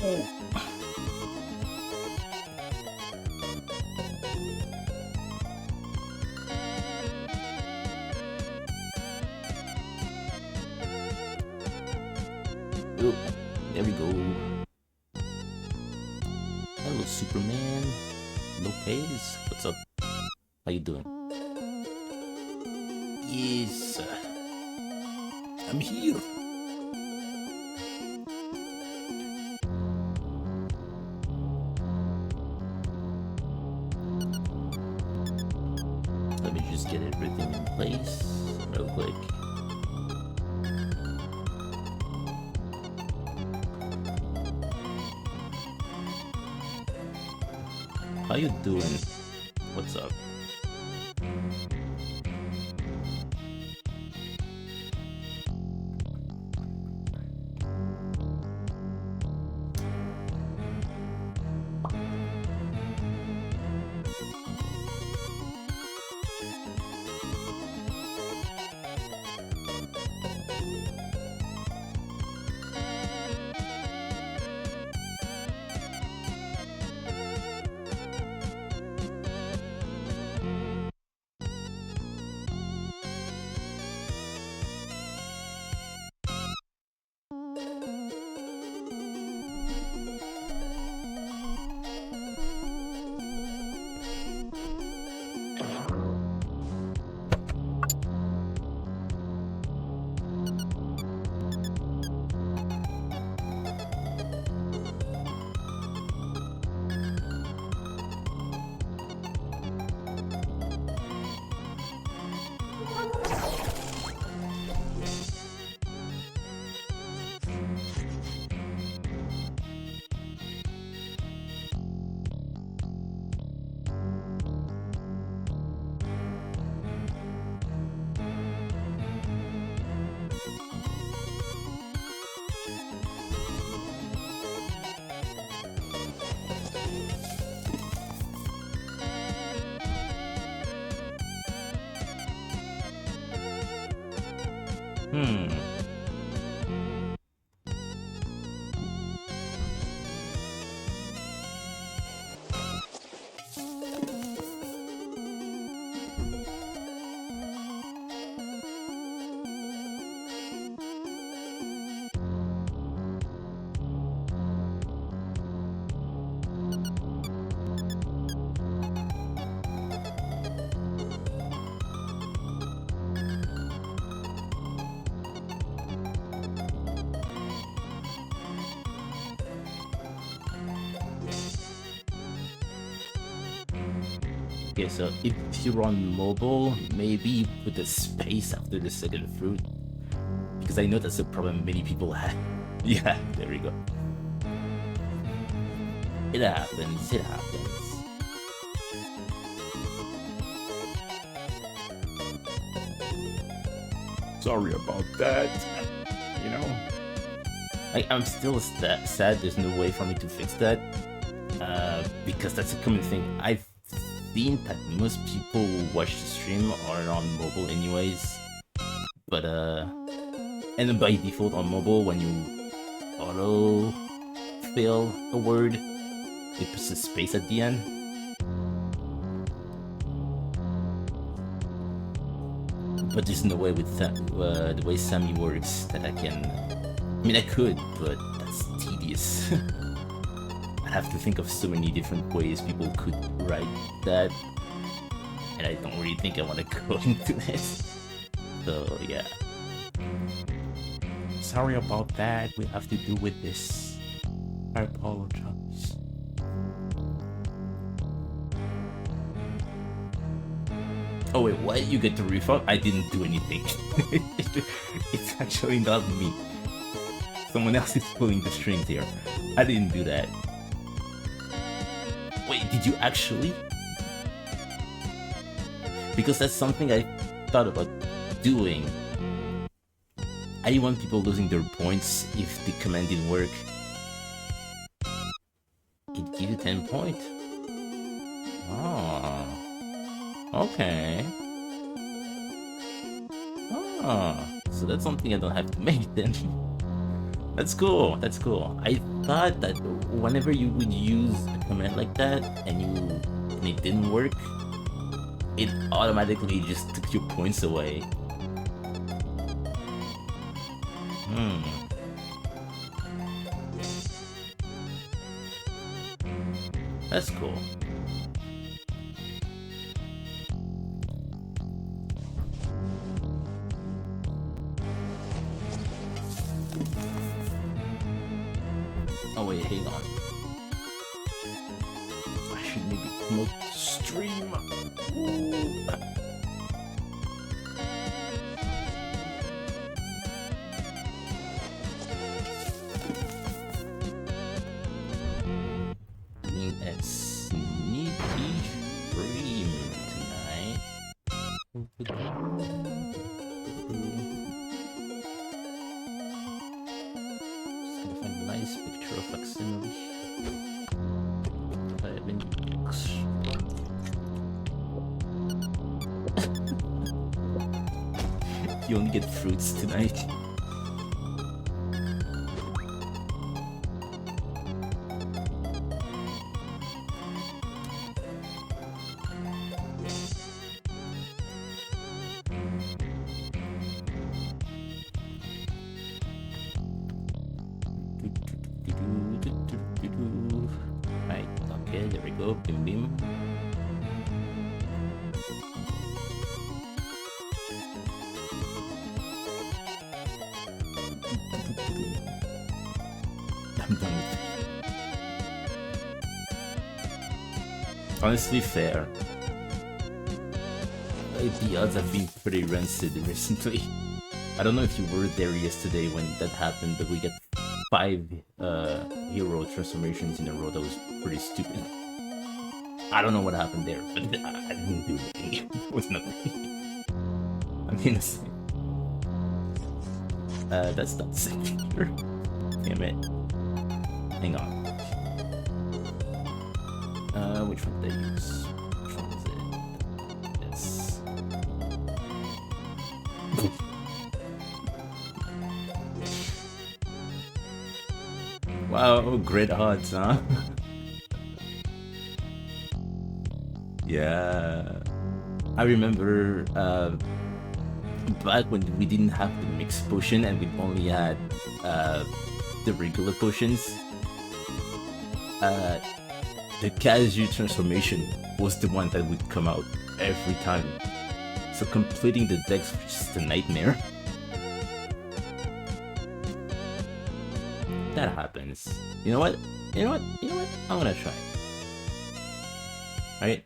Oop, there we go. Hello, Superman. Lopez, what's up? How you doing? Yes, I'm here. Let me just get everything in place real quick. How you doing? What's up? Okay, so if you're on mobile, maybe put a space after the second fruit, because I know that's a problem many people have. Yeah, there we go. It happens, it happens. Sorry about that, you know? I'm still sad there's no way for me to fix that, because that's a common thing. I've seen that most people who watch the stream are on mobile anyways, but and by default on mobile, when you auto fill a word, it puts a space at the end. But there's no way with the way Sammy works that I can. I mean, I could, but that's tedious. I have to think of so many different ways people could write that, and I don't really think I want to go into this. So yeah. Sorry about that. We have to do with this. I apologize. Oh wait, what? You get the refund? I didn't do anything. It's actually not me. Someone else is pulling the strings here. I didn't do that. Wait, did you actually? Because that's something I thought about doing. I didn't want people losing their points if the command didn't work. It gives you 10 points. Oh. Okay. Oh. So that's something I don't have to make then. That's cool. That's cool. I thought that whenever you would use a command like that and it didn't work, it automatically just took your points away. That's cool. Oh wait, hang on. I should maybe promote the stream. Being a sneaky stream tonight. Nice picture of facsimile. You only get fruits tonight. Right, okay, there we go, bim bim. I'm done with it. Honestly fair. The odds have been pretty rancid recently. I don't know if you were there yesterday when that happened, but we got 5 hero transformations in a row. That was pretty stupid. I don't know what happened there, but I didn't do anything. It was nothing. I'm innocent. That's not safe here. Damn it. Hang on. Which one did I use? Which one is it? This. Wow, great odds, huh? Yeah. I remember back when we didn't have the mixed potion and we only had the regular potions. The Kaiju transformation was the one that would come out every time. So completing the decks was just a nightmare. That happens. You know what? You know what? You know what? I'm gonna try. Alright?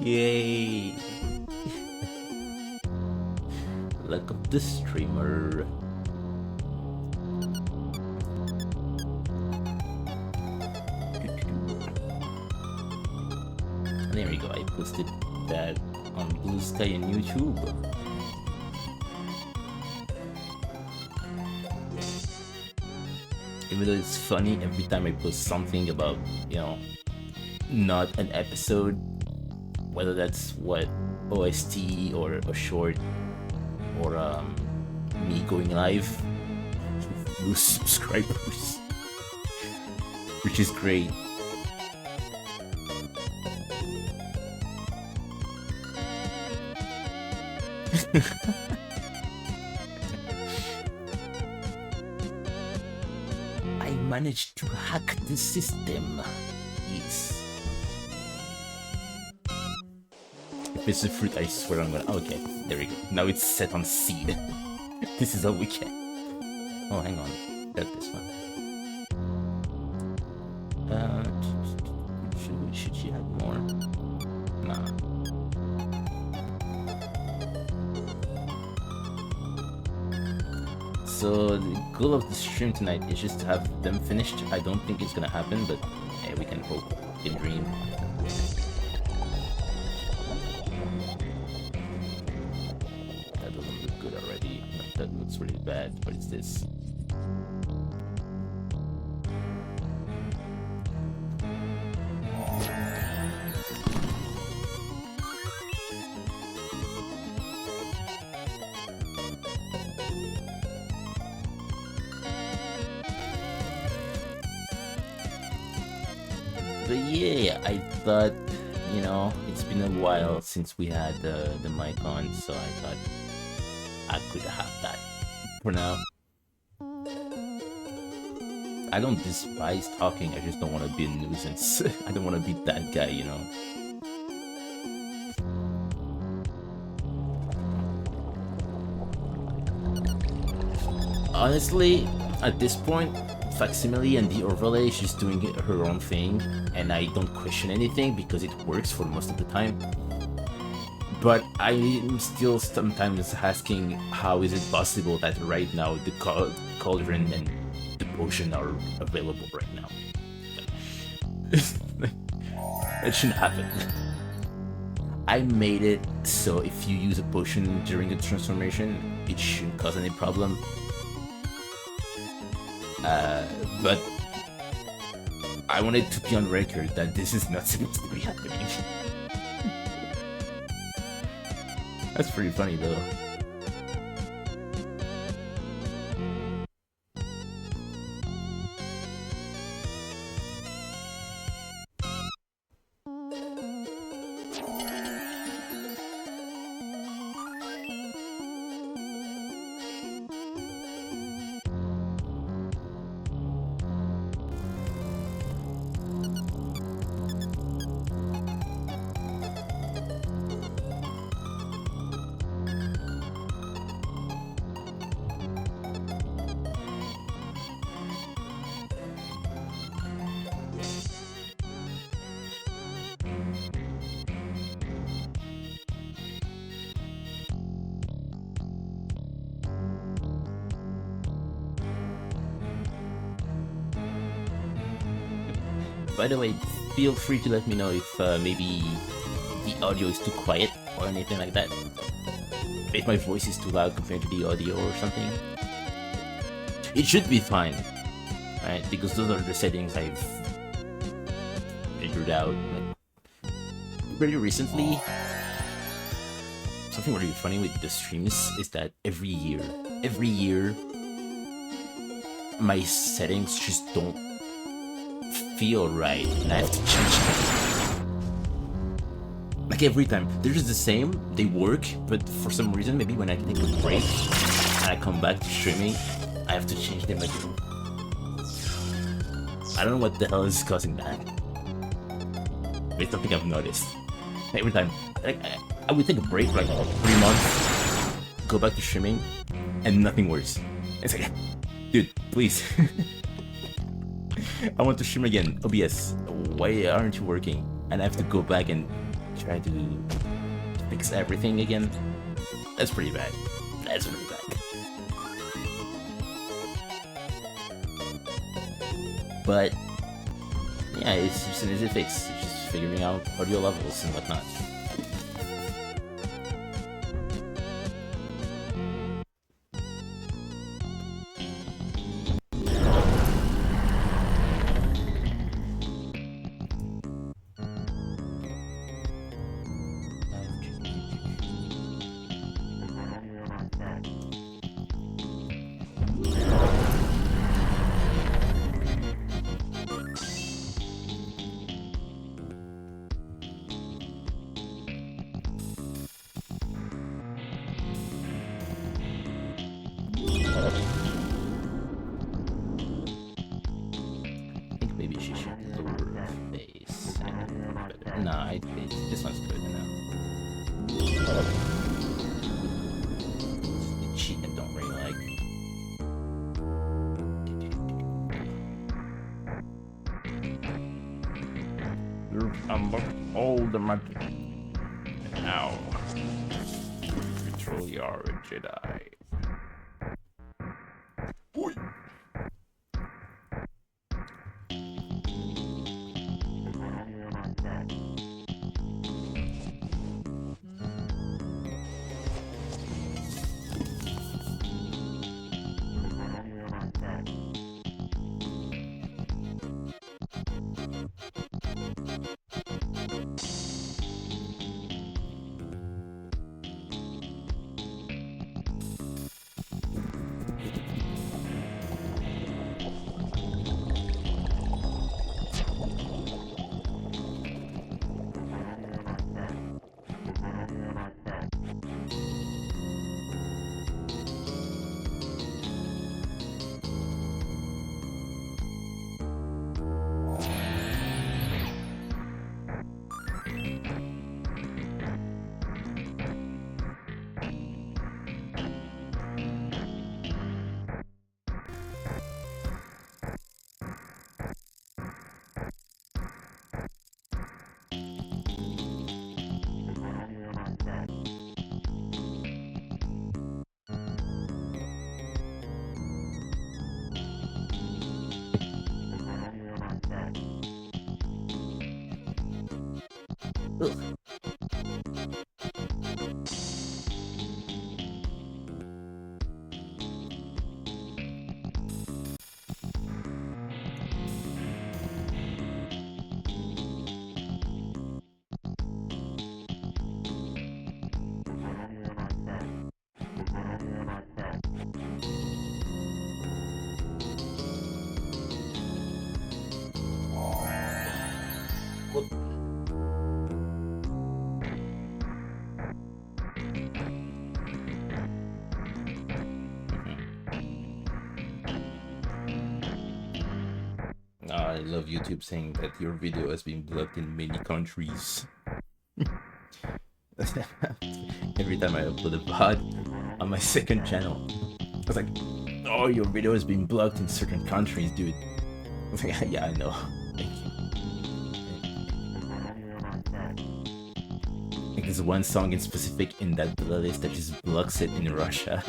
Yay! Luck of the streamer. There we go, I posted that on Blue Sky and YouTube. Even though it's funny every time I post something about, you know, not an episode, whether that's what OST or a short or me going live, lose subscribers, which is great. I managed to hack the system. Yes. If it's a fruit, I swear I'm gonna. Okay, there we go. Now it's set on seed. This is all we get. Oh, hang on. Got this one. Should she have more? Nah. So the goal of the stream tonight is just to have them finished. I don't think it's gonna happen, but hey, we can hope and dream. That doesn't look good already. That looks really bad. What is this? But yeah, I thought, it's been a while since we had the mic on, so I thought I could have that for now. I don't despise talking, I just don't want to be a nuisance. I don't want to be that guy, Honestly, at this point, Facsimile and the overlay is just doing her own thing, and I don't question anything because it works for most of the time. But I'm still sometimes asking, how is it possible that right now the cauldron and the potion are available right now? That shouldn't happen. I made it so if you use a potion during the transformation, it shouldn't cause any problem. But I wanted to be on record that this is not supposed to be happening. That's pretty funny though. By the way, feel free to let me know if maybe the audio is too quiet or anything like that. If my voice is too loud compared to the audio or something. It should be fine, right? Because those are the settings I've figured out. Like, very recently, something really funny with the streams is that every year, my settings just don't feel right, and I have to change them. Like every time, they're just the same, they work, but for some reason, maybe when I take a break and I come back to streaming, I have to change them again. I don't know what the hell is causing that. But it's something I've noticed. Every time, like, I would take a break for like 3 months, go back to streaming, and nothing works. It's like, dude, please. I want to stream again. OBS, why aren't you working? And I have to go back and try to fix everything again. That's pretty bad. That's pretty bad. But yeah, it's just an easy fix. It's just figuring out audio levels and whatnot. This one's good enough. The cheat I don't really like. I'm older, my now. You truly are a Jedi. I love YouTube saying that your video has been blocked in many countries. Every time I upload a VOD on my second channel, I was like, oh, your video has been blocked in certain countries, dude. I was like, yeah, I know. Thank you. I think there's one song in specific in that playlist that just blocks it in Russia.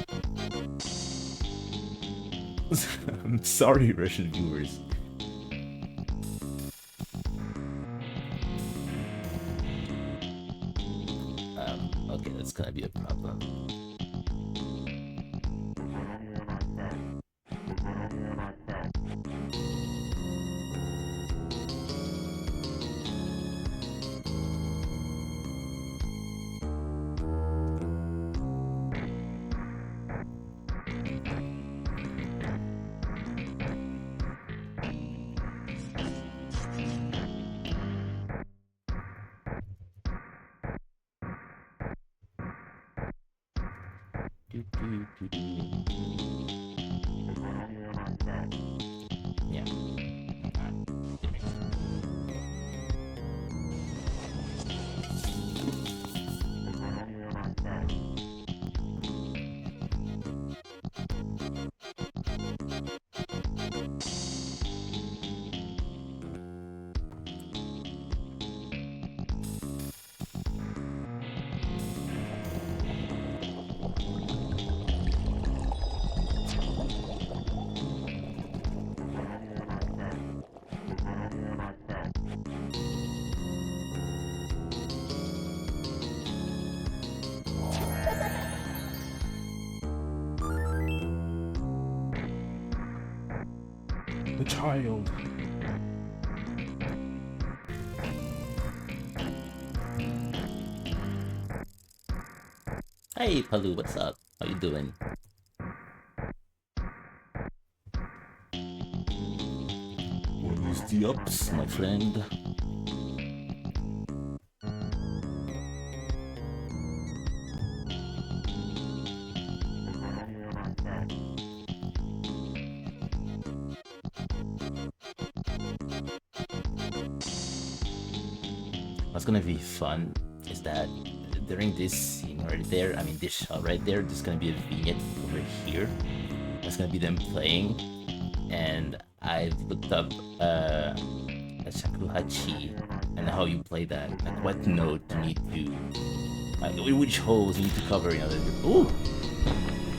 I'm sorry, Russian viewers. Okay, that's gonna be a problem. Yeah. The child. Hey, Palu, what's up? How you doing? What is the ups, my friend? What's gonna be fun is that during this scene right there, I mean this shot right there, there's gonna be a vignette over here. That's gonna be them playing, and I looked up shakuhachi and how you play that, like what note you need to, like which holes you need to cover in order to. Ooh,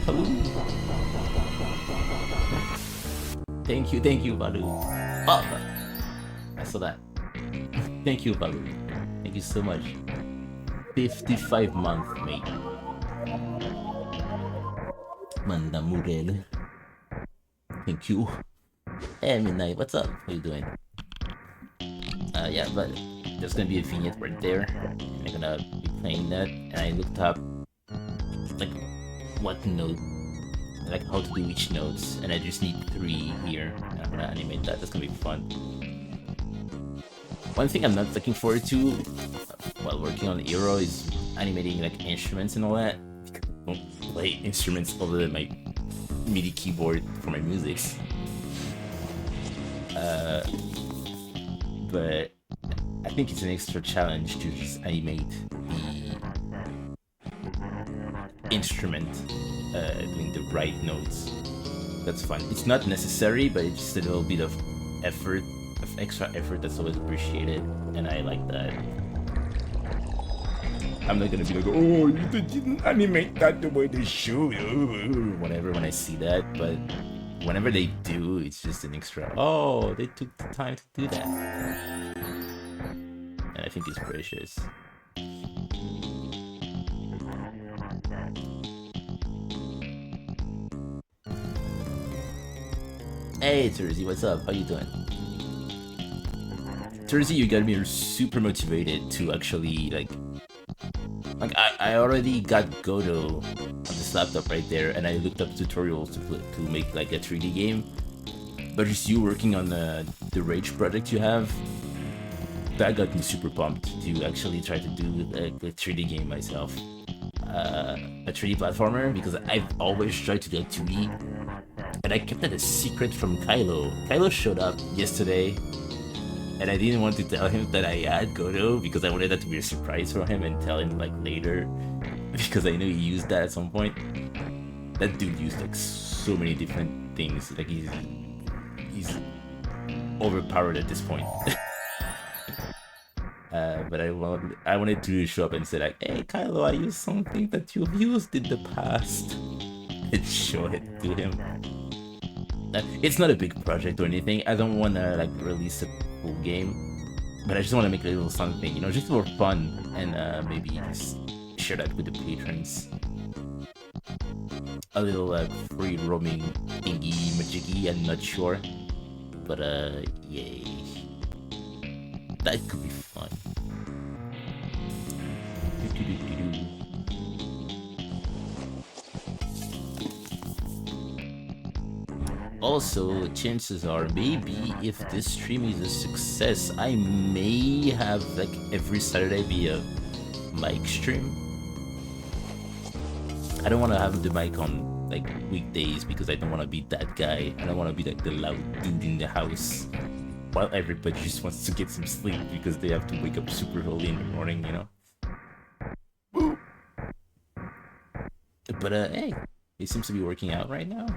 hello. Thank you, Balu. Oh, I saw that. Thank you, Balu. Thank you so much. 55 month, mate. Manda Murel. Thank you. Hey, Midnight, what's up? How you doing? Yeah, but there's gonna be a vignette right there. And I'm gonna be playing that. And I looked up, like, what note, like how to do each notes. And I just need 3 here. And I'm gonna animate that. That's gonna be fun. One thing I'm not looking forward to while working on Eero is animating like instruments and all that. I don't play instruments other than my MIDI keyboard for my music. But I think it's an extra challenge to just animate the instrument doing the right notes. That's fun. It's not necessary, but it's just a little bit of effort. Extra effort that's always appreciated, and I like that. I'm not gonna be like, oh, you didn't animate that the way they should, whatever when I see that, but whenever they do, it's just an extra, oh, they took the time to do that. And I think it's precious. Hey, Tersy, what's up? How you doing? Tersy, you got me super motivated to actually, like I already got Godot on this laptop right there, and I looked up tutorials to make like a 3D game. But just you working on the Rage project you have, that got me super pumped to actually try to do like a 3D game myself. A 3D platformer, because I've always tried to do a 2D, and I kept it a secret from Kylo. Kylo showed up yesterday, and I didn't want to tell him that I had Godo because I wanted that to be a surprise for him and tell him like later, because I knew he used that at some point. That dude used like so many different things. Like he's overpowered at this point. But I wanted to show up and say like, hey Kylo, I used something that you've used in the past, and show it to him. It's not a big project or anything. I don't want to like release a full game, but I just want to make a little something, you know, just for fun, and maybe just share that with the patrons. A little free roaming thingy majiggy, I'm not sure, but yay, that could be fun. Also, chances are, maybe if this stream is a success, I may have like every Saturday be a mic stream. I don't want to have the mic on like weekdays because I don't want to be that guy. I don't want to be like the loud dude in the house while everybody just wants to get some sleep because they have to wake up super early in the morning, you know? But hey, it seems to be working out right now.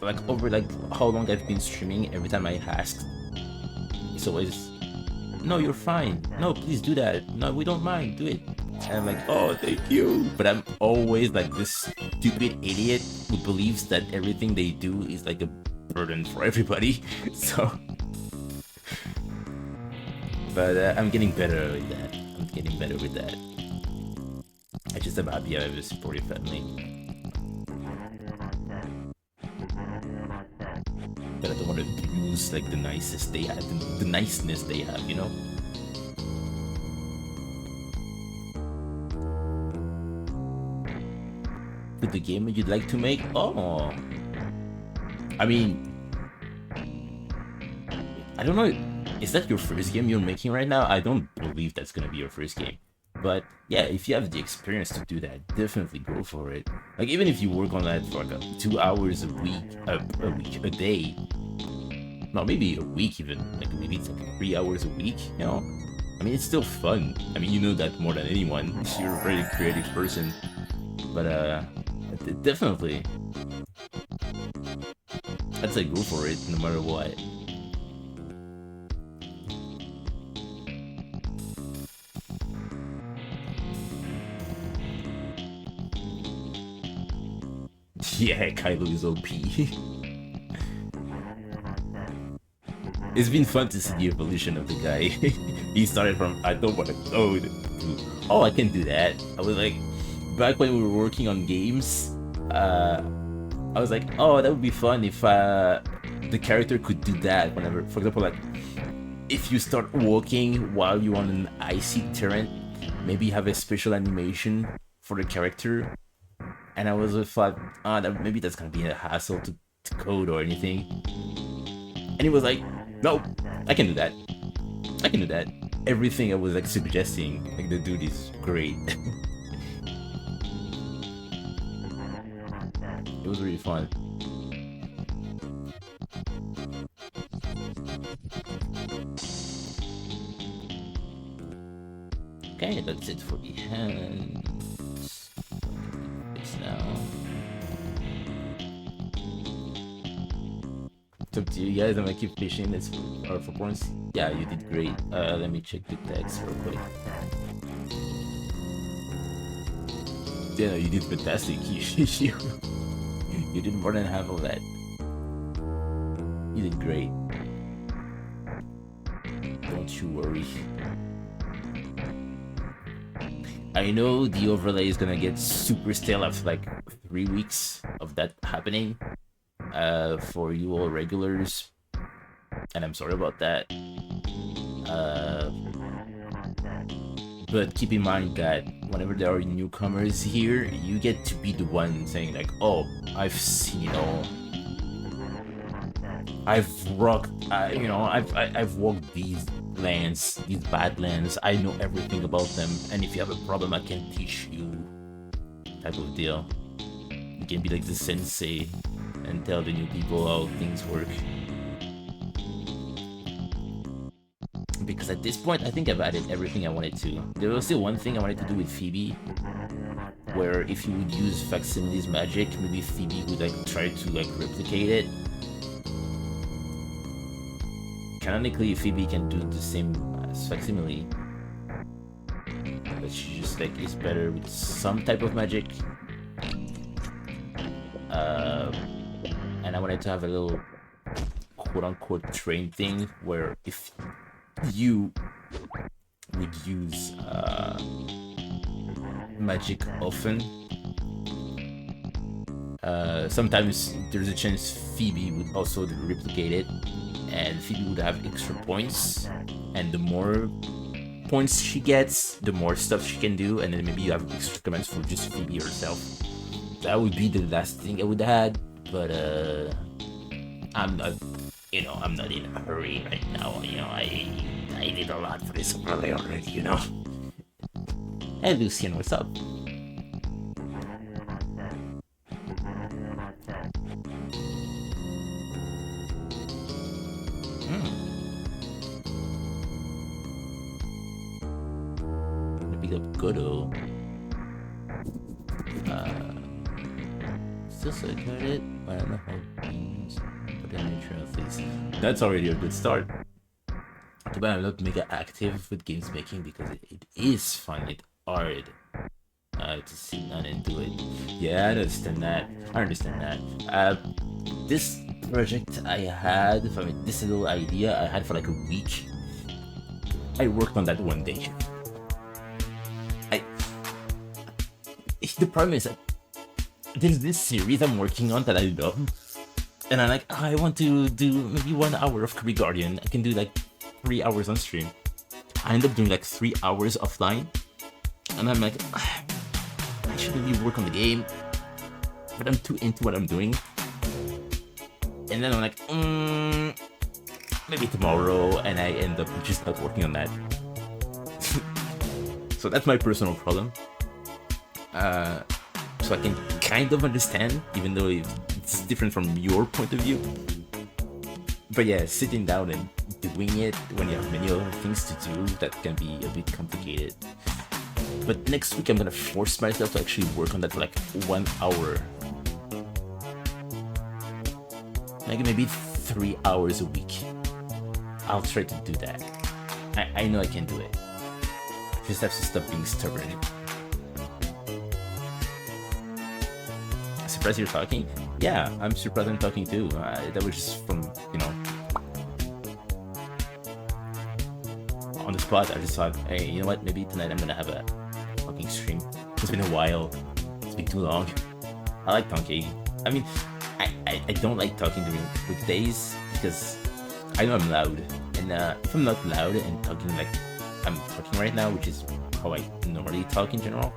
Like over like how long I've been streaming, every time I ask, it's always, no, you're fine. No, please do that. No, we don't mind. Do it. And I'm like, oh, thank you. But I'm always like this stupid idiot who believes that everything they do is like a burden for everybody. So, but I'm getting better with that. I'm getting better with that. I just am happy I have a supportive family. But I don't want to lose like the nicest they have, the niceness they have, you know? With the game you'd like to make? Oh, I mean, I don't know. Is that your first game you're making right now? I don't believe that's gonna be your first game. But yeah, if you have the experience to do that, definitely go for it. Like even if you work on that for like 2 hours a day, no, maybe a week even, like maybe it's like 3 hours a week, you know? I mean, it's still fun. I mean, you know that more than anyone. You're a very creative person. But definitely, I'd say go for it no matter what. Yeah, Kylo is OP. It's been fun to see the evolution of the guy. He started from, I don't want to code, to, oh, I can do that. I was like, back when we were working on games, I was like, oh, that would be fun if the character could do that whenever, for example, like, if you start walking while you're on an icy terrain, maybe have a special animation for the character. And I was thought, maybe that's gonna be a hassle to code or anything. And he was like, nope, I can do that. I can do that. Everything I was like suggesting, like the dude is great. It was really fun. Okay, that's it for the hands. Now. It's up to you guys. I'm gonna keep fishing this for points. Yeah, you did great. Let me check the text real quick. Yeah, no, you did fantastic. You did more than half of that. You did great. Don't you worry. I know the overlay is gonna get super stale after like 3 weeks of that happening for you all regulars, and I'm sorry about that. But keep in mind that whenever there are newcomers here, you get to be the one saying like, oh, I've seen it all. I've rocked, I've walked these lands, these badlands. I know everything about them, and if you have a problem, I can teach you. Type of deal. You can be like the sensei and tell the new people how things work. Because at this point, I think I've added everything I wanted to. There was still one thing I wanted to do with Phoebe, where if you would use Facsimile's magic, maybe Phoebe would like try to like replicate it. Canonically, Phoebe can do the same as Facsimile, but she just like is better with some type of magic. And I wanted to have a little quote-unquote train thing where if you would use magic often, sometimes there's a chance Phoebe would also replicate it, and Phoebe would have extra points, and the more points she gets, the more stuff she can do, and then maybe you have extra commands for just Phoebe herself. That would be the last thing I would add, but I'm not, I'm not in a hurry right now. I did a lot for this already, Hey Lucian, what's up? Pick up Godo. Still so excited. I don't know how things put in nature of these. That's already a good start. Too bad I'm not mega active with games making because it is fun. It's hard to sit down and do it. Yeah, I understand that. This project I had, this little idea I had for like a week. I worked on that one day. The problem is that there's this series I'm working on that I love, and I'm like, I want to do maybe 1 hour of Kirby Guardian. I can do like 3 hours on stream. I end up doing like 3 hours offline, and I'm like, I should maybe work on the game, but I'm too into what I'm doing. And then I'm like, maybe tomorrow, and I end up just not working on that. So that's my personal problem. So I can kind of understand, even though it's different from your point of view. But yeah, sitting down and doing it when you have many other things to do, that can be a bit complicated. But next week I'm gonna force myself to actually work on that for like 1 hour. Like maybe 3 hours a week. I'll try to do that. I know I can do it. Just have to stop being stubborn. Surprised you're talking? Yeah, I'm surprised I'm talking too. That was just from, on the spot. I just thought, hey, you know what? Maybe tonight I'm gonna have a talking stream. It's been a while. It's been too long. I like talking. I mean, I don't like talking during weekdays because I know I'm loud. And if I'm not loud and talking like I'm talking right now, which is how I normally talk in general,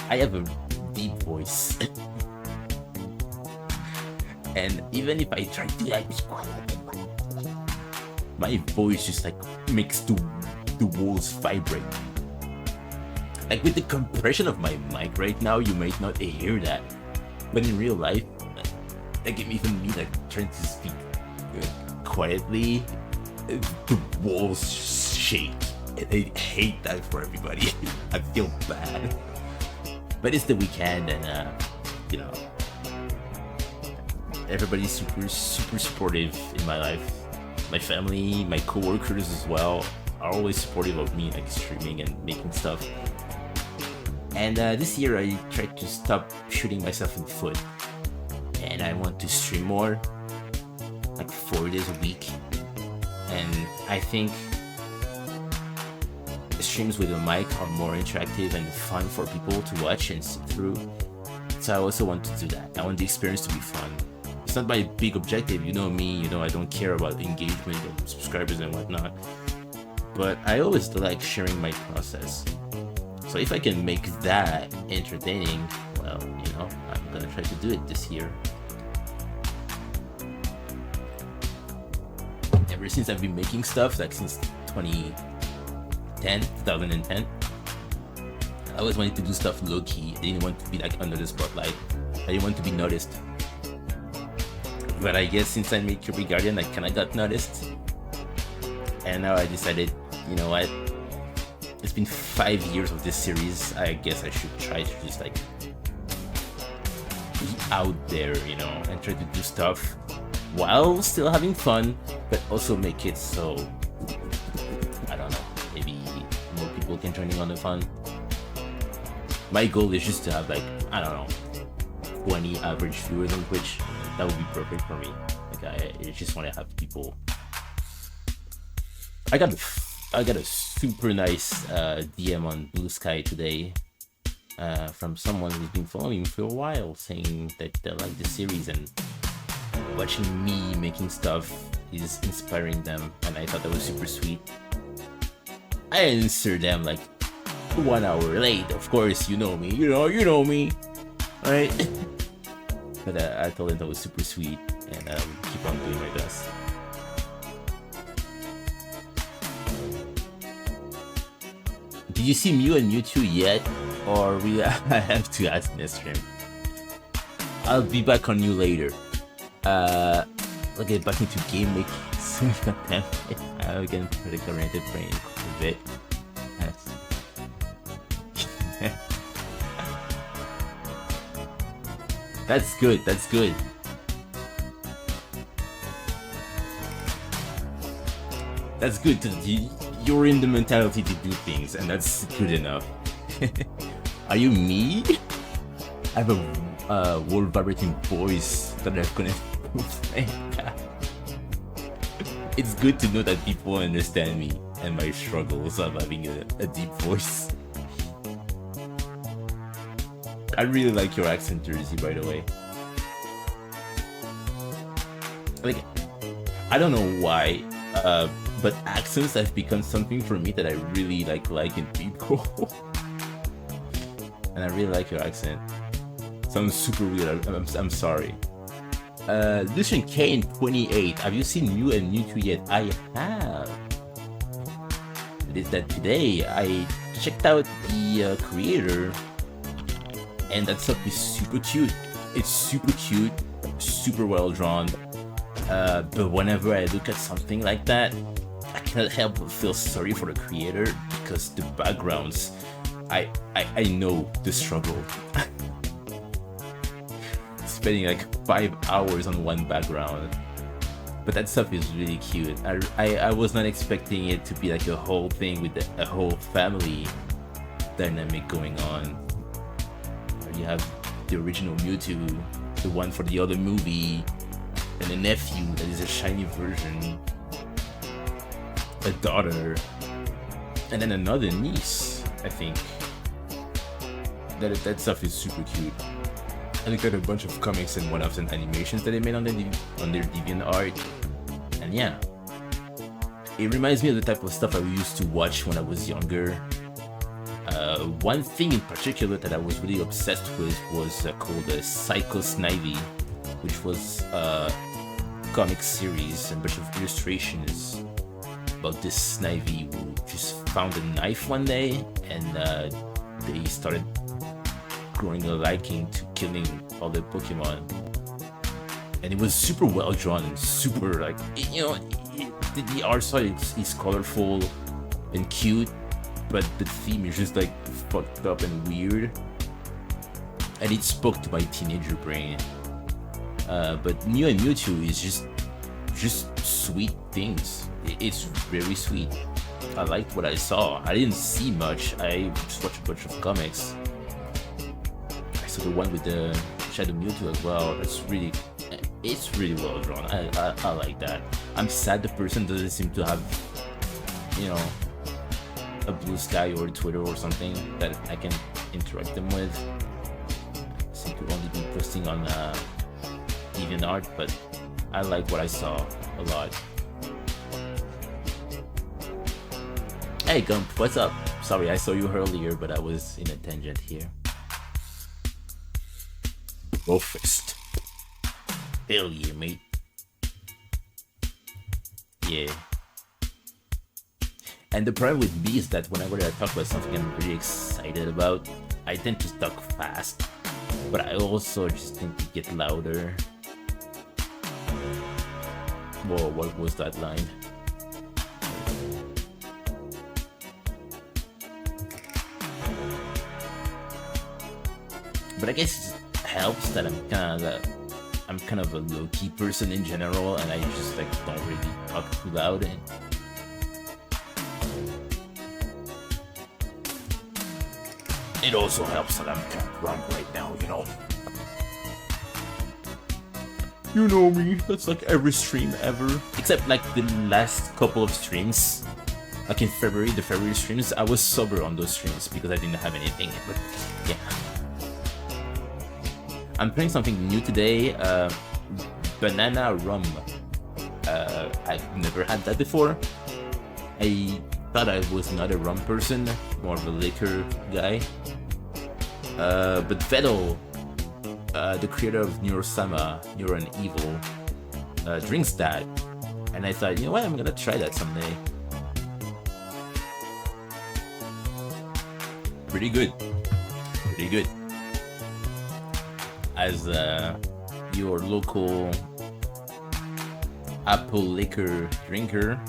I have a deep voice. And even if I try to like my voice just like makes the walls vibrate. Like with the compression of my mic right now, you might not hear that, but in real life, like even me like trying to speak quietly, the walls shake, and I hate that for everybody. I feel bad. But it's the weekend, and everybody's super supportive in my life. My family, my coworkers as well, are always supportive of me, like streaming and making stuff. And this year, I tried to stop shooting myself in the foot, and I want to stream more, like 4 days a week. And I think streams with a mic are more interactive and fun for people to watch and sit through. So I also want to do that. I want the experience to be fun. It's not my big objective, you know me, I don't care about engagement and subscribers and whatnot. But I always like sharing my process. So if I can make that entertaining, well, I'm gonna try to do it this year. ever since I've been making stuff, like since 2010, I always wanted to do stuff low-key. I didn't want to be like under the spotlight. I didn't want to be noticed. But I guess since I made Kirby Guardian, I kinda got noticed. And now I decided, you know what? It's been 5 years of this series. I guess I should try to just like be out there, you know, and try to do stuff while still having fun, but also make it so, I don't know, maybe more people can join in on the fun. My goal is just to have like, I don't know, 20 average viewers on Twitch. That would be perfect for me. Like I just want to have people. I got a super nice DM on Blue Sky today from someone who's been following me for a while, saying that they like the series and watching me making stuff is inspiring them, and I thought that was super sweet. I answered them like 1 hour late, of course, you know me, you know me, right? But I told them that was super sweet, and keep on doing my best. Did you see Mew and Mewtwo yet? Or will I have to ask next stream? I'll be back on you later. I'll get back into game making soon. I'll get product-oriented brain a bit. That's good, that's good. That's good, you're in the mentality to do things, and that's good enough. Are you me? I have a world vibrating voice that I've connected with. It's good to know that people understand me and my struggles of having a deep voice. I really like your accent, Jersey, by the way. Like, I don't know why, but accents have become something for me that I really like in people. And I really like your accent. Sounds super weird. I'm sorry. Lucian Kane 28. Have you seen Mew and Mewtwo yet? I have. It is that today I checked out the creator. And that stuff is super cute. It's super cute, super well drawn. But whenever I look at something like that, I cannot help but feel sorry for the creator, because the backgrounds, I know the struggle. Spending like 5 hours on one background. But that stuff is really cute. I was not expecting it to be like a whole thing with a whole family dynamic going on. You have the original Mewtwo, the one for the other movie, and a nephew that is a shiny version, a daughter, and then another niece, I think. That stuff is super cute. And they got a bunch of comics and one-offs and animations that they made on their DeviantArt. And yeah, it reminds me of the type of stuff I used to watch when I was younger. One thing in particular that I was really obsessed with was called Psycho Snivy, which was a comic series and a bunch of illustrations about this Snivy who just found a knife one day, and they started growing a liking to killing all the Pokemon. And it was super well drawn and super, like, you know, the art style is colorful and cute, but the theme is just like fucked up and weird, and it spoke to my teenager brain. But Mew and Mewtwo is just sweet things. It's very sweet. I liked what I saw. I didn't see much. I just watched a bunch of comics. I saw the one with the Shadow Mewtwo as well. It's really well drawn. I like that. I'm sad the person doesn't seem to have, you know, a Blue Sky or Twitter or something that I can interact them with. I seem to only be posting on DeviantArt, but I like what I saw a lot. Hey Gump, what's up? Sorry, I saw you earlier, but I was in a tangent here. Go first. Hell yeah, mate. Yeah. And the problem with me is that whenever I talk about something I'm really excited about, I tend to talk fast, but I also just tend to get louder. Whoa, what was that line? But I guess it helps that I'm kind of a low-key person in general, and I just like don't really talk too loud. And it also helps that I'm kind of drunk right now, you know. You know me, that's like every stream ever. Except like the last couple of streams. Like in February, the February streams, I was sober on those streams because I didn't have anything. But yeah. I'm playing something new today, banana rum. I've never had that before. I thought I was not a rum person, more of a liquor guy. But Vettel, the creator of Neurosama, Neuro and Evil, drinks that. And I thought, you know what, I'm gonna try that someday. Pretty good. Pretty good. As your local apple liquor drinker,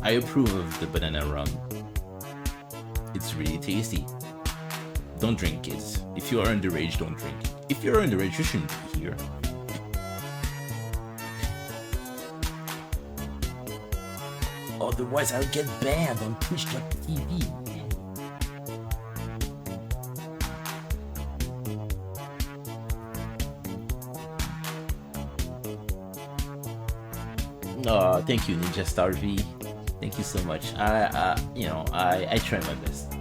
I approve of the banana rum. It's really tasty. Don't drink, kids. If you are underage, don't drink. If you're underage, you shouldn't be here. Otherwise, I'll get banned on Twitch.tv. Oh, thank you, Ninja Star V. Thank you so much. I try my best.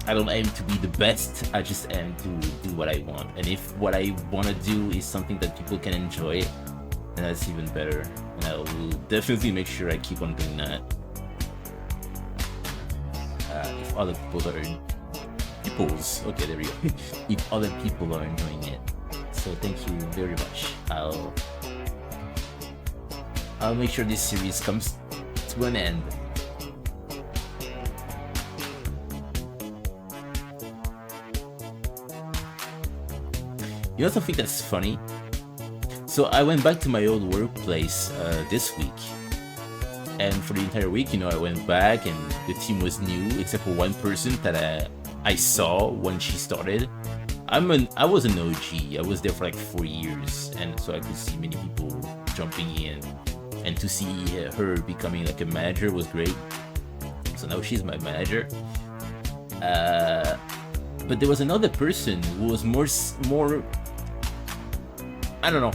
I don't aim to be the best. I just aim to do what I want. And if what I want to do is something that people can enjoy, then that's even better. And I will definitely make sure I keep on doing that. If other people are okay, there we go. If other people are enjoying it, so thank you very much. I'll make sure this series comes to an end. You know something that's funny? So I went back to my old workplace this week. And for the entire week, I went back and the team was new, except for one person that I saw when she started. I was an OG. I was there for like 4 years, and so I could see many people jumping in. And to see her becoming like a manager was great. So now she's my manager. But there was another person who was more. I don't know.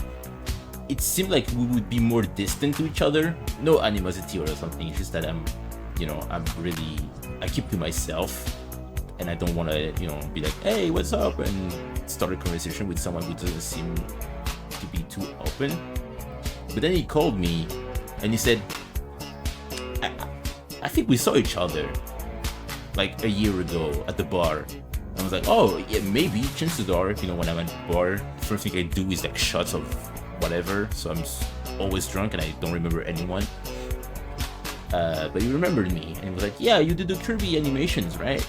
It seemed like we would be more distant to each other. No animosity or something. It's just that I keep to myself, and I don't want to, be like, hey, what's up, and start a conversation with someone who doesn't seem to be too open. But then he called me and he said, I think we saw each other like a year ago at the bar. I was like, oh, yeah, maybe. Chances are, when I'm at the bar, the first thing I do is like shots of whatever. So I'm always drunk and I don't remember anyone. But he remembered me and he was like, yeah, you did the Kirby animations, right?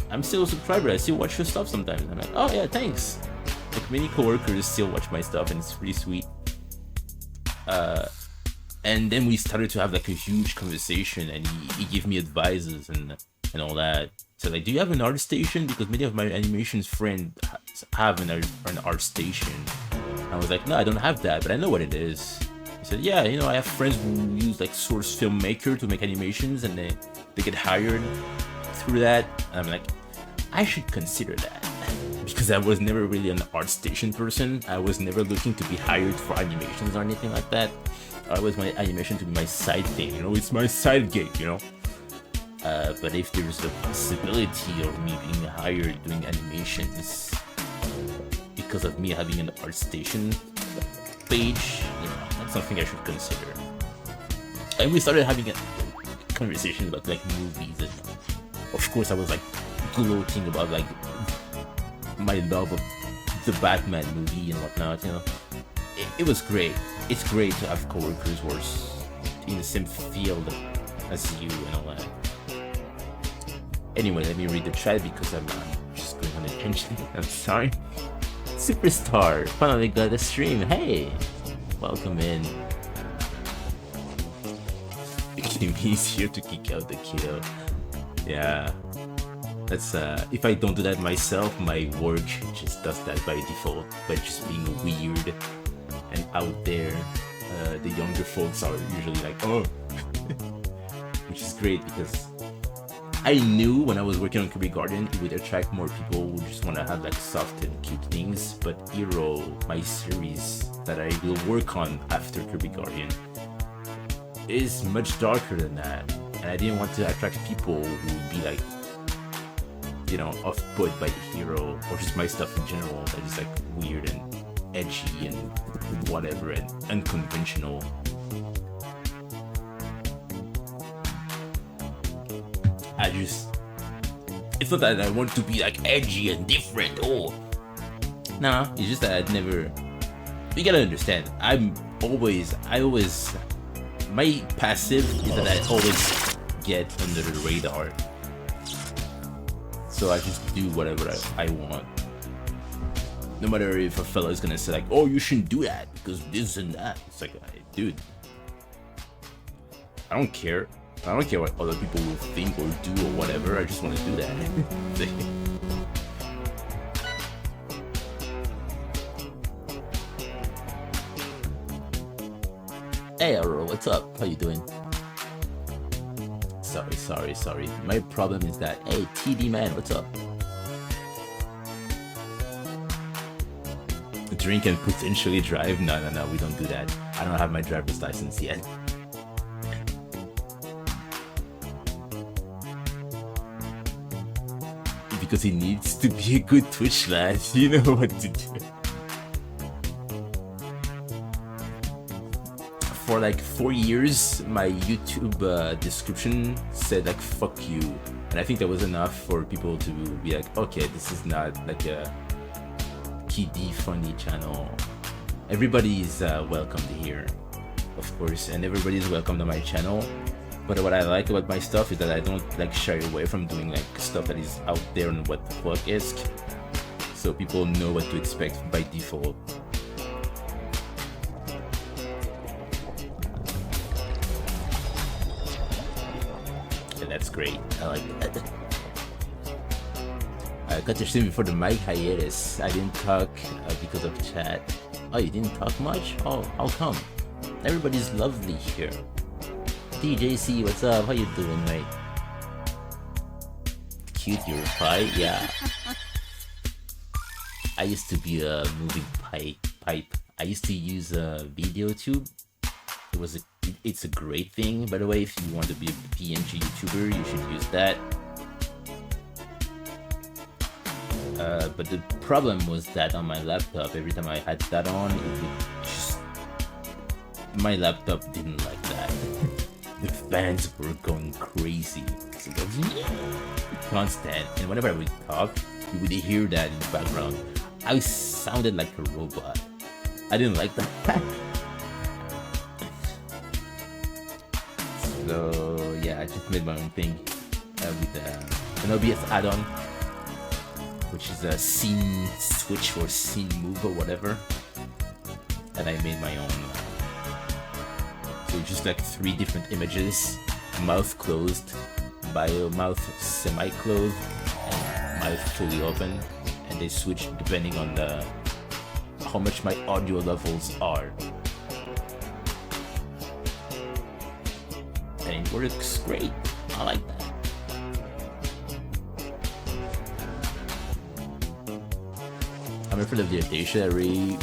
I'm still a subscriber. I still watch your stuff sometimes. I'm like, oh yeah, thanks. Like many coworkers still watch my stuff and it's pretty sweet. And then we started to have like a huge conversation, and he gave me advices and all that. So like, do you have an art station? Because many of my animations friends have an art station. I was like, no, I don't have that, but I know what it is. He said, yeah, I have friends who use like Source Filmmaker to make animations, and they get hired through that. And I'm like, I should consider that. Because I was never really an art station person. I was never looking to be hired for animations or anything like that. I always wanted animation to be my side thing, it's my side gig, But if there's a possibility of me being hired doing animations because of me having an art station page, that's something I should consider. And we started having a conversation about like movies, and of course I was like gloating about like my love of the Batman movie and whatnot, It was great. it's great to have coworkers who are in the same field as you and all that. Anyway, let me read the chat because I'm just going on a tangent. I'm sorry. Superstar finally got a stream. Hey, welcome in. It became easier to kick out the kiddo. Yeah, that's if I don't do that myself, my work just does that by default. By just being weird and out there, the younger folks are usually like, oh, which is great because I knew when I was working on Kirby Guardian, it would attract more people who just want to have like soft and cute things. But Hero, my series that I will work on after Kirby Guardian, is much darker than that. And I didn't want to attract people who would be like, you know, off-put by the hero or just my stuff in general that is like weird and edgy and whatever and unconventional. It's not that I want to be like edgy and different. Oh, nah, it's just that you gotta understand, my passive is that I always get under the radar. So I just do whatever I want. No matter if a fella is gonna say like, oh, you shouldn't do that because this and that. It's like, dude, I don't care. I don't care what other people will think or do or whatever. I just want to do that. Hey, Aurora, what's up? How you doing? Sorry. My problem is that, hey, TD man, what's up? Drink and potentially drive? No, we don't do that. I don't have my driver's license yet. Because he needs to be a good Twitch lad. You know what to do. For like 4 years, my YouTube description said like "fuck you," and I think that was enough for people to be like, okay, this is not like a kiddie funny channel. Everybody is welcomed here, of course, and everybody is welcome to my channel. But what I like about my stuff is that I don't like shy away from doing like stuff that is out there and what the fuck is, so people know what to expect by default. And that's great. I like that. I got to stream before the mic hiatus. I didn't talk because of chat. Oh, you didn't talk much? Oh, how come? Everybody's lovely here. DJC, what's up? How you doing, mate? Cute, your pie? Yeah. I used to be a moving pipe. I used to use a video tube. It's a great thing, by the way. If you want to be a PNG YouTuber, you should use that. But the problem was that on my laptop, every time I had that on, my laptop didn't like that. The fans were going crazy. So it was constant, and whenever I would talk, you would hear that in the background. I sounded like a robot. I didn't like that. So yeah, I just made my own thing with an OBS add-on, which is a scene switch or scene move or whatever, and I made my own. So just like 3 different images, mouth closed, mouth semi-closed, and mouth fully open, and they switch depending on how much my audio levels are. And it works great. I like that. I'm afraid of the audacity. I really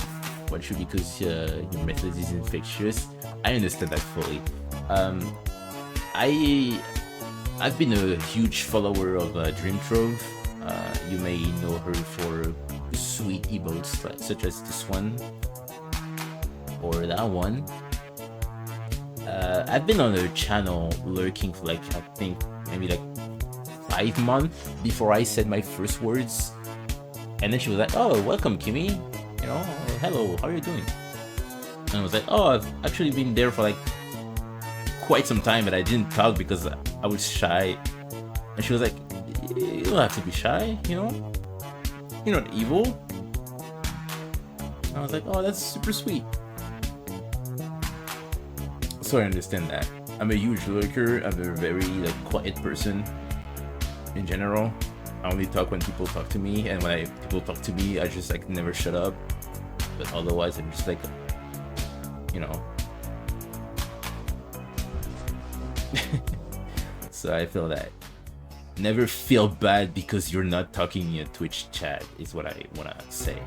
want you because your method is infectious. I understand that fully. I've been a huge follower of Dream Trove. You may know her for sweet emotes such as this one or that one. I've been on her channel lurking for like, I think maybe like 5 months before I said my first words, and then she was like, "Oh, welcome, Kimmy. You know, hello, how are you doing?" And I was like, oh, I've actually been there for like quite some time, but I didn't talk because I was shy. And she was like, you don't have to be shy, you know? You're not evil. And I was like, oh, that's super sweet. So I understand that. I'm a huge lurker. I'm a very like quiet person in general. I only talk when people talk to me, and when people talk to me, I just like never shut up. But otherwise, I'm just like, you know. So I feel that. Never feel bad because you're not talking in a Twitch chat is what I wanna say.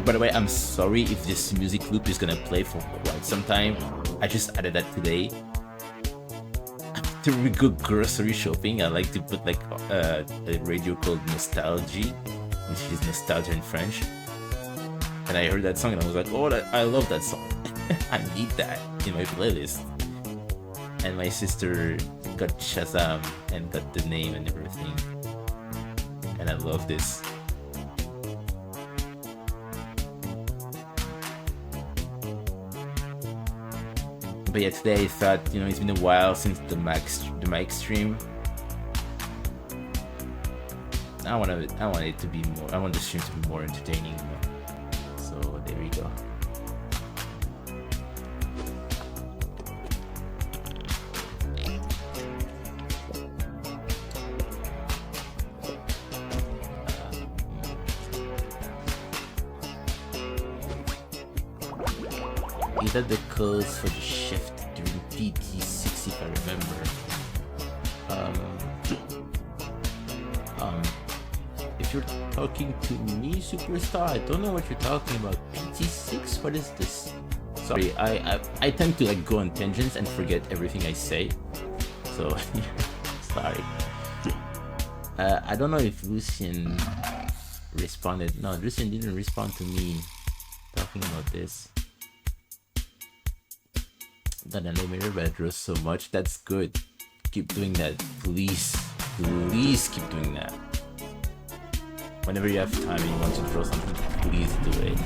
By the way, I'm sorry if this music loop is gonna play for quite some time. I just added that today. After we go grocery shopping, I like to put like a radio called Nostalgie, which is nostalgia in French. And I heard that song and I was like, oh, I love that song. I need that in my playlist. And my sister got Shazam and got the name and everything. And I love this. But yeah, today I thought, you know, it's been a while since the mic stream. I want it to be more. I want the stream to be more entertaining. So there we go. Is that the codes for the shift during PT6 if I remember? If you're talking to me, Superstar, I don't know what you're talking about. PT6? What is this? Sorry, I tend to like go on tangents and forget everything I say. So, sorry. I don't know if Lucien responded. No, Lucien didn't respond to me talking about this. That animator, but I draw so much. That's good. Keep doing that, please. Please keep doing that. Whenever you have time and you want to draw something, please do it.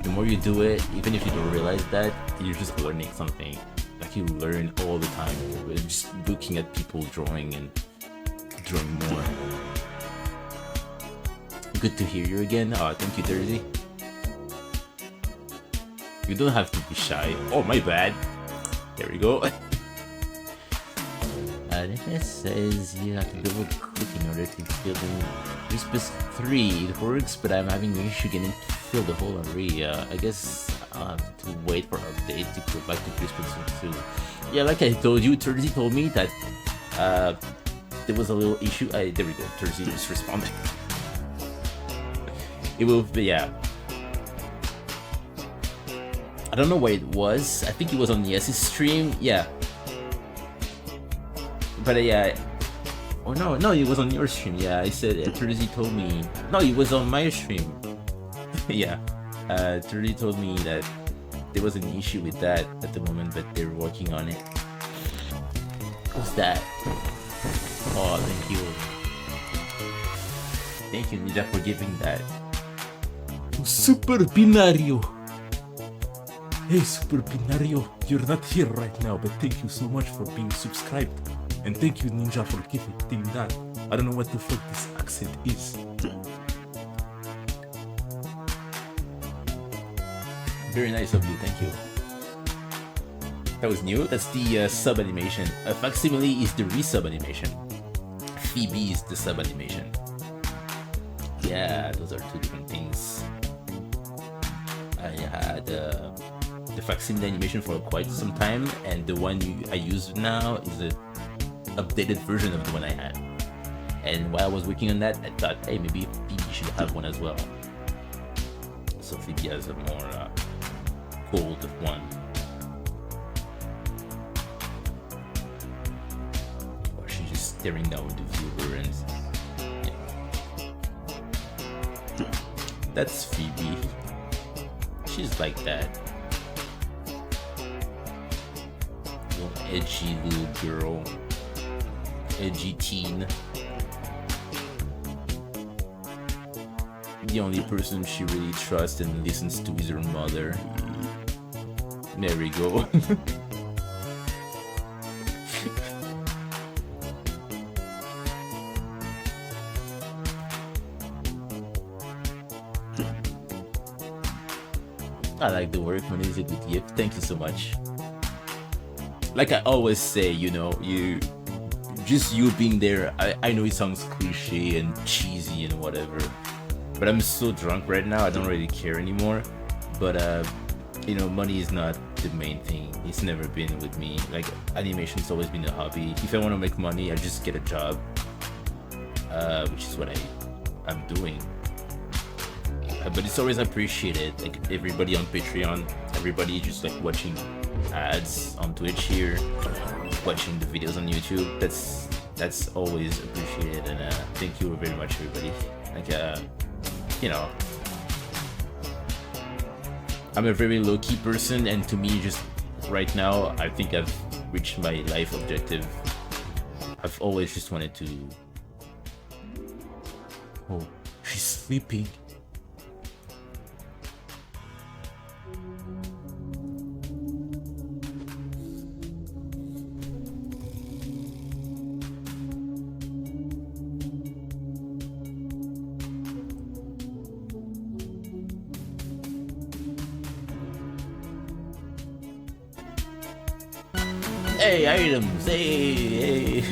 The more you do it, even if you don't realize that, you're just learning something. Like you learn all the time. You're just looking at people drawing and drawing more. Good to hear you again. Oh, thank you, Thursday. You don't have to be shy. Oh, my bad. There we go. It says you have to double click in order to fill the Crispus 3. It works, but I'm having an issue getting to fill the whole area. I guess I'll have to wait for an update to go back to Crispus 2. Yeah, like I told you, Thursday told me that there was a little issue. There we go. Thursday just responded. It will be, yeah. I don't know where it was. I think it was on Yes's stream. Yeah. But yeah. Oh no, it was on your stream. Yeah, I said Thursday told me. No, it was on my stream. Yeah. Thursday told me that there was an issue with that at the moment, but they're working on it. What's that? Oh, thank you. Thank you, Ninja, for giving that. Super Binario. Hey, Super Binario, you're not here right now, but thank you so much for being subscribed. And thank you, Ninja, for giving that. I don't know what the fuck this accent is. Very nice of you, thank you. That was new. That's the sub animation. Facsimile is the resub animation. Phoebe is the sub animation. Yeah, those are two different things. I had the facsimile animation for quite some time, and the one I use now is an updated version of the one I had. And while I was working on that, I thought, hey, maybe Phoebe should have one as well. So Phoebe has a more cold one. Or she's just staring down the viewer and yeah. That's Phoebe. She's like that. Little edgy little girl. Edgy teen. the only person she really trusts and listens to is her mother. There we go. I like the work. When is it with you? Thank you so much. Like I always say, you know, you being there. I know it sounds cliche and cheesy and whatever, but I'm so drunk right now. I don't really care anymore. But you know, money is not the main thing. It's never been with me. Like animation's always been a hobby. If I want to make money, I just get a job, which is what I'm doing. But it's always appreciated, like everybody on Patreon, everybody just like watching ads on Twitch here, watching the videos on YouTube. That's always appreciated, and thank you very much, everybody. Like you know, I'm a very low-key person, and to me, just right now, I think I've reached my life objective. I've always just wanted to. Oh, she's sleeping. Hey, items, hey.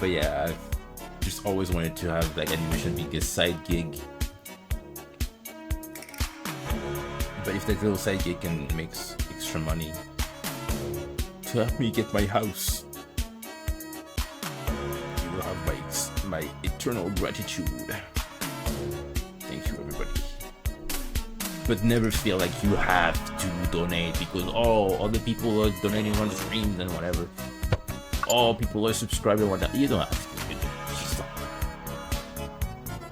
But yeah, I've just always wanted to have like animation be a side gig. But if that little side gig can make extra money to help me get my house, you will have my eternal gratitude. Thank you, everybody. But never feel like you have to donate because other people are donating on the streams and whatever. People are subscribing and whatnot. You don't have to.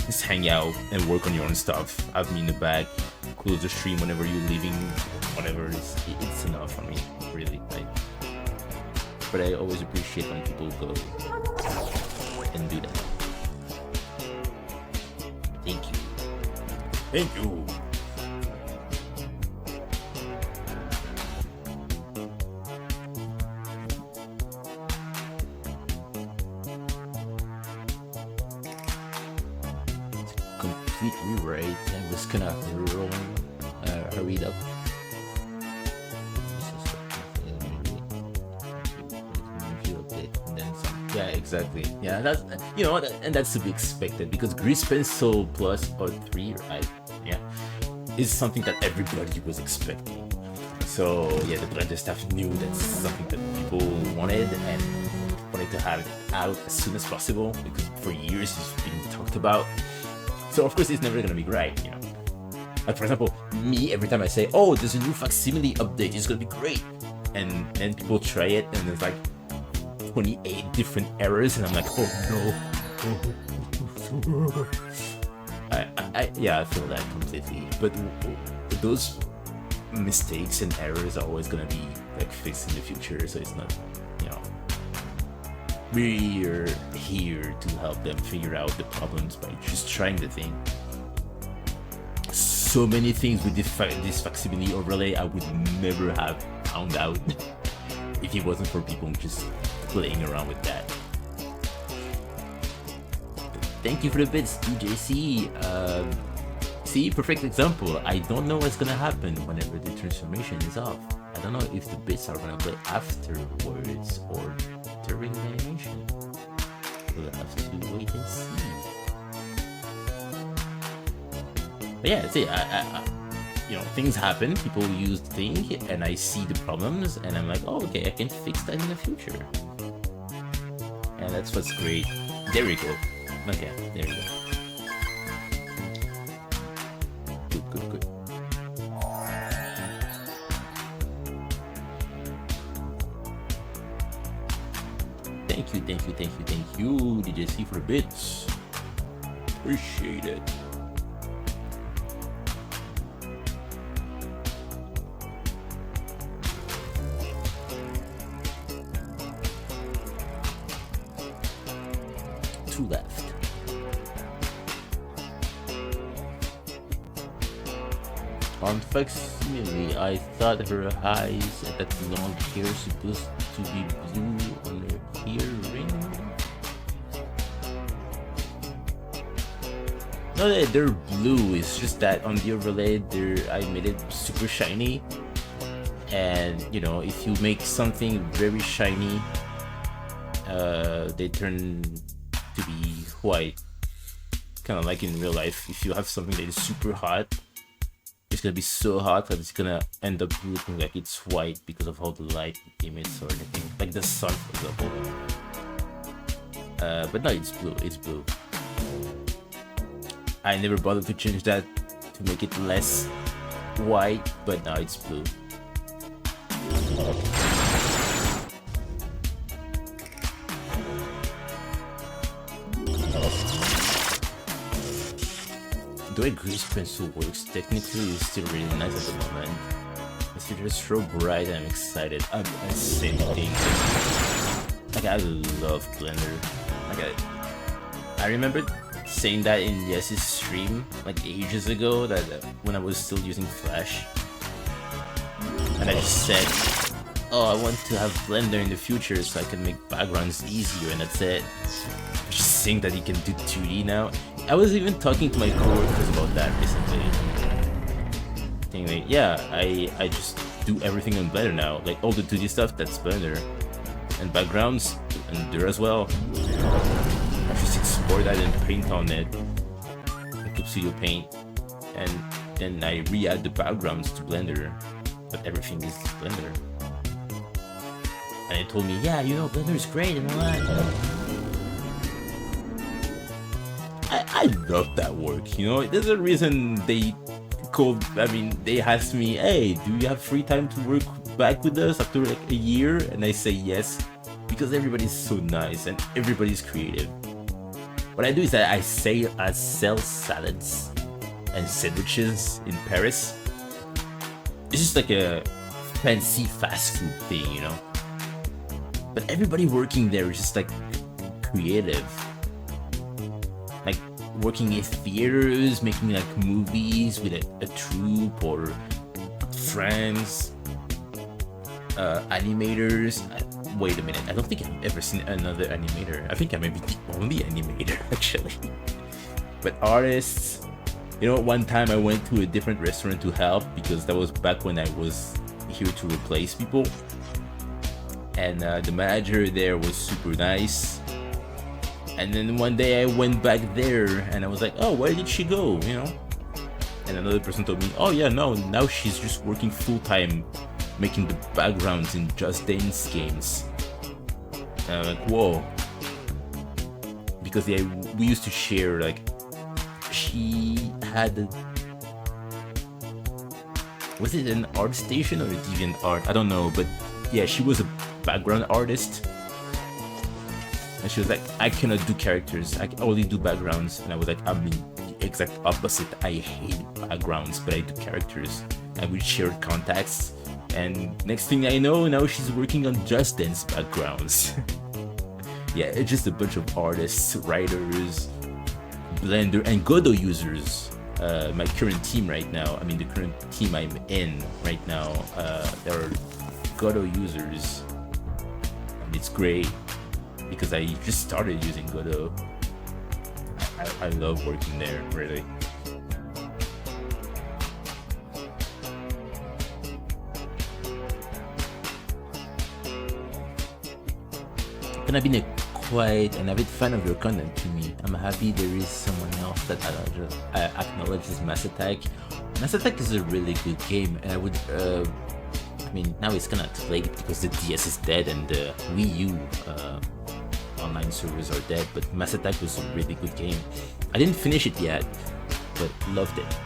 Just hang out and work on your own stuff. Have me in the back. Close the stream whenever you're leaving. Whatever it's enough for me, really. But I always appreciate when people go and do that. Thank you. Thank you. Rewrite. I'm just gonna hurry up. Yeah, exactly. Yeah, that's and that's to be expected because Grease Pencil Plus or 3, right? Yeah, is something that everybody was expecting. So yeah, the Blender staff knew that's something that people wanted and wanted to have it out as soon as possible because for years it's been talked about. So of course it's never gonna be right, you know. Like for example, me, every time I say, "Oh, there's a new facsimile update, it's gonna be great," and people try it, and there's like 28 different errors, and I'm like, "Oh no!" I feel that completely. But those mistakes and errors are always gonna be like fixed in the future, so it's not, you know. We're here to help them figure out the problems by just trying the thing. So many things with this facsimile overlay I would never have found out if it wasn't for people just playing around with that. Thank you for the bits, DJC. See, perfect example. I don't know what's gonna happen whenever the transformation is off. I don't know if the bits are gonna play afterwards or during the animation. We'll have to wait and see. But yeah, see, I you know, things happen. People use the thing, and I see the problems, and I'm like, oh, okay, I can fix that in the future. And that's what's great. There we go. Okay, there we go. Good. Thank you, DJC, for the bits. Appreciate it. Two left. On facsimile, I thought her eyes and that long hair supposed to be blue on her earring. No, they're blue. It's just that on the overlay, I made it super shiny. And you know, if you make something very shiny, they turn to be white. Kind of like in real life, if you have something that is super hot, it's gonna be so hot that it's gonna end up looking like it's white because of how the light emits or anything, like the sun, for example. But no, it's blue. It's blue. I never bothered to change that to make it less white, but now it's blue. The way grease pencil works technically is still really nice at the moment. It's just so bright and I'm excited. Same thing. Like, I love Blender. Like, I remember saying that in Yes's stream like ages ago, that when I was still using Flash. And I just said, oh, I want to have Blender in the future so I can make backgrounds easier, and that's it. Just saying that you can do 2D now. I was even talking to my coworkers about that recently. Thinking like, yeah, I just do everything in Blender now. Like all the 2D stuff, that's Blender. And backgrounds, and there as well. I just export that and paint on it. Clip Studio Paint. And then I re-add the backgrounds to Blender. But everything is Blender. And it told me, yeah, you know, Blender is great and all that. I love that work, you know. There's a reason they asked me, hey, do you have free time to work back with us after like a year? And I say yes, because everybody's so nice and everybody's creative. What I do is that I sell salads and sandwiches in Paris. It's just like a fancy fast food thing, you know. But everybody working there is just like creative. Like working in theaters, making like movies with a troupe or friends, animators. Wait a minute, I don't think I've ever seen another animator. I think I may be the only animator actually. But artists, you know, one time I went to a different restaurant to help because that was back when I was here to replace people. And the manager there was super nice. And then one day I went back there and I was like, oh, where did she go, you know? And another person told me, oh yeah, no, now she's just working full-time making the backgrounds in Just Dance games. And I'm like, whoa. Because we used to share, like, she had was it an art station or a DeviantArt? I don't know, but yeah, she was a background artist. And she was like, I cannot do characters, I can only do backgrounds. And I was like, I'm the exact opposite. I hate backgrounds, but I do characters. And we shared contacts. And next thing I know, now she's working on Just Dance backgrounds. Yeah, it's just a bunch of artists, writers, Blender, and Godot users. My current team right now, the current team I'm in right now, there are Godot users. And it's great because I just started using Godot. I love working there, really. And I've been quite an avid fan of your content to me. I'm happy there is someone else that acknowledges Mass Attack. Mass Attack is a really good game, and I would, now it's kinda too late because the DS is dead and the Wii U online servers are dead, but Mass Attack was a really good game. I didn't finish it yet, but loved it.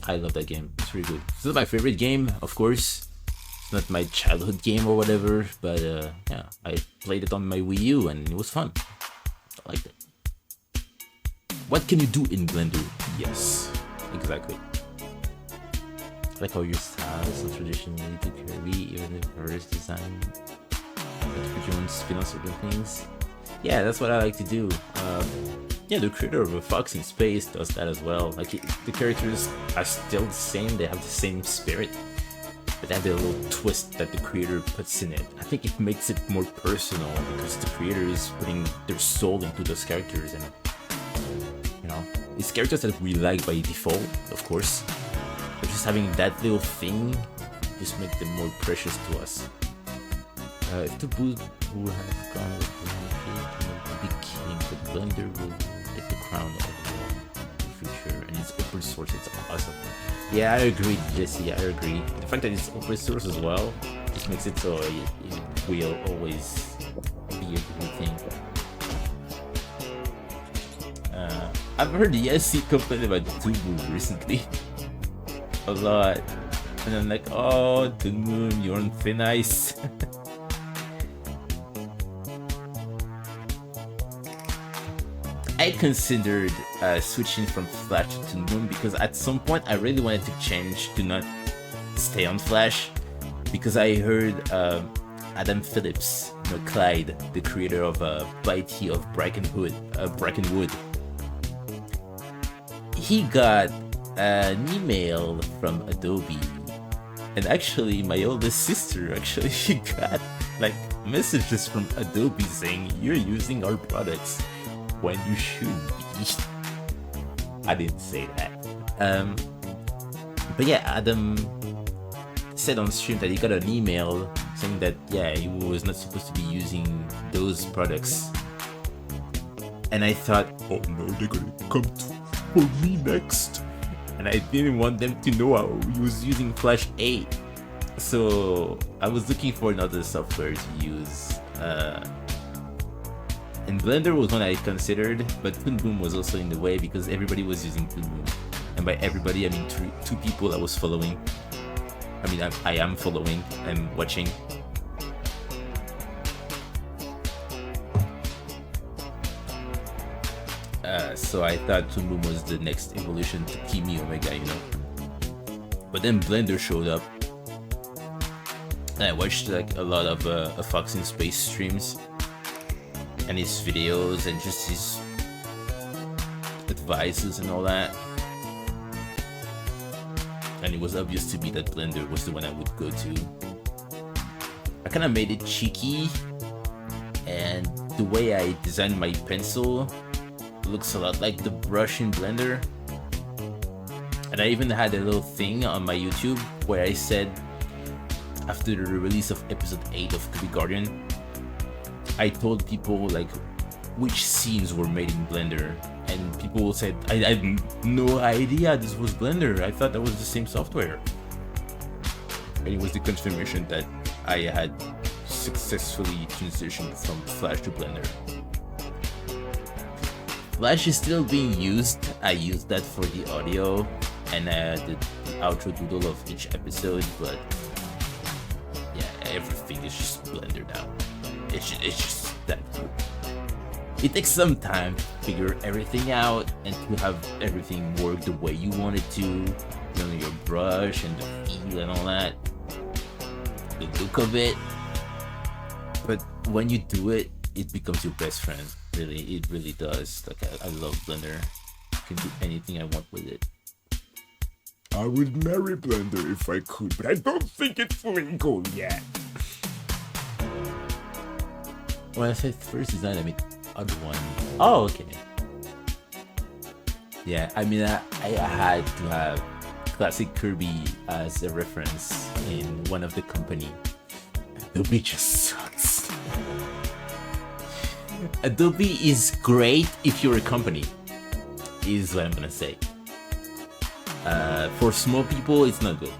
I love that game, it's really good. It's not my favorite game, of course. It's not my childhood game or whatever, but yeah, I played it on my Wii U and it was fun. I liked it. What can you do in Blender? Yes, exactly. I like how your style is so traditionally to Kirby, even the first design. But could you spin on certain things? Yeah, that's what I like to do. Yeah, the creator of A Fox in Space does that as well. Like, the characters are still the same, they have the same spirit, but they have a little twist that the creator puts in it. I think it makes it more personal because the creator is putting their soul into those characters, and you know, it's characters that we like by default, of course, but just having that little thing just makes them more precious to us. If the Boo would have gone with the big king, the Blender will get the crown of the future, and it's open source, it's awesome. Yeah, I agree, Jesse, I agree. The fact that it's open source as well just makes it so it will always be a good thing. I've heard Yessie complain about Toon Moon recently a lot, and I'm like, oh, Toon Moon, you're on thin ice. I considered switching from Flash to Toon Moon because at some point I really wanted to change to not stay on Flash, because I heard Adam Phillips, Clyde, the creator of Bitey of Brackenwood, he got an email from Adobe, and actually my oldest sister she got like messages from Adobe saying you're using our products when you should be. I didn't say that. But yeah, Adam said on stream that he got an email saying that he was not supposed to be using those products. And I thought, oh no, they're gonna come for me next. And I didn't want them to know he was using Flash 8. So I was looking for another software to use. And Blender was one I considered, but Toon Boom was also in the way because everybody was using Toon Boom. And by everybody, I mean two people I was following. I mean, I am following and watching. So I thought Toon Boom was the next evolution to Kimi Omega, you know. But then Blender showed up. And I watched like a lot of A Fox in Space streams and his videos and just his advices and all that. And it was obvious to me that Blender was the one I would go to. I kind of made it cheeky, and the way I designed my pencil looks a lot like the brush in Blender. And I even had a little thing on my YouTube where I said, after the release of episode 8 of Kirby Guardian, I told people like which scenes were made in Blender, and people said, I had no idea this was Blender, I thought that was the same software. And it was the confirmation that I had successfully transitioned from Flash to Blender. Flash is still being used. I used that for the audio and the outro doodle of each episode, but yeah, everything is just Blender now. It's just that good. It takes some time to figure everything out and to have everything work the way you want it to. You know, your brush and the feel and all that. The look of it. But when you do it, it becomes your best friend. Really, it really does. Like, I love Blender. I can do anything I want with it. I would marry Blender if I could, but I don't think it's legal yet. When I said first design, I mean other one. Oh, okay. Yeah, I mean, I had to have classic Kirby as a reference in one of the company. Adobe just sucks. Adobe is great if you're a company, is what I'm gonna say. For small people, it's not good.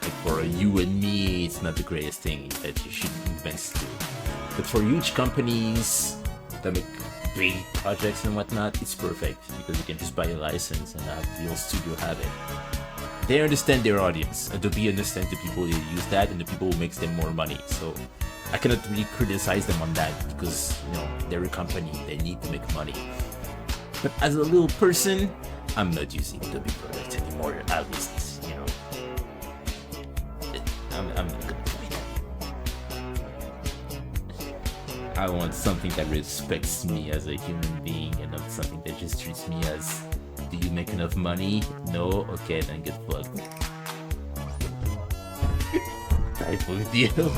Like for you and me, it's not the greatest thing that you should invest to. But for huge companies that make big projects and whatnot, it's perfect because you can just buy a license and have the whole studio have it. They understand their audience. Adobe understands the people who use that and the people who makes them more money. So I cannot really criticize them on that because, you know, they're a company, they need to make money. But as a little person, I'm not using Adobe products anymore, at least, you know. I'm not gonna do it. I want something that respects me as a human being and not something that just treats me as, do you make enough money? No? Okay, then get fucked. Type of deal.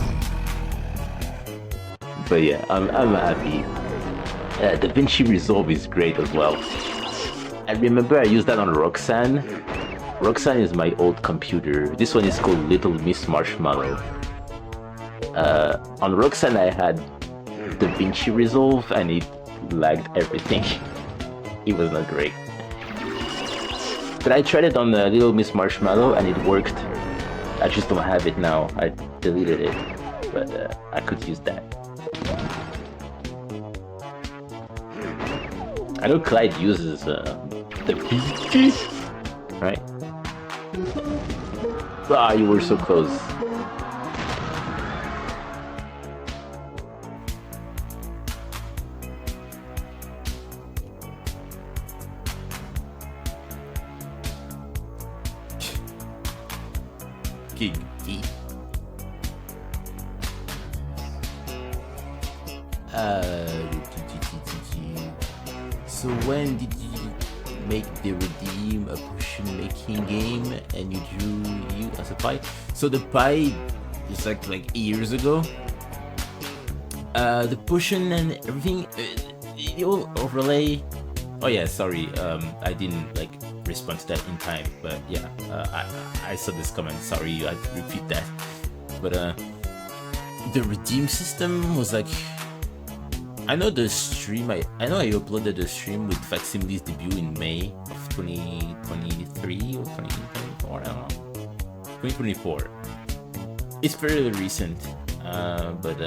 But yeah, I'm happy. DaVinci Resolve is great as well. I remember I used that on Roxanne. Roxanne is my old computer. This one is called Little Miss Marshmallow. On Roxanne I had DaVinci Resolve and it lagged everything. It was not great. But I tried it on Little Miss Marshmallow and it worked. I just don't have it now. I deleted it, but I could use that. I know Clyde uses DaVinci, right? Ah, you were so close. King E. So when did you make the Redeem a potion making game and you drew you as a pie? So the pie is like years ago. The potion and everything, you'll overlay. Oh yeah, sorry, I didn't like respond to that in time, but yeah, I saw this comment. Sorry, I had to repeat that. But the Redeem system was like, I know the stream. I know I uploaded the stream with Facsimile's debut in May of 2023 or 2024. I don't know. 2024. It's fairly recent, but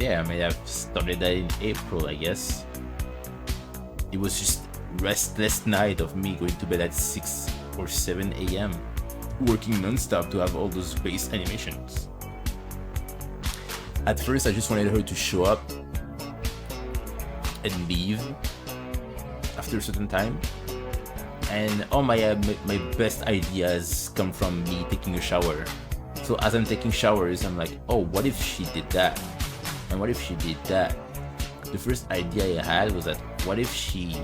yeah, I may have started that in April, I guess. It was just restless night of me going to bed at 6 or 7 a.m. working non-stop to have all those base animations. At first, I just wanted her to show up and leave after a certain time. And all my best ideas come from me taking a shower. So as I'm taking showers, I'm like, oh, what if she did that? And what if she did that? The first idea I had was that, what if she...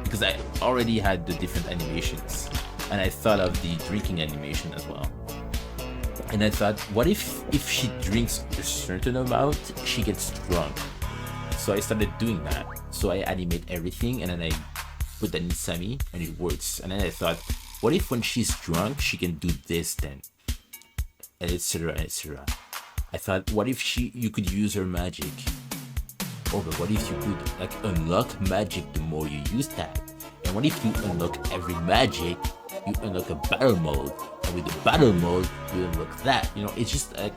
Because I already had the different animations. And I thought of the drinking animation as well. And I thought, what if she drinks a certain amount, she gets drunk? So I started doing that. So I animate everything and then I put that in Sammy and it works. And then I thought, what if when she's drunk, she can do this then? And etc. etc. I thought, what if you could use her magic? Oh, but what if you could like unlock magic the more you use that? And what if you unlock every magic, you unlock a battle mode, and with the battle mode, you unlock that. You know, it's just a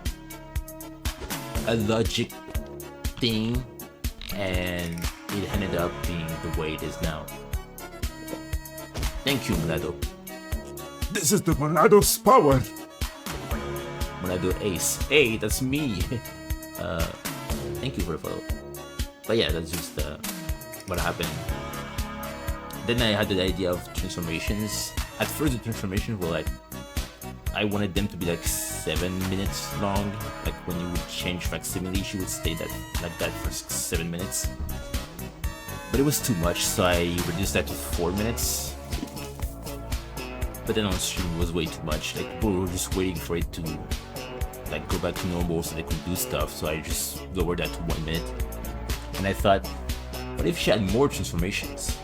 logic thing, and it ended up being the way it is now. Thank you, Monado. This is the Monado's power. Monado Ace. Hey, that's me. Thank you for the follow. But yeah, that's just what happened. Then I had the idea of transformations. At first, the transformations were like, I wanted them to be like 7 minutes long. Like when you would change Facsimile, she would stay like that for 7 minutes. But it was too much, so I reduced that to 4 minutes. But then on stream it was way too much. Like people were just waiting for it to like go back to normal so they could do stuff. So I just lowered that to 1 minute. And I thought, what if she had more transformations?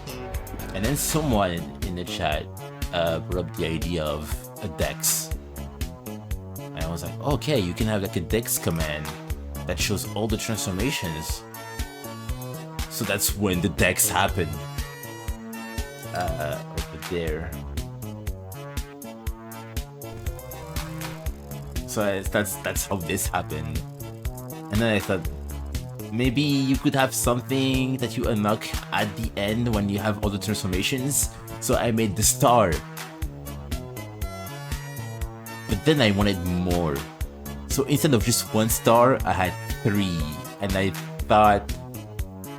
And then someone in the chat brought up the idea of a dex. And I was like, okay, you can have like a dex command that shows all the transformations. So that's when the dex happened. Over there. So that's how this happened. And then I thought, maybe you could have something that you unlock at the end when you have all the transformations. So I made the star. But then I wanted more. So instead of just 1 star, I had 3. And I thought,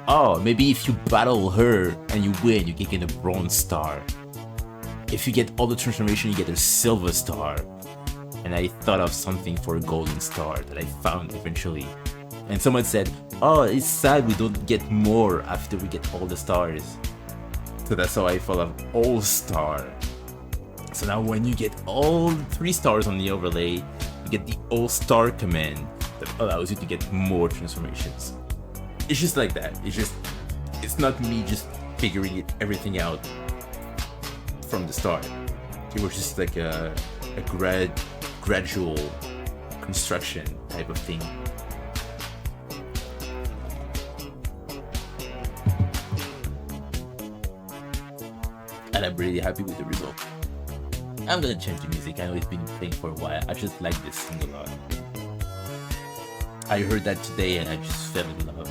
oh, maybe if you battle her and you win, you can get a bronze star. If you get all the transformation, you get a silver star. and I thought of something for a golden star that I found eventually. And someone said, "Oh, it's sad we don't get more after we get all the stars." So that's how I thought of all star. So now when you get all 3 stars on the overlay, you get the all star command that allows you to get more transformations. It's just like that. It's not me just figuring everything out from the start. It was just like a gradual construction type of thing. And I'm really happy with the result. I'm gonna change the music. I know it's been playing for a while. I just like this sing a lot. I heard that today and I just fell in love.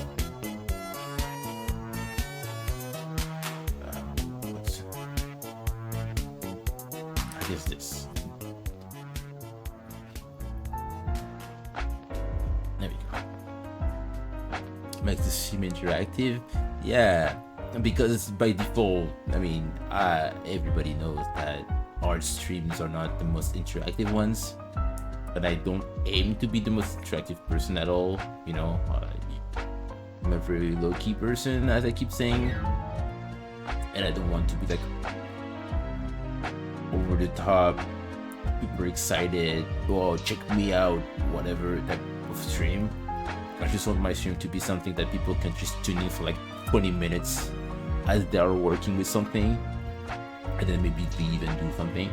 I guess this. There we go. Makes the stream interactive. Yeah, because by default, I mean, everybody knows that our streams are not the most interactive ones. But I don't aim to be the most attractive person at all, you know. I'm a very low-key person, as I keep saying, and I don't want to be like over the top, super excited, oh check me out, whatever type of stream. I just want my stream to be something that people can just tune in for like 20 minutes as they are working with something, and then maybe leave and do something.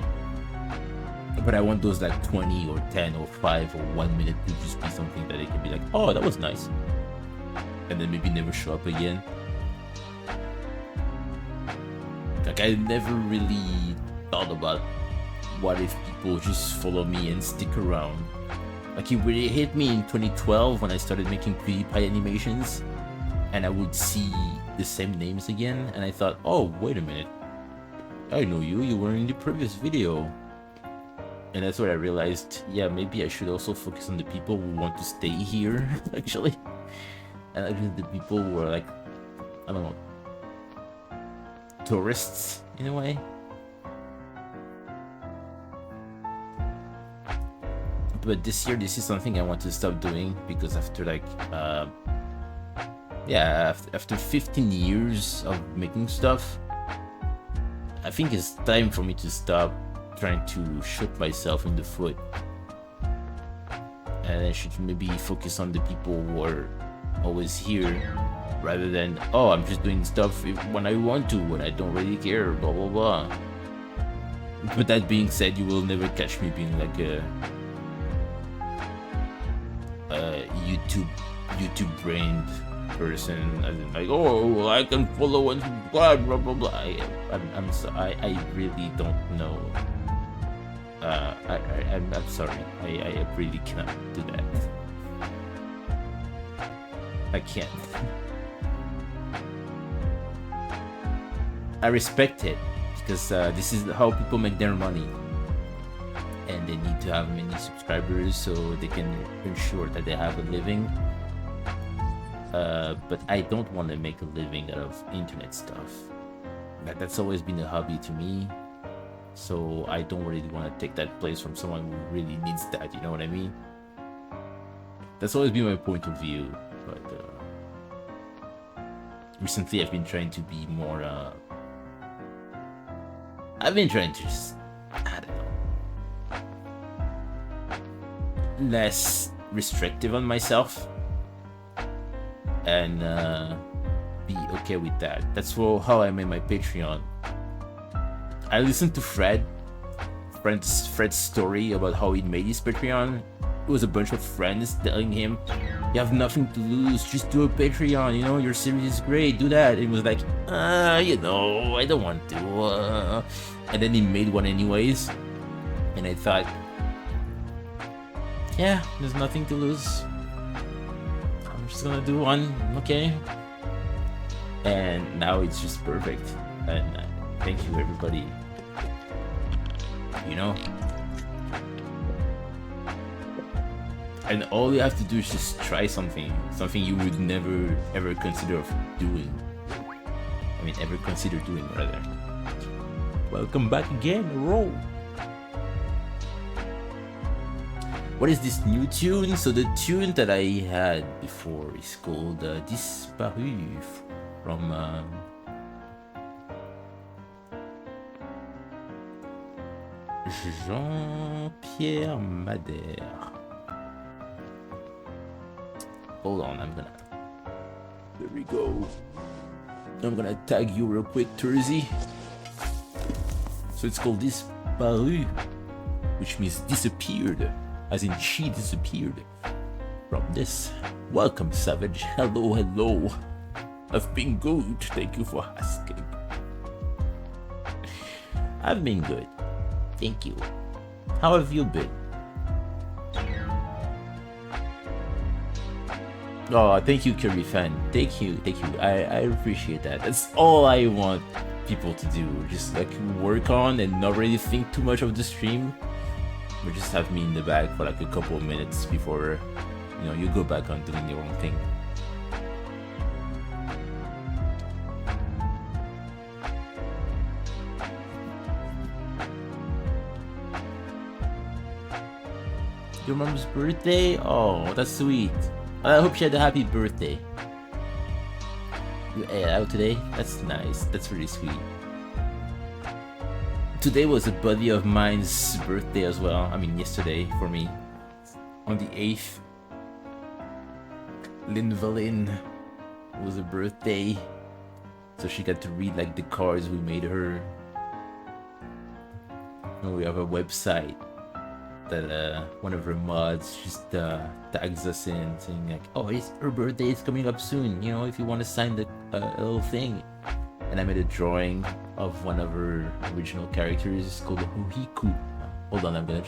But I want those like 20 or 10 or 5 or 1 minute to just be something that it can be like, oh, that was nice, and then maybe never show up again. Like, I never really thought about what if people just follow me and stick around. Like, it really hit me in 2012 when I started making PewDiePie animations, and I would see the same names again, and I thought, oh, wait a minute, I know you were in the previous video. And that's where I realized, yeah, maybe I should also focus on the people who want to stay here, actually. And actually the people who are like, I don't know, tourists in a way. But this year, this is something I want to stop doing, because after like, after 15 years of making stuff, I think it's time for me to stop trying to shoot myself in the foot, and I should maybe focus on the people who are always here, rather than, oh, I'm just doing stuff when I want to, when I don't really care, blah blah blah. But that being said, you will never catch me being like a YouTube brained person, as in like, oh, I can follow and subscribe, blah blah blah. I really don't know. I'm sorry. I really cannot do that. I can't. I respect it, because this is how people make their money, and they need to have many subscribers so they can ensure that they have a living. But I don't want to make a living out of internet stuff. That's always been a hobby to me. So I don't really want to take that place from someone who really needs that, you know what I mean? That's always been my point of view, but recently I've been trying to be more, I've been trying to just, I don't know, less restrictive on myself, and be okay with that. That's how I made my Patreon. I listened to Fred's story about how he made his Patreon. It was a bunch of friends telling him, you have nothing to lose, just do a Patreon, you know, your series is great, do that. It was like, you know, I don't want to. And then he made one anyways. And I thought, yeah, there's nothing to lose. I'm just gonna do one, okay? And now it's just perfect. And thank you, everybody. You know? And all you have to do is just try something you would never ever consider of doing. I mean, ever consider doing, rather. Welcome back again, Roll. What is this new tune? So the tune that I had before is called Disparu from Jean-Pierre Madère. Hold on, there we go. I'm gonna tag you real quick, Turzy. So it's called Disparu, which means disappeared, as in she disappeared. From this, welcome Savage, hello, hello. I've been good, thank you for asking. I've been good, thank you. How have you been? Oh, thank you, Kirby fan. Thank you. I appreciate that. That's all I want people to do. Just like work on and not really think too much of the stream. But just have me in the back for like a couple of minutes before, you know, you go back on doing your own thing. Your mom's birthday? Oh, that's sweet. I hope she had a happy birthday. You ate out today? That's nice. That's really sweet. Today was a buddy of mine's birthday as well. I mean, yesterday for me. On the 8th. Lynn Valin was a birthday. So she got to read like the cards we made her. And we have a website that one of her mods just tags us in, saying like, oh, her birthday is coming up soon, you know, if you want to sign the little thing. And I made a drawing of one of her original characters called Hohiku. Hold on, I'm gonna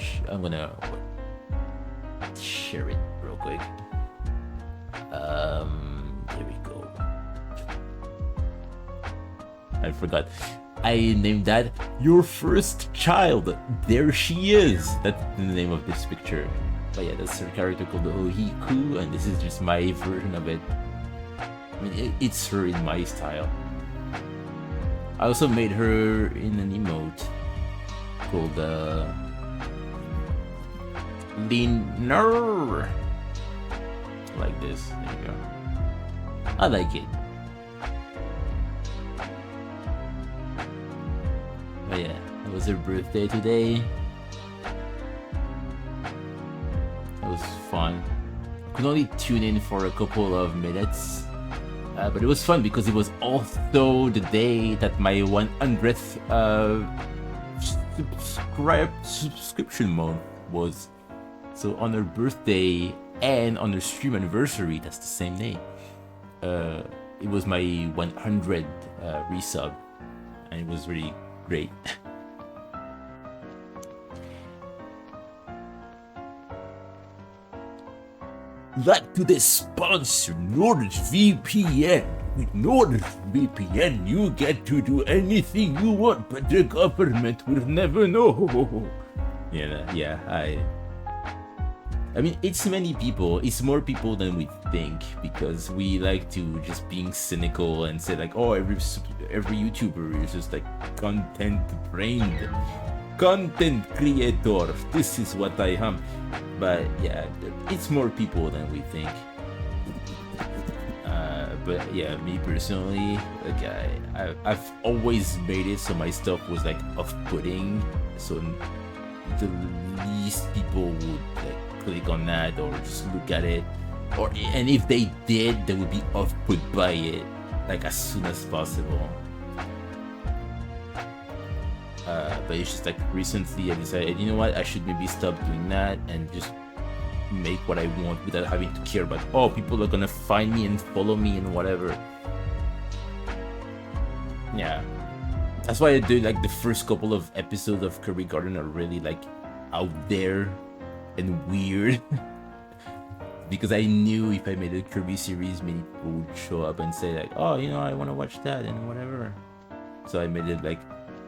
share it real quick. Here we go. I forgot. I named that Your First Child. There she is. That's the name of this picture. But yeah, that's her character called Ohiku, and this is just my version of it. I mean, it's her in my style. I also made her in an emote called Leaner. Like this. There you go. I like it. But yeah, it was her birthday today. It was fun. I could only tune in for a couple of minutes. But it was fun because it was also the day that my 100th subscription month was. So on her birthday and on her stream anniversary, that's the same day. It was my 100th resub, and it was really great. Back to the sponsor, NordVPN. With NordVPN, you get to do anything you want, but the government will never know. Yeah, I mean, it's many people. It's more people than we think, because we like to just being cynical and say like, oh, every YouTuber is just like content brained, content creator. This is what I am. But yeah, it's more people than we think. But yeah, me personally, like I've always made it so my stuff was like off-putting, so the least people would like click on that or just look at it, and if they did, they would be off-put by it like as soon as possible. But it's just like recently I decided, you know what, I should maybe stop doing that and just make what I want without having to care about, oh, people are gonna find me and follow me and whatever. Yeah, that's why I do like the first couple of episodes of Kirby Garden are really like out there and weird. Because I knew if I made a Kirby series, many people would show up and say like, oh, you know, I want to watch that and whatever. So I made it like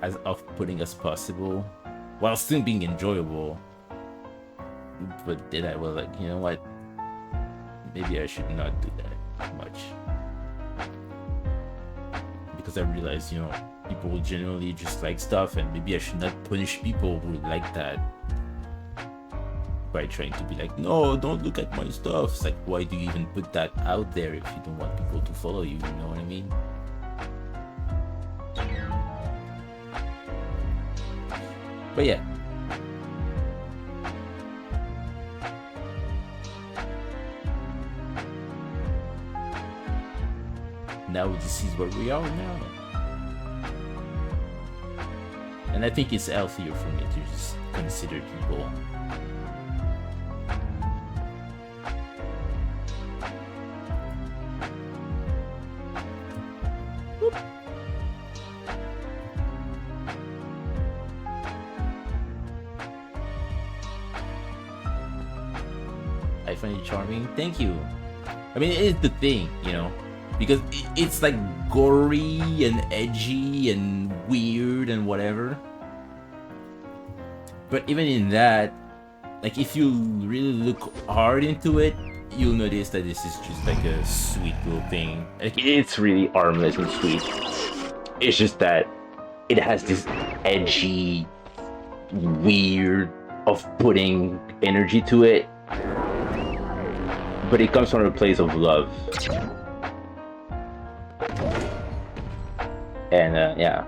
as off-putting as possible while still being enjoyable. But then I was like, you know what, maybe I should not do that much, because I realized, you know, people generally just like stuff, and maybe I should not punish people who like that. by trying to be like, no, don't look at my stuff. It's like, why do you even put that out there if you don't want people to follow you? You know what I mean? But yeah. Now this is where we are now. And I think it's healthier for me to just consider people. Whoop. I find it charming. Thank you. I mean, it is the thing, you know, because it's like gory and edgy and weird and whatever. But even in that, like, if you really look hard into it, you'll notice that this is just like a sweet little thing. Like, it's really harmless and sweet. It's just that it has this edgy, weird, off-putting energy to it. But it comes from a place of love. And yeah.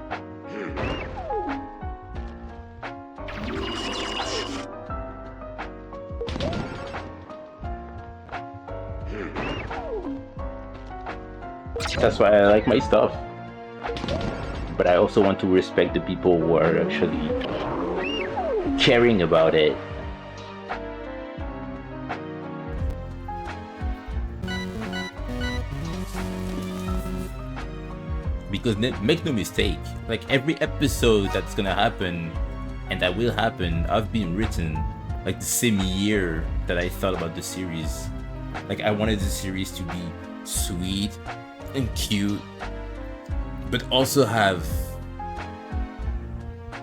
That's why I like my stuff. But I also want to respect the people who are actually caring about it. Because make no mistake, like every episode that's gonna happen and that will happen, I've been written like the same year that I thought about the series. Like, I wanted the series to be sweet and cute, but also have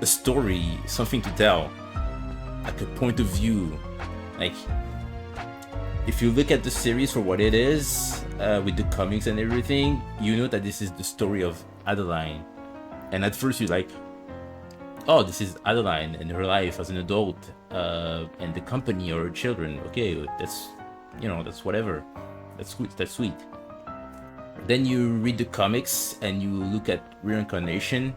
a story, something to tell, like a point of view. Like, if you look at the series for what it is, with the comics and everything, you know that this is the story of Adeline. And at first you're like, oh, this is Adeline and her life as an adult, and the company or her children. Okay, that's, you know, that's whatever. That's sweet. Then you read the comics and you look at Reincarnation,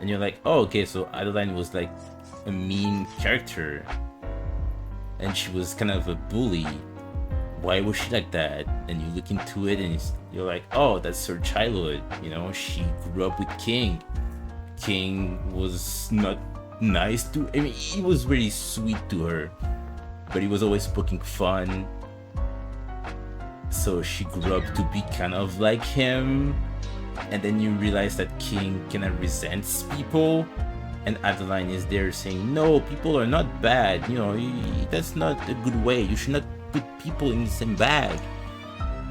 and you're like, oh, okay, so Adeline was like a mean character, and she was kind of a bully. Why was she like that? And you look into it and you're like, oh, that's her childhood. You know, she grew up with King. King was not nice to, I mean, he was very sweet to her, but he was always poking fun. So she grew up to be kind of like him. And then you realize that King kind of resents people. And Adeline is there saying, no, people are not bad. You know, that's not a good way. You should not put people in the same bag.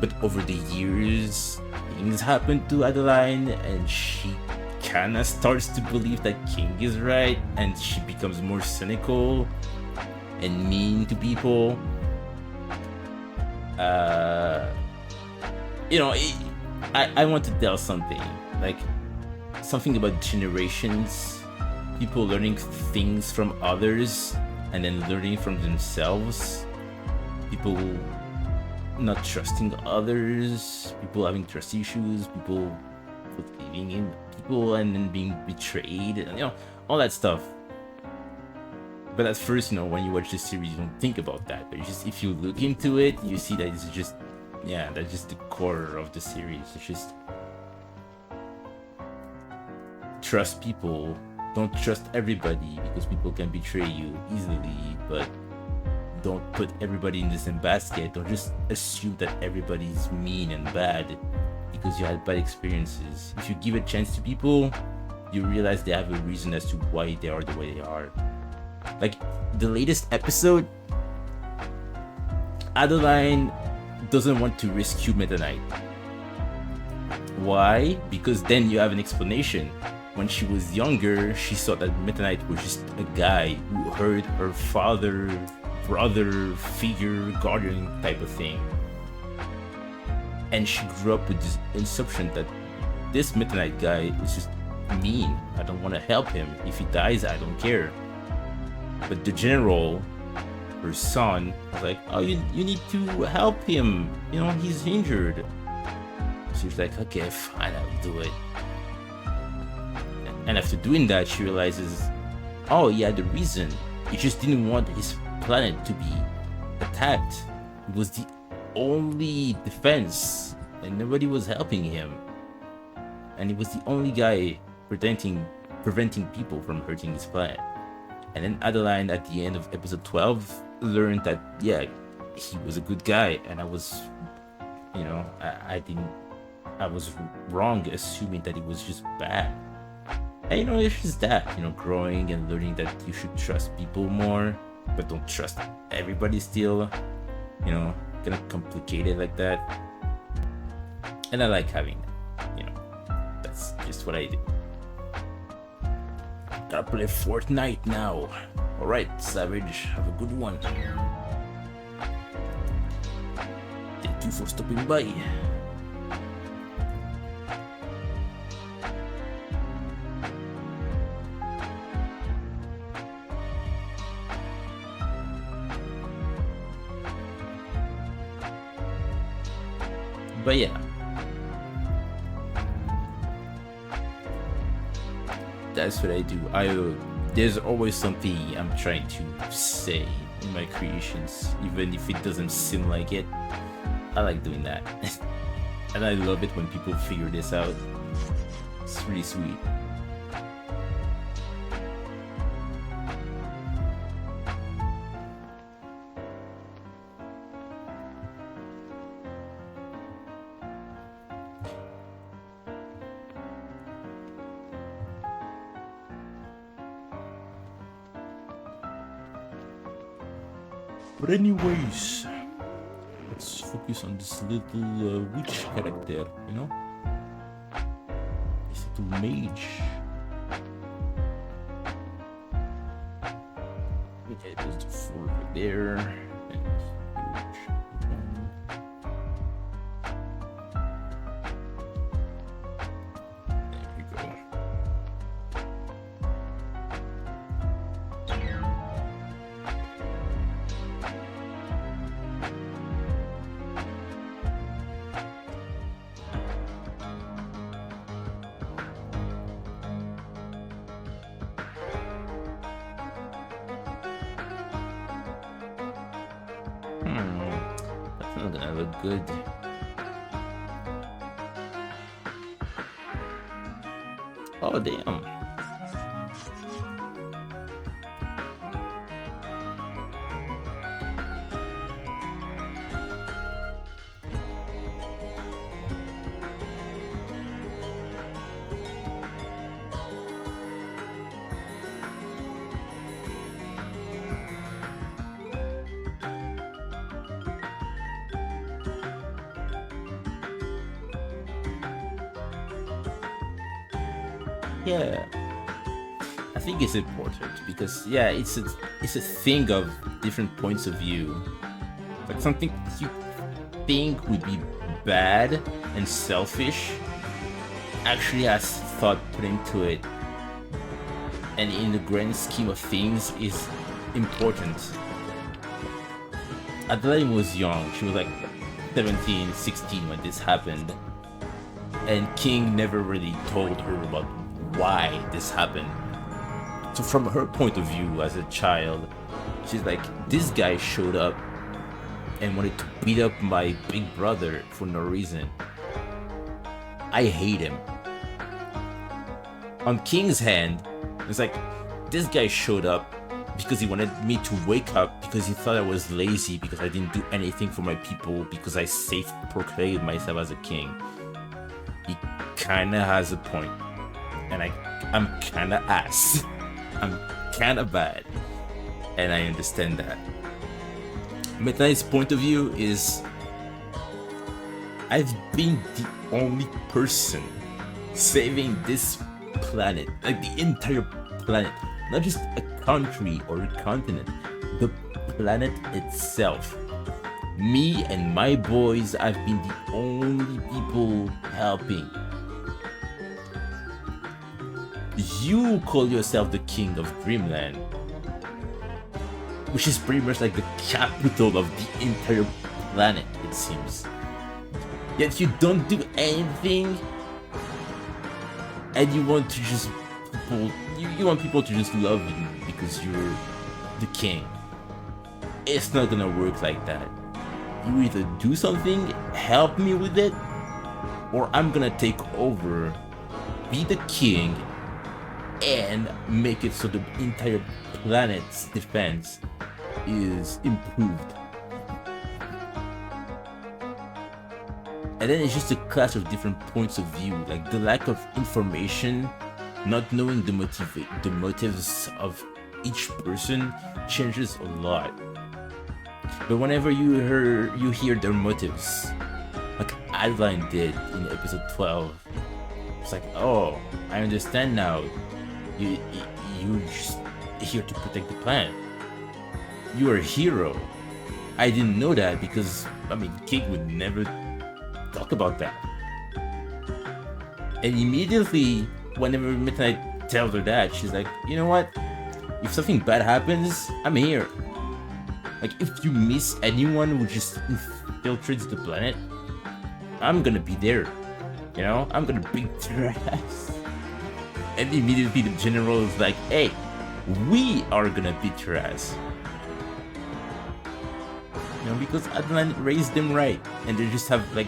But over the years, things happen to Adeline, and she kind of starts to believe that King is right, and she becomes more cynical and mean to people. You know, I want to tell something, like something about generations, people learning things from others and then learning from themselves, people not trusting others, people having trust issues, people believing in people and then being betrayed, and, you know, all that stuff. But at first, you know, when you watch the series, you don't think about that. But just, if you look into it, you see that it's just, yeah, that's just the core of the series. It's just trust people. Don't trust everybody, because people can betray you easily. But don't put everybody in the same basket. Don't just assume that everybody's mean and bad because you had bad experiences. If you give a chance to people, you realize they have a reason as to why they are the way they are. Like the latest episode, Adeline doesn't want to rescue Meta Knight. Why? Because then you have an explanation. When she was younger, she thought that Meta Knight was just a guy who hurt her father, brother, figure, guardian type of thing. And she grew up with this assumption that this Meta Knight guy is just mean. I don't want to help him. If he dies, I don't care. But the general her son was like, oh, you need to help him. You know, he's injured. She was like, okay, fine, I'll do it. And after doing that, she realizes, oh yeah, the reason he just didn't want his planet to be attacked. It was the only defense, and nobody was helping him. And he was the only guy preventing people from hurting his planet. And then Adeline, at the end of episode 12, learned that, yeah, he was a good guy, and I was, you know, I was wrong assuming that he was just bad. And, you know, it's just that, you know, growing and learning that you should trust people more, but don't trust everybody still, you know, kind of complicated like that. And I like having that, you know, that's just what I do. Gotta play Fortnite now. Alright, Savage, have a good one. Thank you for stopping by. But yeah, that's what I do. There's always something I'm trying to say in my creations, even if it doesn't seem like it. I like doing that. And I love it when people figure this out. It's really sweet. But anyways, let's focus on this little witch character, you know? This little mage. Okay, there's the 4 right there. And huge. There we go. That's not gonna look good. Oh, damn. Yeah, I think it's important because yeah, it's a thing of different points of view. Like something you think would be bad and selfish actually has thought put into it, and in the grand scheme of things is important. Adeline was young, she was like 17, 16 when this happened, and King never really told her about why this happened. So from her point of view as a child, she's like, this guy showed up and wanted to beat up my big brother for no reason. I hate him. On King's hand, it's like, this guy showed up because he wanted me to wake up because he thought I was lazy because I didn't do anything for my people because I safe proclaimed myself as a king. He kinda has a point. And I'm kinda ass. I'm kinda bad. And I understand that. Meta Knight's point of view is, I've been the only person saving this planet, like the entire planet, not just a country or a continent, the planet itself. Me and my boys have been the only people helping. You call yourself the king of Dreamland. which is pretty much like the capital of the entire planet, it seems. Yet you don't do anything, and you want to just you want people to just love you because you're the king. It's not gonna work like that. You either do something, help me with it, or I'm gonna take over, be the king, and make it so the entire planet's defense is improved. And then it's just a clash of different points of view, like the lack of information, not knowing the motives of each person changes a lot. But whenever you hear their motives, like Adeline did in episode 12, it's like, oh, I understand now. You're just here to protect the planet. You're a hero. I didn't know that because, I mean, Kate would never talk about that. And immediately, whenever Midnight tells her that, she's like, you know what? If something bad happens, I'm here. Like, if you miss anyone who just infiltrates the planet, I'm gonna be there. You know? I'm gonna beat their ass. And immediately the general is like, hey, we are gonna beat your ass. You know, because Adeline raised them right. And they just have, like,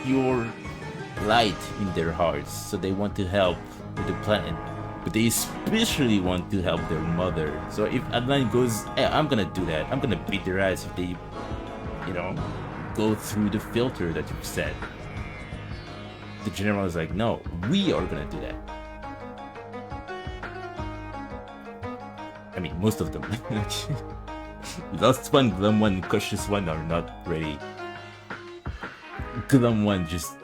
pure light in their hearts. So they want to help with the planet. But they especially want to help their mother. So if Adeline goes, hey, I'm gonna do that. I'm gonna beat their ass if they, you know, go through the filter that you've set. The general is like, no, we are gonna do that. I mean, most of them. Last one, Glum one, Cautious one are not ready. Glum one just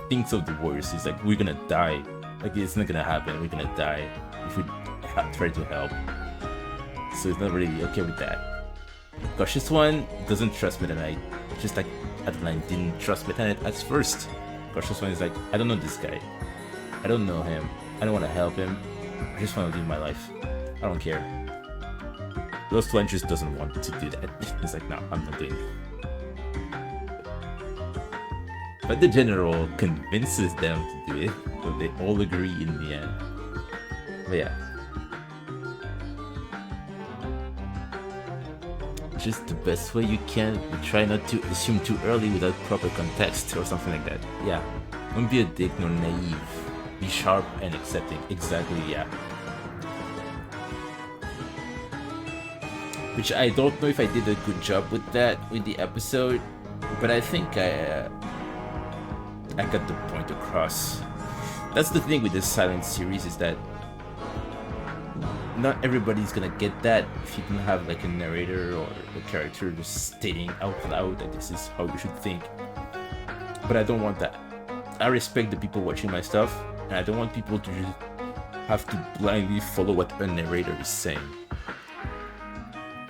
thinks of the worst. He's like, we're gonna die. Like, it's not gonna happen. We're gonna die if we try to help. So it's not really okay with that. Cautious one doesn't trust Meta-Knight, just like Adeline didn't trust Meta-Knight at first. Cautious one is like, I don't know this guy. I don't know him. I don't want to help him. I just want to live my life. I don't care. Lost one just doesn't want to do that. He's like, no, I'm not doing it. But the general convinces them to do it, so they all agree in the end. But yeah. Just the best way you can, but try not to assume too early without proper context or something like that. Yeah. Don't be a dick nor naive. Be sharp and accepting. Exactly, yeah. Which I don't know if I did a good job with that with the episode, but I think I got the point across. That's the thing with this silent series, is that not everybody's gonna get that if you don't have like a narrator or a character just stating out loud that this is how you should think. But I don't want that. I respect the people watching my stuff, and I don't want people to just have to blindly follow what a narrator is saying.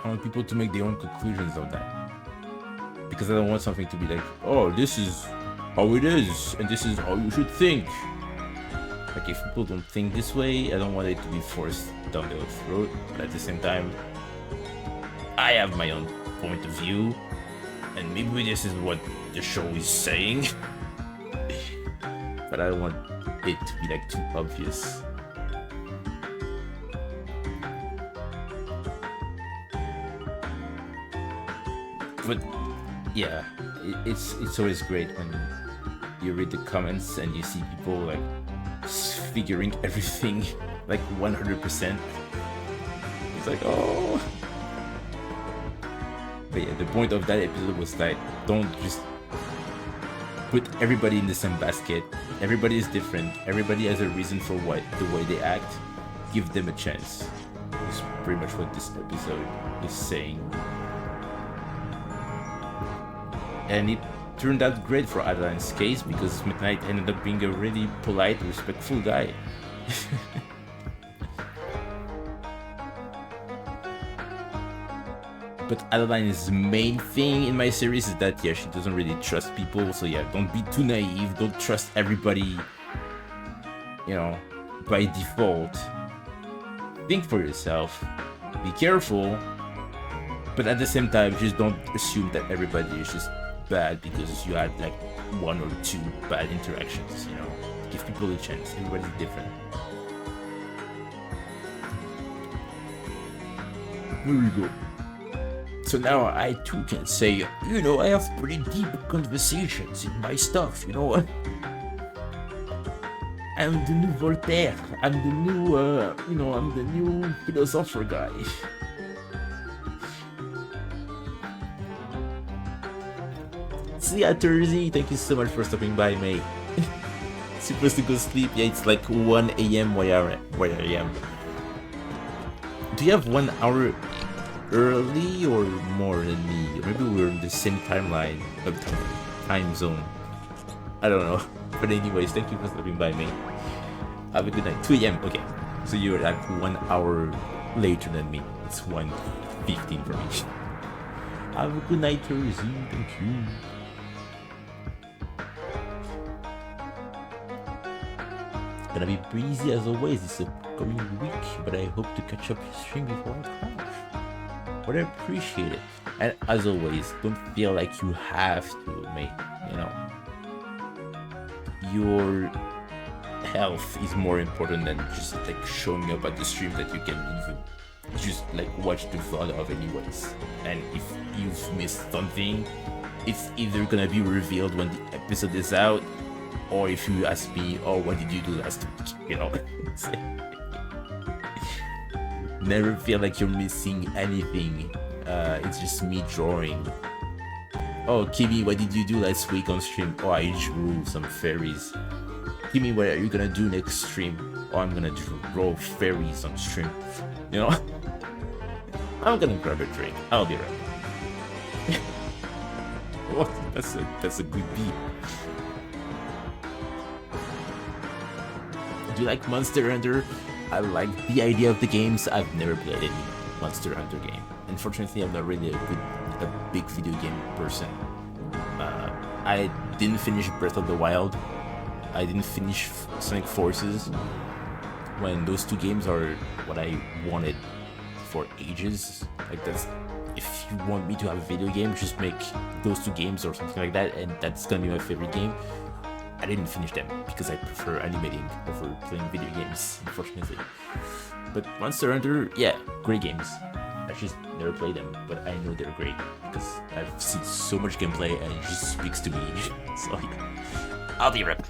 I want people to make their own conclusions on that. Because I don't want something to be like, oh, this is how it is, and this is how you should think. Like, if people don't think this way, I don't want it to be forced down their throat. But at the same time, I have my own point of view, and maybe this is what the show is saying. But I don't want it to be like too obvious. But yeah, it's always great when you read the comments and you see people like figuring everything like 100%. It's like, oh. But yeah, the point of that episode was like, don't just put everybody in the same basket. Everybody is different. Everybody has a reason for the way they act. Give them a chance. Is pretty much what this episode is saying. And it turned out great for Adeline's case, because Midnight ended up being a really polite, respectful guy. But Adeline's main thing in my series is that, yeah, she doesn't really trust people. So yeah, don't be too naive. Don't trust everybody, you know, by default. Think for yourself. be careful, but at the same time, just don't assume that everybody is just bad because you had like 1 or 2 bad interactions, you know? Give people a chance, everybody's different. There we go. So now I too can say, you know, I have pretty deep conversations in my stuff, you know? I'm the new Voltaire, I'm the new, I'm the new philosopher guy. See ya, Thursday, thank you so much for stopping by, mate. Supposed to go sleep, yeah, it's like 1 a.m. where I am. Do you have 1 hour early or more than me? Or maybe we're in the same timeline, time zone. I don't know. But anyways, thank you for stopping by, mate. Have a good night. 2 a.m. Okay. So you're like 1 hour later than me. It's 1:15 for me. Have a good night, Thursday. Thank you. Gonna be busy as always this upcoming week, but I hope to catch up your stream before I crash. But I appreciate it. And as always, don't feel like you have to, mate. You know, your health is more important than just like showing up at the stream that you can even just like watch the VOD of anyways. And if you've missed something, it's either gonna be revealed when the episode is out, or if you ask me, oh, what did you do last week? You know, never feel like you're missing anything. It's just me drawing. Oh, Kirby, what did you do last week on stream? Oh, I drew some fairies. Kirby, what are you gonna do next stream? Oh, I'm gonna draw fairies on stream. You know, I'm gonna grab a drink. I'll be right back. Oh, that's a good beat. Do you like Monster Hunter? I like the idea of the games. I've never played any Monster Hunter game. Unfortunately, I'm not really a big video game person. I didn't finish Breath of the Wild. I didn't finish Sonic Forces. When those 2 games are what I wanted for ages. Like that's, if you want me to have a video game, just make those 2 games or something like that, and that's gonna be my favorite game. I didn't finish them because I prefer animating over playing video games, unfortunately. But Monster Hunter, yeah, great games. I just never played them, but I know they're great because I've seen so much gameplay and it just speaks to me. So yeah, I'll be right back.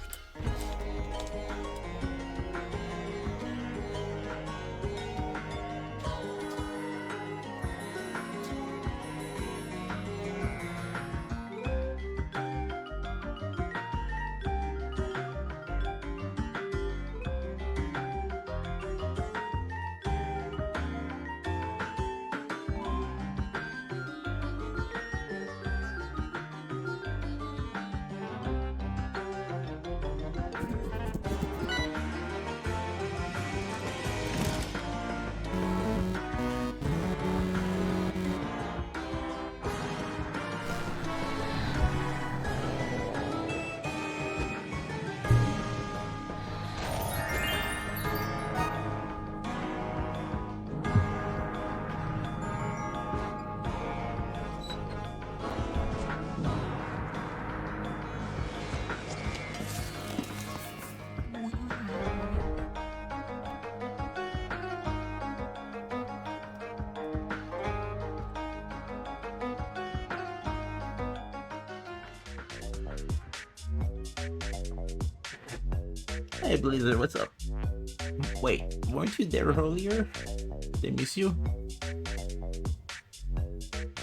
Hey Blazer, what's up? Wait, weren't you there earlier? Did I miss you?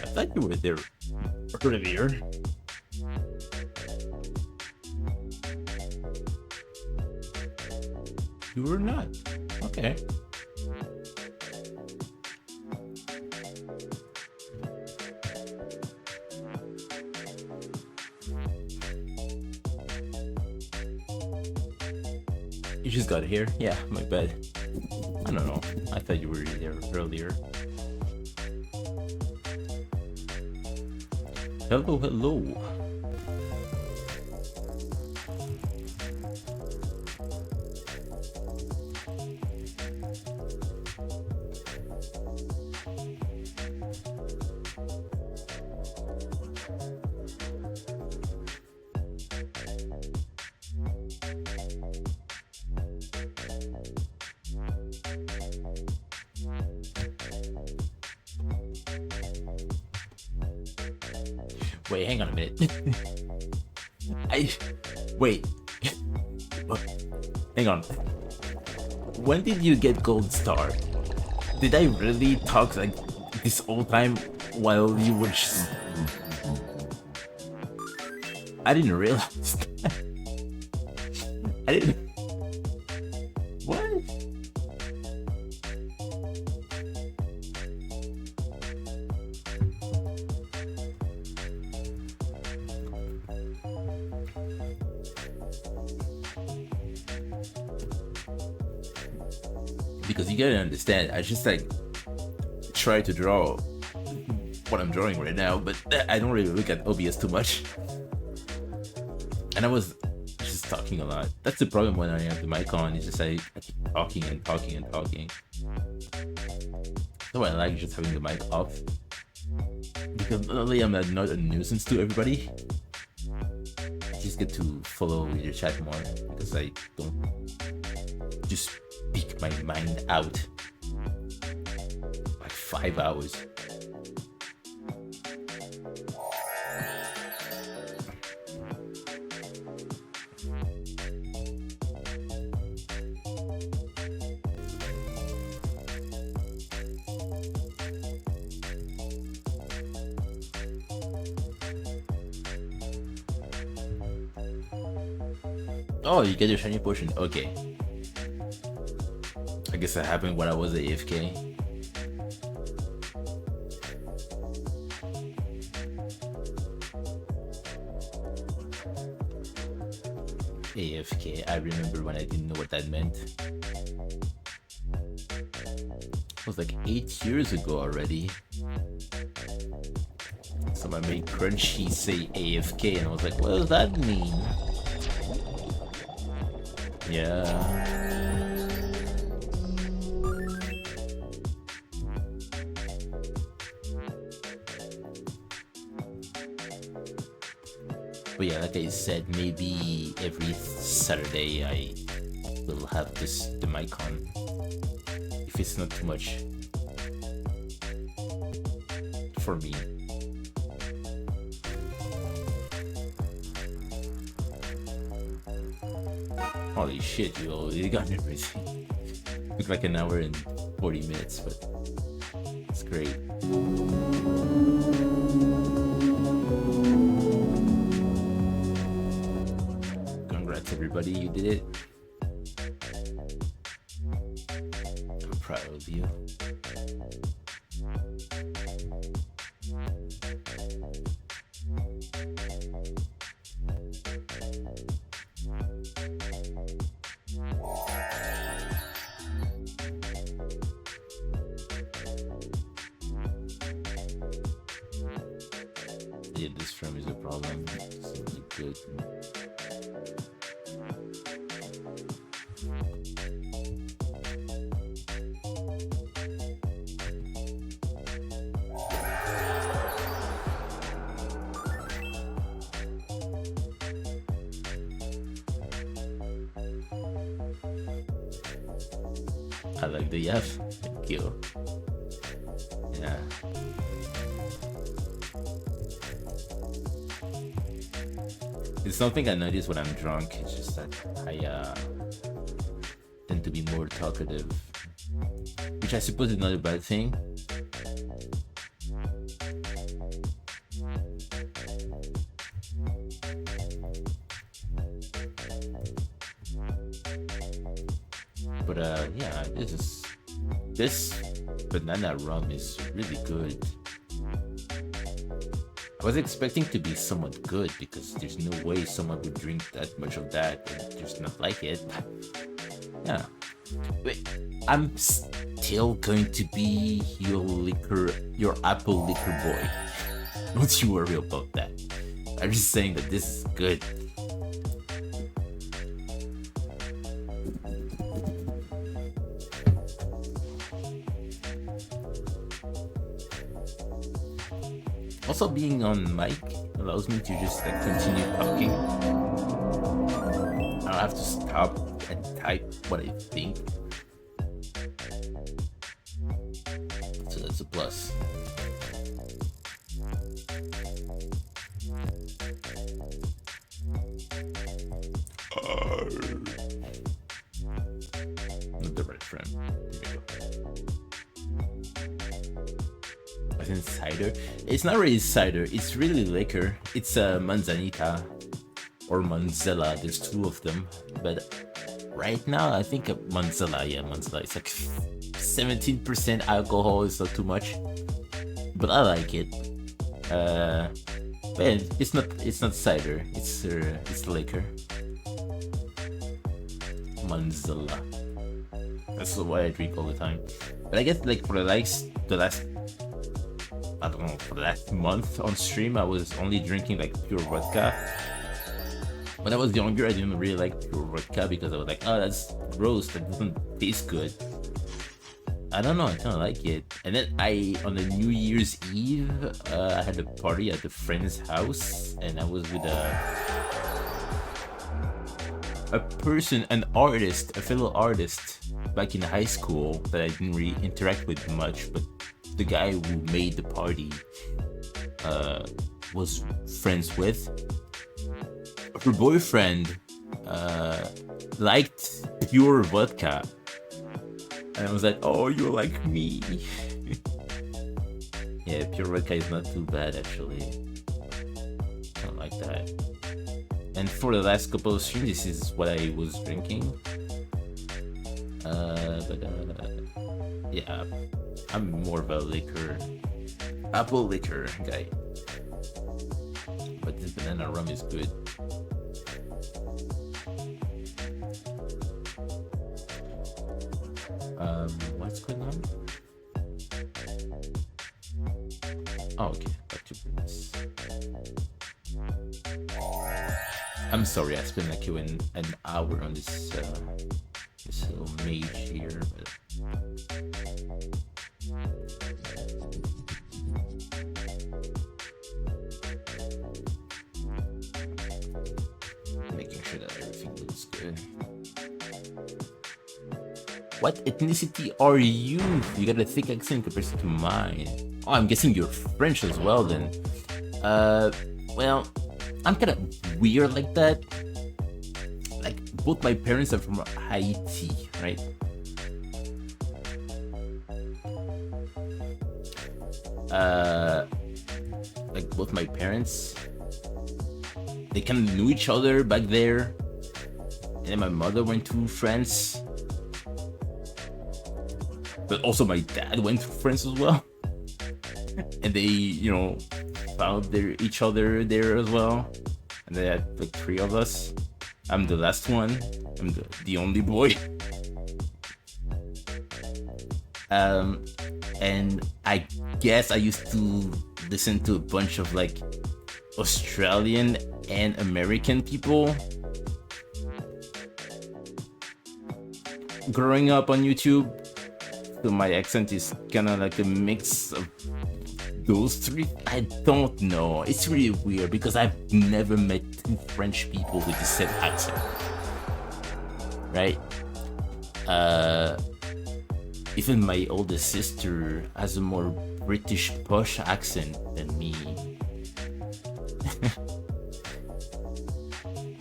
I thought you were there earlier. You were not. Okay. You just got here? Yeah, my bad. I don't know. I thought you were there earlier. Hello, hello. Wait, hang on a minute. Wait. Hang on. When did you get gold star? Did I really talk like this whole time while you were just... I didn't realize that. I didn't... What? Because you gotta understand, I just like try to draw what I'm drawing right now, but I don't really look at OBS too much. And I was just talking a lot. That's the problem when I have the mic on. It's just like I keep talking and talking and talking. So I like just having the mic off, because not only I'm not a nuisance to everybody, I just get to follow your chat more because I don't just speak my mind out like 5 hours. Oh, you get your shiny potion. Okay. I guess that happened when I was AFK. AFK, I remember when I didn't know what that meant. It was like 8 years ago already. Someone made Crunchy say AFK and I was like, what does that mean? Yeah. But yeah, like I said, maybe every Saturday I will have the mic on. If it's not too much for me. Holy shit, you got everything. Took like an hour and 40 minutes, but it's great. Congrats everybody, you did it. I'm proud of you. Yeah, this frame is a problem. It's really good. I like the F. Thank you. Yeah. It's something I notice when I'm drunk. It's just that I tend to be more talkative, which I suppose is not a bad thing. But yeah, this banana rum is really good. I was expecting to be somewhat good because there's no way someone would drink that much of that and just not like it. Yeah. Wait, I'm still going to be your apple liquor boy. Don't you worry about that. I'm just saying that this is good. Also, being on mic allows me to just like continue talking. I don't have to stop and type what I think. So that's a plus. wasn't cider. It's not really cider. It's really liquor. It's manzanita or manzella. There's two of them, but right now I think manzella. Yeah, manzella. It's like 17% alcohol. It's not too much, but I like it. But it's not cider. It's liquor. Manzella. That's what I drink all the time. But I guess like for the last I don't know, for the last month on stream I was only drinking like pure vodka. When I was younger I didn't really like pure vodka because I was like, oh, that's gross, that doesn't taste good. I don't know, I kinda like it. And then on the New Year's Eve, I had a party at a friend's house and I was with a person, an artist, a fellow artist back in high school that I didn't really interact with much, but the guy who made the party was friends with. Her boyfriend liked pure vodka. And I was like, oh, you're like me. Yeah, pure vodka is not too bad actually. I don't like that. And for the last couple of streams, this is what I was drinking. Yeah, I'm more of a apple liquor guy. But this banana rum is good. What's going on? Oh, okay, back to business. I'm sorry, I spent like an hour on this little mage here, but making sure that everything looks good. What ethnicity are you? You got a thick accent compared to mine. Oh, I'm guessing you're French as well then. Well, I'm kind of weird like that. Like, both my parents are from Haiti, right? Like, both my parents, they kind of knew each other back there. And then my mother went to France. But also my dad went to France as well. And they, found each other there as well. And they had like 3 of us. I'm the last one. I'm the only boy. And I guess I used to listen to a bunch of like Australian and American people growing up on YouTube. So my accent is kind of like a mix of those 3. I don't know. It's really weird because I've never met 2 French people with the same accent. Right? Even my older sister has a more British posh accent than me.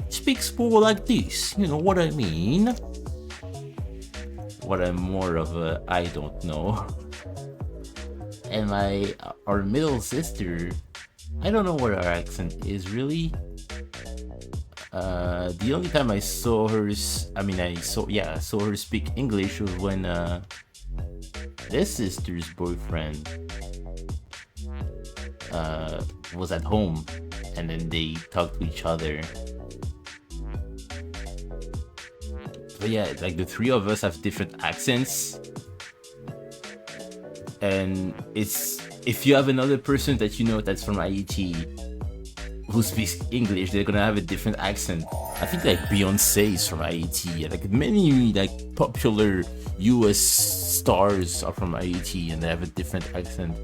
Speaks more like this, you know what I mean? What I'm more of a I don't know. And our middle sister, I don't know what her accent is really. The only time I saw her, I saw her speak English was when this sister's boyfriend was at home, and then they talked to each other. But yeah, like the 3 of us have different accents. And it's, if you have another person that you know that's from Haiti who speaks English, they're gonna have a different accent. I think like Beyonce is from Haiti. Like many like popular US stars are from Haiti and they have a different accent.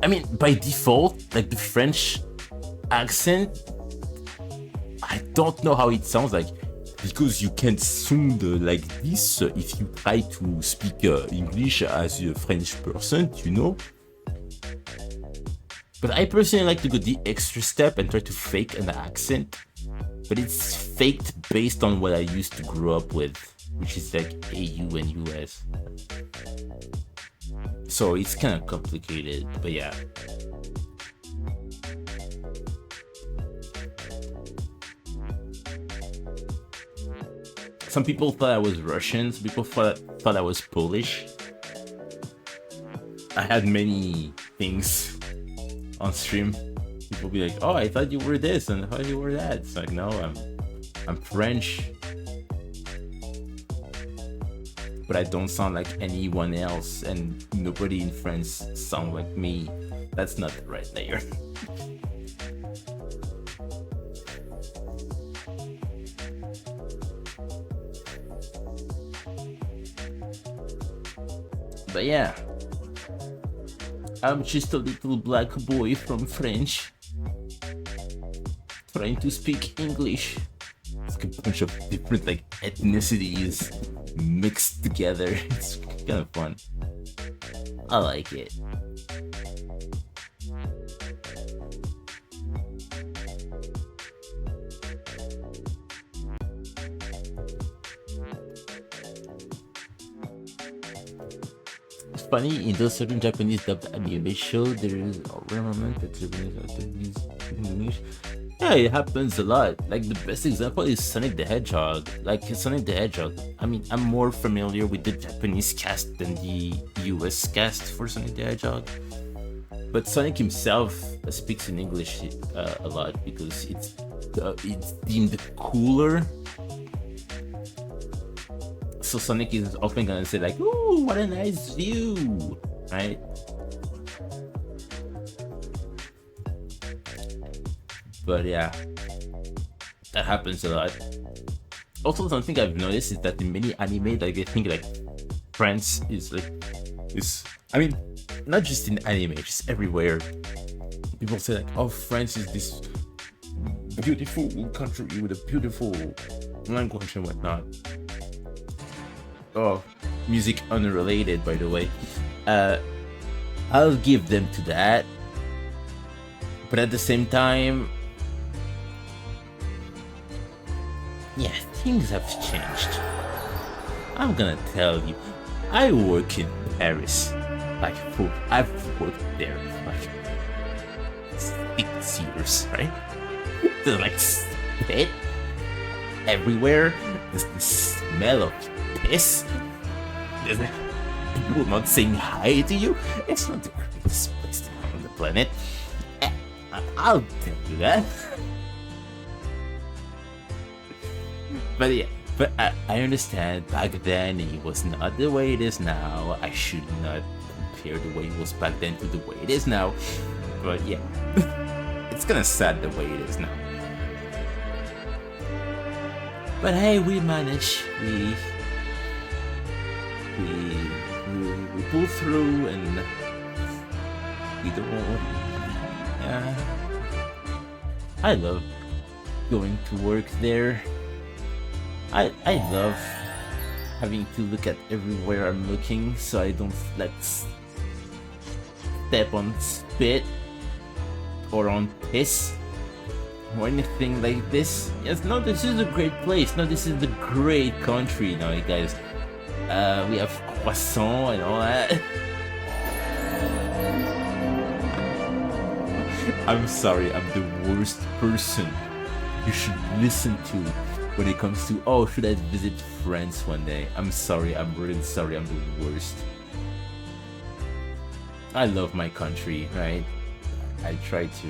I mean, by default, like the French accent, I don't know how it sounds like, because you can't sound like this if you try to speak English as a French person, But I personally like to go the extra step and try to fake an accent. But it's faked based on what I used to grow up with, which is like AU and US. So it's kind of complicated, but yeah. Some people thought I was Russian, some people thought I was Polish. I had many things on stream. People be like, "Oh, I thought you were this, and I thought you were that." It's like, no, I'm French, but I don't sound like anyone else, and nobody in France sound like me. That's not the right layer. But yeah, I'm just a little black boy from French trying to speak English. It's like a bunch of different like ethnicities mixed together. It's kind of fun. I like it. Funny, in those certain Japanese dubbed anime show, there is a rare moment that Japanese English. Yeah, it happens a lot. Like the best example is Sonic the Hedgehog. Like Sonic the Hedgehog. I mean, I'm more familiar with the Japanese cast than the US cast for Sonic the Hedgehog. But Sonic himself speaks in English a lot because it's deemed cooler. So Sonic is often gonna say like, "Ooh, what a nice view," right? But yeah, that happens a lot. Also, something I've noticed is that in many anime, like they think like France is like is. I mean, not just in anime, just everywhere. People say like, "Oh, France is this beautiful country with a beautiful language and whatnot." Oh, music unrelated, by the way. I'll give them to that. But at the same time, yeah, things have changed. I'm gonna tell you, I work in Paris. Like, I've worked there like 6 years, right? There's like spit everywhere. There's the smell of piss. There's people not saying hi to you. It's not the greatest place on the planet. I'll tell you that. But yeah, but I understand back then it was not the way it is now. I should not compare the way it was back then to the way it is now. But yeah, it's kinda sad the way it is now. But hey, we manage. We pull through, and we don't. Yeah, I love going to work there. I love having to look at everywhere I'm looking, so I don't like step on spit or on piss or anything like this. Yes, no, this is a great place. No, this is a great country. Now, guys, we have croissant and all that. I'm sorry, I'm the worst person you should listen to when it comes to, oh, should I visit France one day? I'm sorry, I'm really sorry, I'm the worst. I love my country, right? I try to.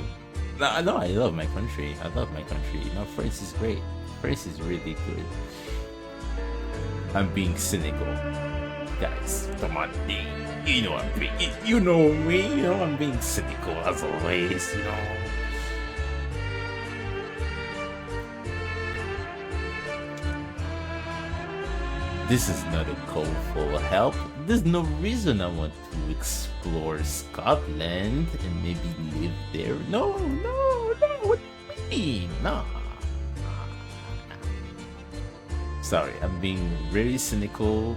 No, I love my country. I love my country. No, France is great. France is really good. I'm being cynical. Guys, come on, you know I'm being, you know me, you know I'm being cynical as always, you know. This is not a call for help. There's no reason I want to explore Scotland and maybe live there. No, what do you mean? No. Sorry, I'm being very cynical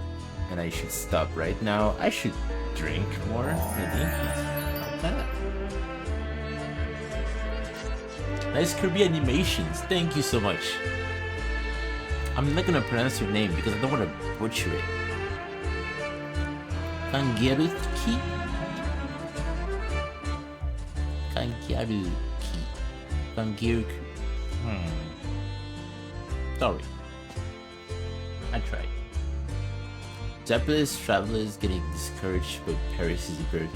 and I should stop right now. I should drink more, maybe. Nice Kirby animations. Thank you so much. I'm not gonna pronounce your name because I don't want to butcher it. Kangaruki? Kangaruki. Kangaruki. Sorry. I tried. Japanese travelers getting discouraged, but Paris is a very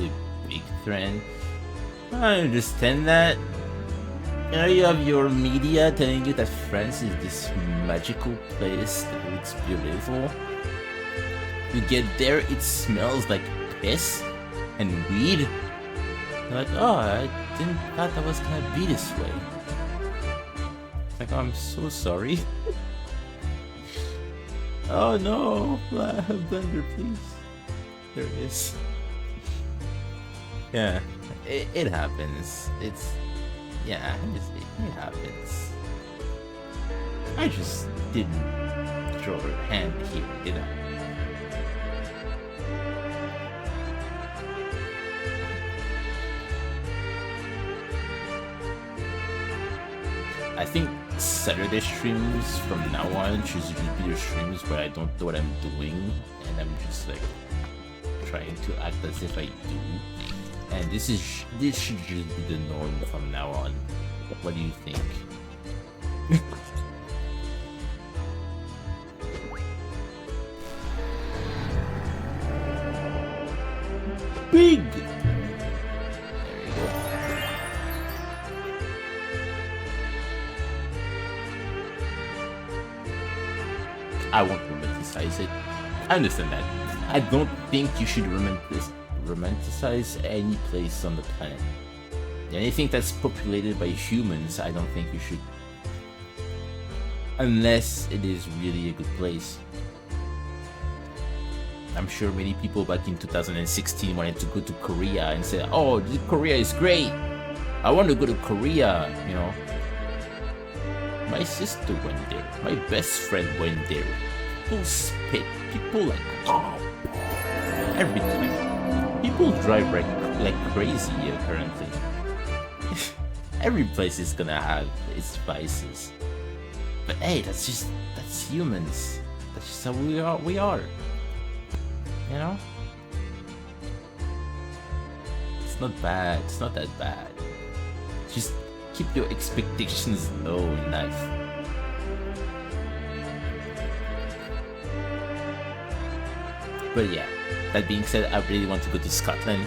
big trend. I understand that. You know, you have your media telling you that France is this magical place that looks beautiful. You get there, it smells like piss and weed. You're like, oh, I didn't thought that was gonna be this way. It's like, oh, I'm so sorry. Oh no, blender, please. There it is. Yeah, it happens. It happens. I just didn't throw her hand here, did I? I think Saturday streams from now on should just be your streams where I don't know what I'm doing and I'm just like trying to act as if I do. And this should just be the norm from now on. What do you think? Big! There you go. I won't romanticize it. I understand that. I don't think you should romanticize any place on the planet. Anything that's populated by humans, I don't think you should. Unless it is really a good place. I'm sure many people back in 2016 wanted to go to Korea and said, oh, Korea is great. I want to go to Korea, you know. My sister went there. My best friend went there. People spit. People like, oh, every time. People drive like crazy apparently. Every place is gonna have its vices. But hey, that's humans. That's just how we are. You know? It's not bad. It's not that bad. Just keep your expectations low in life. But yeah, that being said, I really want to go to Scotland.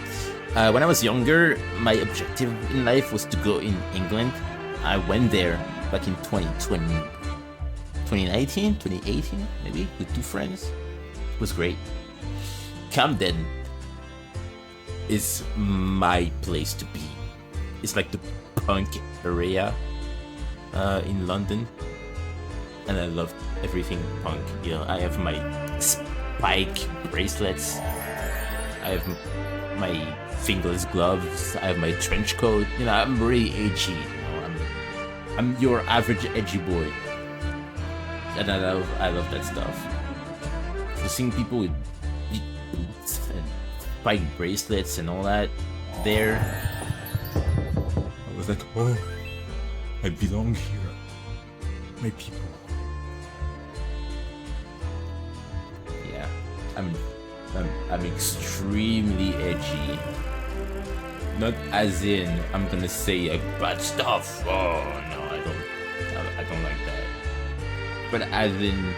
When I was younger, my objective in life was to go in England. I went there back in 2018, maybe, with 2 friends. It was great. Camden is my place to be. It's like the punk area in London. And I love everything punk. You know, I have my spike bracelets. I have my fingerless gloves. I have my trench coat. You know, I'm really edgy. You know, I'm your average edgy boy, and I love that stuff. So seeing people with boots and spike bracelets and all that there, I was like, oh, I belong here. My people. Yeah, I'm extremely edgy. Not as in I'm gonna say like bad stuff. Oh no, I don't like that. But as in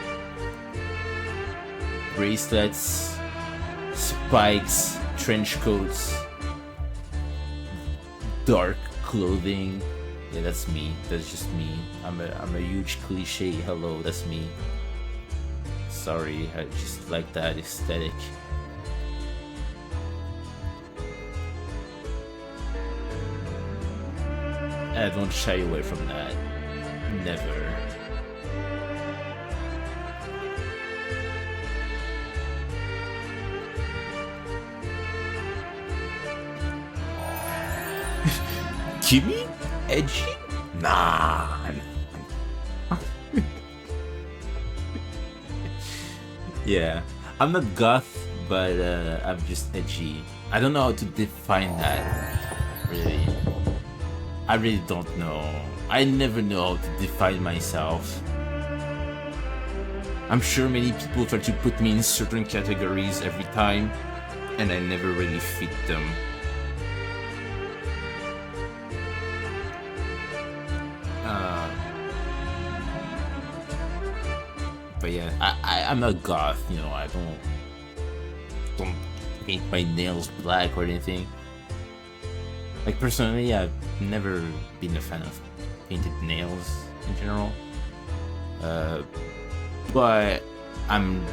bracelets, spikes, trench coats, dark clothing. Yeah, that's me. That's just me. I'm a huge cliche. Hello, that's me. Sorry, I just like that aesthetic. I don't shy away from that. Never. Kimmy? Edgy? Nah. Yeah, I'm not goth, but I'm just edgy. I don't know how to define that, really. I really don't know. I never know how to define myself. I'm sure many people try to put me in certain categories every time. and I never really fit them. But yeah, I'm not goth, you know. I don't paint my nails black or anything. Like personally, I've never been a fan of painted nails in general. But I'm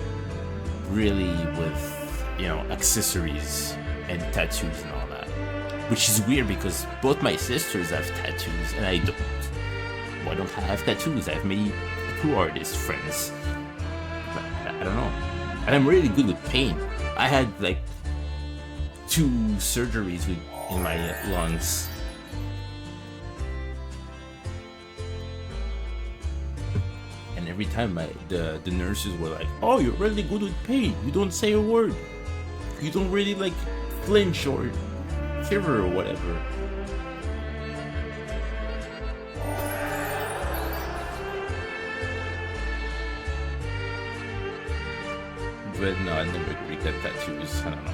really with, you know, accessories and tattoos and all that. Which is weird because both my sisters have tattoos and I don't. Well, I don't have tattoos. I have many tattoo artist friends. But I don't know. And I'm really good with paint. I had like 2 surgeries in my lungs. And every time the nurses were like, "Oh, you're really good with paint. You don't say a word. You don't really like flinch or shiver or whatever." But no, I never really got tattoos. I don't know.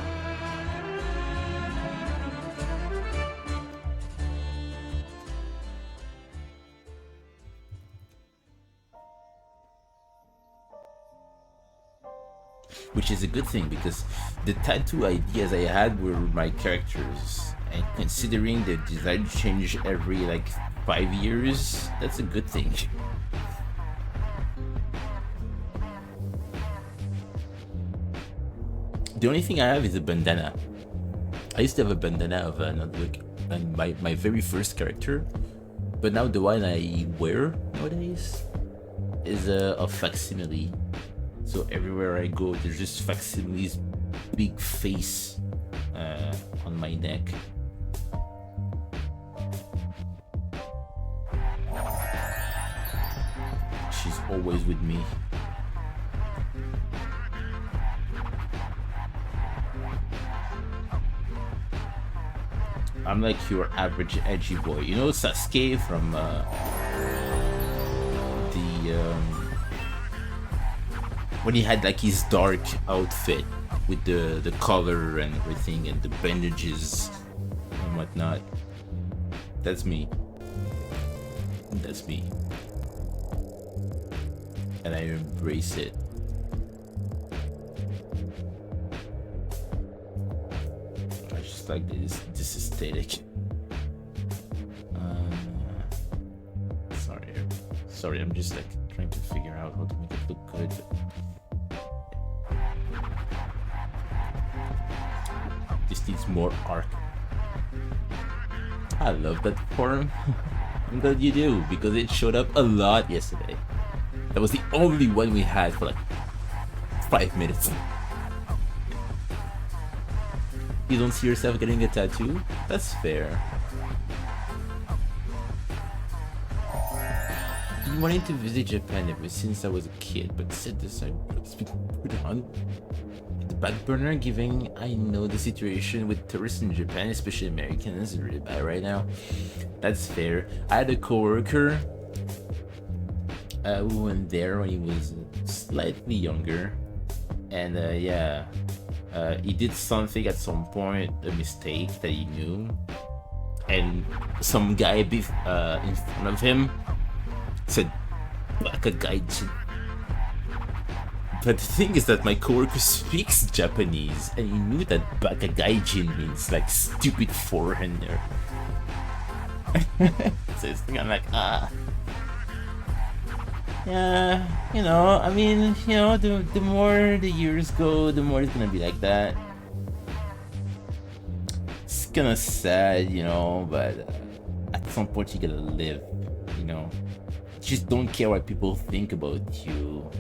Which is a good thing because the tattoo ideas I had were my characters, and considering the design change every like 5 years, that's a good thing. The only thing I have is a bandana. I used to have a bandana of my very first character, but now the one I wear nowadays is a facsimile. So everywhere I go, there's just facsimile's big face on my neck. She's always with me. I'm like your average edgy boy. You know Sasuke from when he had like his dark outfit with the color and everything and the bandages and whatnot. That's me. That's me. And I embrace it. I just like this aesthetic. Sorry, I'm just like trying to figure out how to make it look good. This needs more arc. I love that form. I'm glad you do, because it showed up a lot yesterday. That was the only one we had for like 5 minutes. You don't see yourself getting a tattoo? That's fair. Been wanting to visit Japan ever since I was a kid, but set aside it's been put on the back burner, given I know the situation with tourists in Japan, especially Americans, is really bad right now. That's fair. I had a coworker who went there when he was slightly younger, and he did something at some point, a mistake that he knew, and some guy in front of him said "Baka gaijin." But the thing is that my coworker speaks Japanese, and he knew that "Baka gaijin" means like stupid foreigner. So I'm like, yeah, you know, I mean, you know, the more the years go, the more it's gonna be like that. It's kinda sad, you know, but at some point you gotta live, you know. Just don't care what people think about you.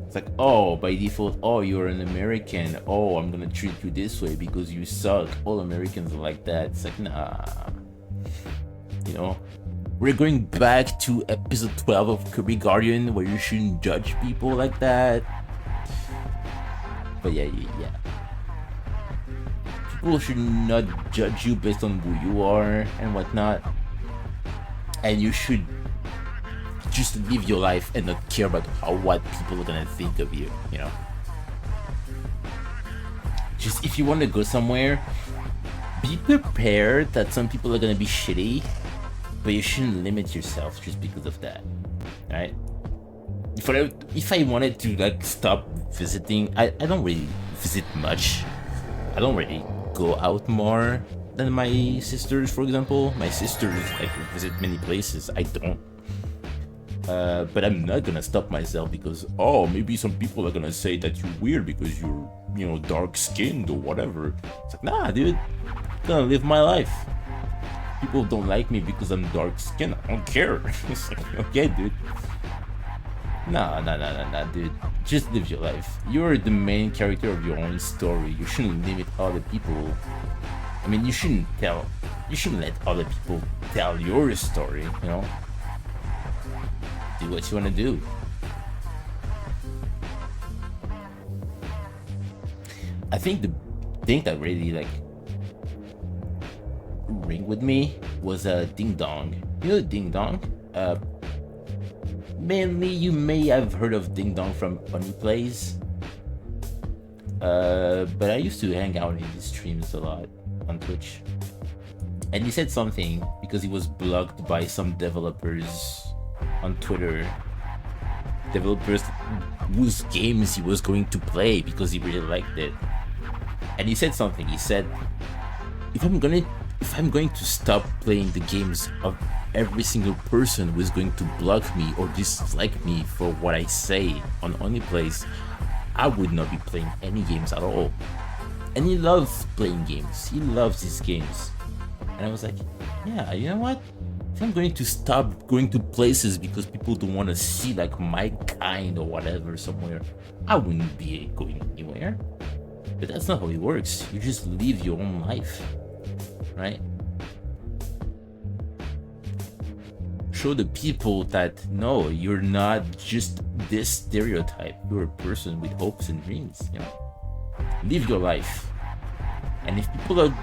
It's like, oh, by default, oh, you're an American. Oh, I'm gonna treat you this way because you suck. All Americans are like that. It's like, nah. You know, we're going back to episode 12 of Kirby Guardian, where you shouldn't judge people like that. But yeah. People should not judge you based on who you are and whatnot. And you should just live your life and not care about what people are gonna think of you, you know. just if you want to go somewhere, be prepared that some people are gonna be shitty, but you shouldn't limit yourself just because of that, right? If I wanted to like stop visiting, I don't really visit much. I don't really go out more than my sisters, for example. My sisters like visit many places. I don't. But I'm not gonna stop myself because maybe some people are gonna say that you're weird because you're dark skinned or whatever. It's like, nah, dude, I'm gonna live my life. People don't like me because I'm dark skinned. I don't care. It's like, okay, dude. Nah, dude. Just live your life. You're the main character of your own story. You shouldn't limit other people. I mean, you shouldn't let other people tell your story, you know? Do what you want to do. I think the thing that really like ring with me was Ding Dong. You know Ding Dong? Mainly you may have heard of Ding Dong from Funny Plays. But I used to hang out in his streams a lot on Twitch. And he said something because he was blocked by some developers on Twitter. Developers whose games he was going to play because he really liked it. And he said something. He said, if I'm going to stop playing the games of every single person who is going to block me or dislike me for what I say on OnlyPlays, I would not be playing any games at all. And he loves playing games. He loves his games. And I was like, yeah, you know what? If I'm going to stop going to places because people don't want to see like my kind or whatever somewhere, I wouldn't be going anywhere. But that's not how it works. You just live your own life, right? Show the people that no, you're not just this stereotype. You're a person with hopes and dreams, you know? Live your life. And if people are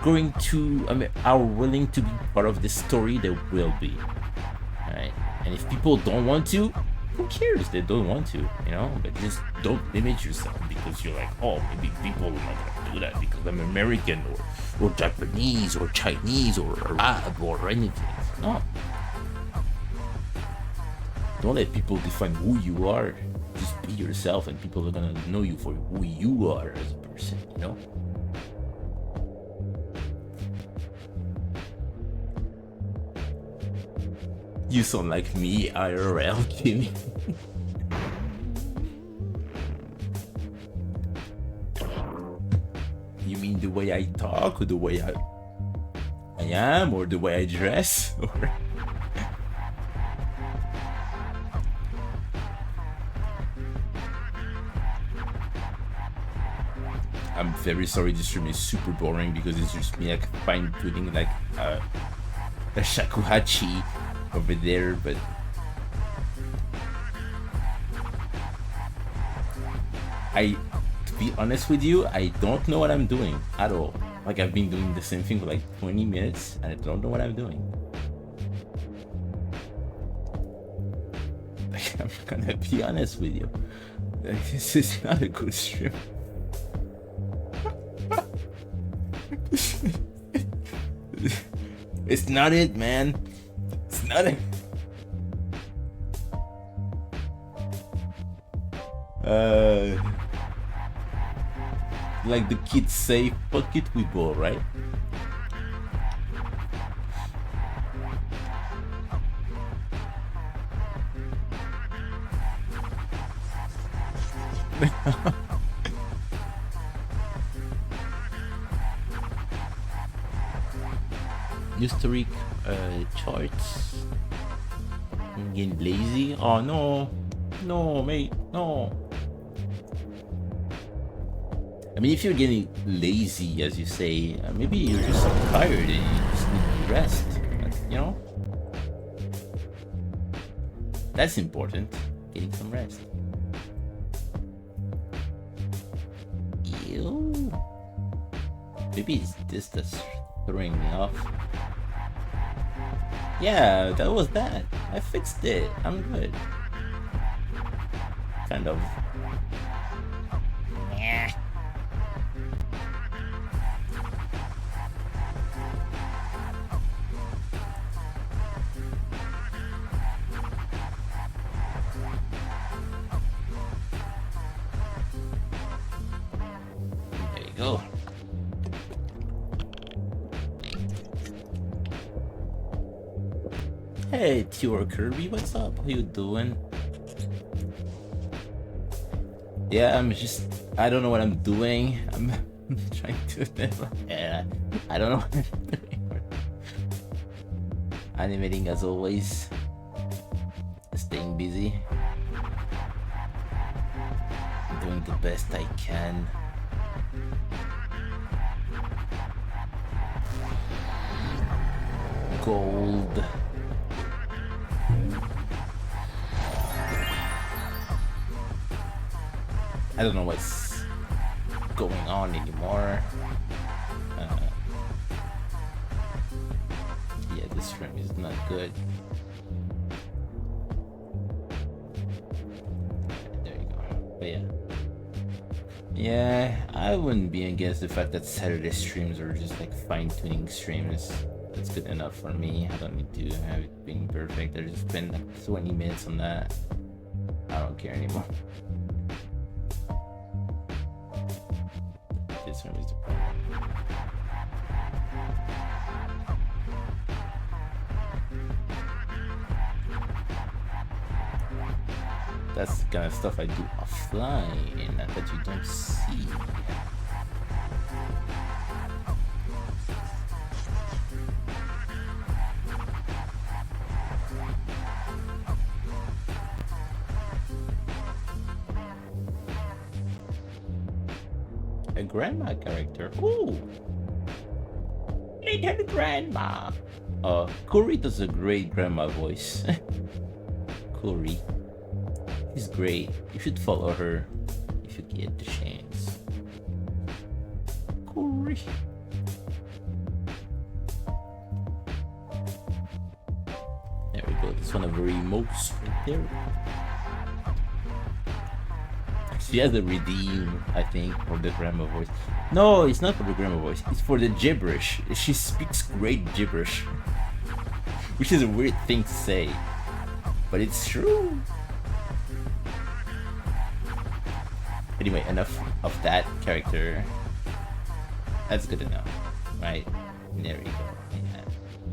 are willing to be part of this story, they will be. Right? And if people don't want to, who cares? They don't want to, you know? But just don't limit yourself because you're like, maybe people are not gonna do that because I'm American or Japanese or Chinese or Arab or anything. No. Don't let people define who you are. Just be yourself and people are gonna know you for who you are as a person, you know? You sound like me, IRL, Kimmy. You mean the way I talk, or the way I am, or the way I dress, or? I'm very sorry, this stream is super boring because it's just me like fine-tuning like a shakuhachi over there, but to be honest with you, I don't know what I'm doing at all. Like I've been doing the same thing for like 20 minutes and I don't know what I'm doing. Like, I'm gonna be honest with you. Like, this is not a good stream. It's not it, man. It's not it. Like the kids say, fuck it, we go, right? Historic charts. I'm getting lazy. Oh no, mate, no. I mean, if you're getting lazy, as you say, maybe you're just tired and you just need to rest. You know, that's important. Getting some rest. Ew. Maybe it's this that's throwing me off. Yeah, that was that. I fixed it. I'm good. Kind of. Hey, Tio Kirby, what's up? How you doing? Yeah, I don't know what I'm doing. I'm trying to, yeah, I don't know what I'm doing. Animating as always. Staying busy. Doing the best I can. Gold. I don't know what's going on anymore. Yeah, this frame is not good. There you go. But yeah, I wouldn't be against the fact that Saturday streams are just like fine-tuning streams. That's good enough for me. I don't need to have it being perfect. I just spend like 20 minutes on that. I don't care anymore. This one is the problem. That's the kind of stuff I do offline and that you don't see. A grandma character. Ooh! Little grandma! Corey does a great grandma voice. Corey. She's great. You should follow her if you get the chance. Corey. There we go. This one of her emotes right there. She has a redeem, I think, for the grandma voice. No, it's not for the grandma voice. It's for the gibberish. She speaks great gibberish. Which is a weird thing to say. But it's true. Anyway, enough of that character. That's good enough, right? There we go. Yeah.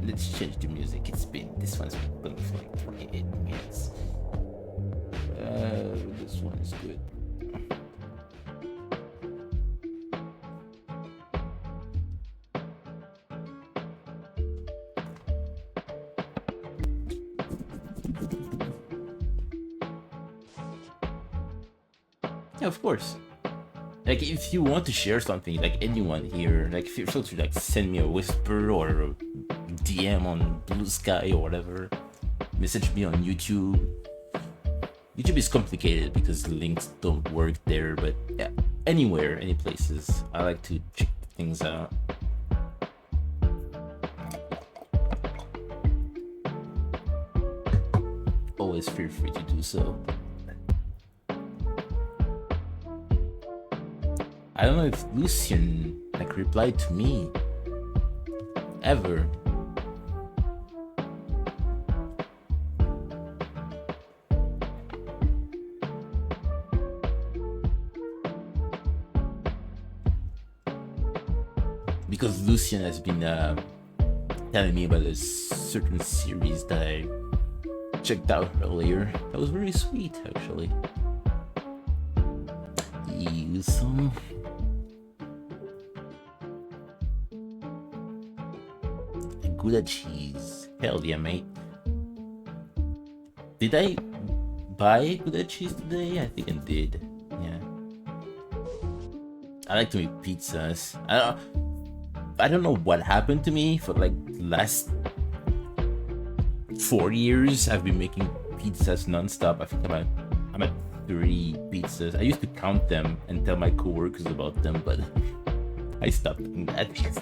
Let's change the music. This one's been playing for like 28 minutes. This one is good. Yeah, of course. Like, if you want to share something, like anyone here, like feel free to like send me a whisper or a DM on Blue Sky or whatever. Message me on YouTube. YouTube is complicated because the links don't work there, but yeah, anywhere, any places, I like to check things out. Always feel free to do so. I don't know if Lucian like replied to me ever. Because Lucian has been telling me about a certain series that I checked out earlier. That was very sweet, actually. Use some. Gouda cheese. Hell yeah, mate. Did I buy Gouda cheese today? I think I did. Yeah. I like to make pizzas. I don't know what happened to me for like the last 4 years. I've been making pizzas non-stop. I think I'm at 3 pizzas. I used to count them and tell my coworkers about them, but I stopped doing that because.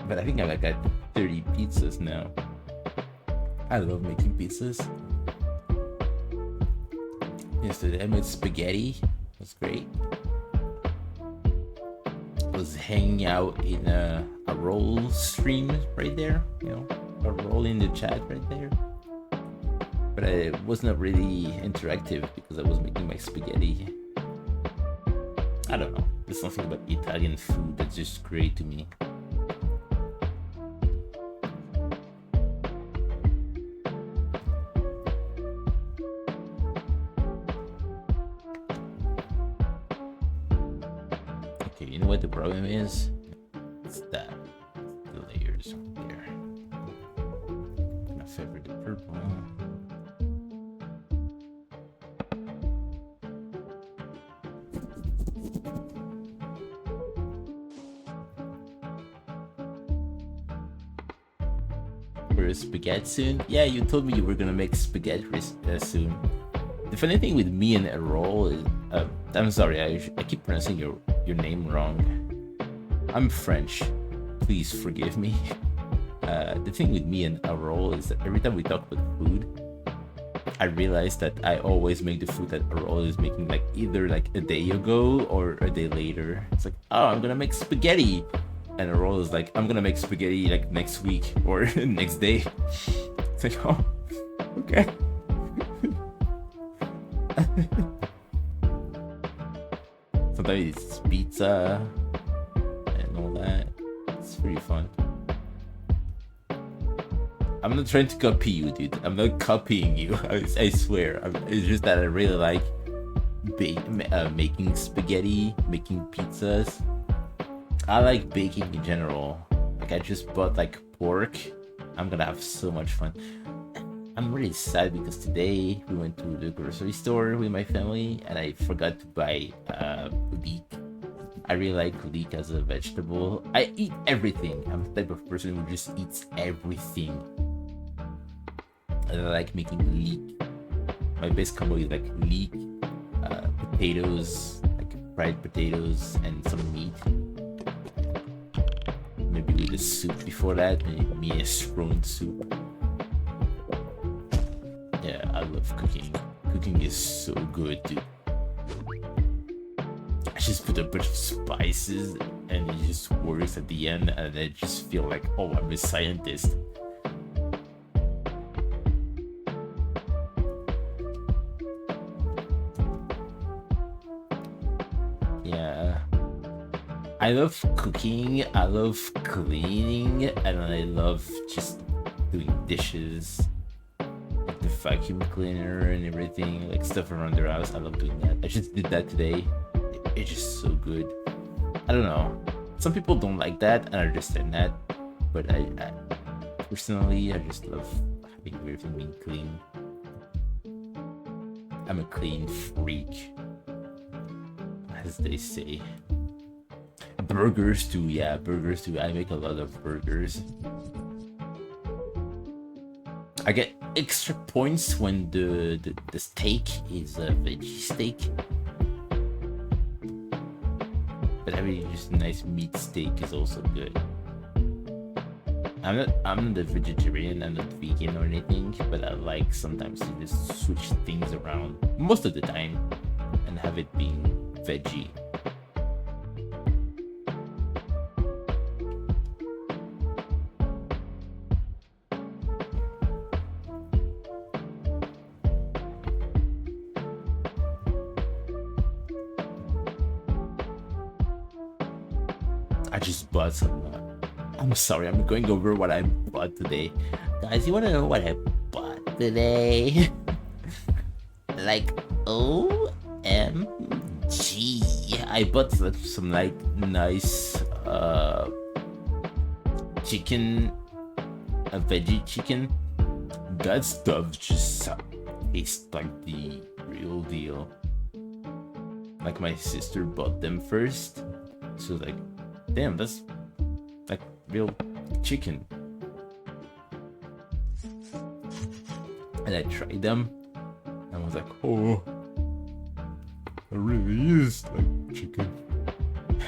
But I think I'm like at 30 pizzas now. I love making pizzas. Yesterday I made spaghetti. It was great. I was hanging out in a roll stream right there. You know, a roll in the chat right there. But it was not really interactive because I was making my spaghetti. I don't know. There's something about Italian food that's just great to me. problem is, it's that the layers there. My favorite, the purple. For spaghetti soon? Yeah, you told me you were gonna make spaghetti soon. The funny thing with me and Errol is, I'm sorry, I keep pronouncing your name wrong. I'm French. Please forgive me. The thing with me and Errol is that every time we talk about food, I realize that I always make the food that Errol is making like either like a day ago or a day later. It's like, oh, I'm gonna make spaghetti. And Errol is like, I'm gonna make spaghetti like next week or next day. It's like, oh, okay. Sometimes it's pizza and all that. It's pretty fun. I'm not trying to copy you, dude. I'm not copying you. I swear. It's just that I really like making spaghetti, making pizzas. I like baking in general. Like I just bought like pork. I'm gonna have so much fun. I'm really sad because today we went to the grocery store with my family and I forgot to buy leek. I really like leek as a vegetable. I eat everything. I'm the type of person who just eats everything. And I like making leek. My best combo is like leek, potatoes, like fried potatoes and some meat. Maybe with a soup before that, maybe minestrone soup. Yeah, I love cooking. Cooking is so good, dude. I just put a bunch of spices and it just works at the end and I just feel like, oh, I'm a scientist. Yeah. I love cooking, I love cleaning, and I love just doing dishes. Like the vacuum cleaner and everything, like stuff around the house. I love doing that. I just did that today. It's just so good. I don't know. Some people don't like that, and I understand that. But I personally, I just love having everything being clean. I'm a clean freak, as they say. Burgers too, yeah, burgers too. I make a lot of burgers. I get extra points when the steak is a veggie steak. But having just a nice meat steak is also good. I'm not a vegetarian, I'm not vegan or anything, but I like sometimes to just switch things around most of the time and have it being veggie. I just bought some. I'm sorry, I'm going over what I bought today. Guys, you wanna know what I bought today? Like, OMG. I bought some like nice chicken, a veggie chicken. That stuff just tastes like the real deal. Like my sister bought them first. So like, damn, that's like real chicken. And I tried them and I was like, oh, it really is like chicken.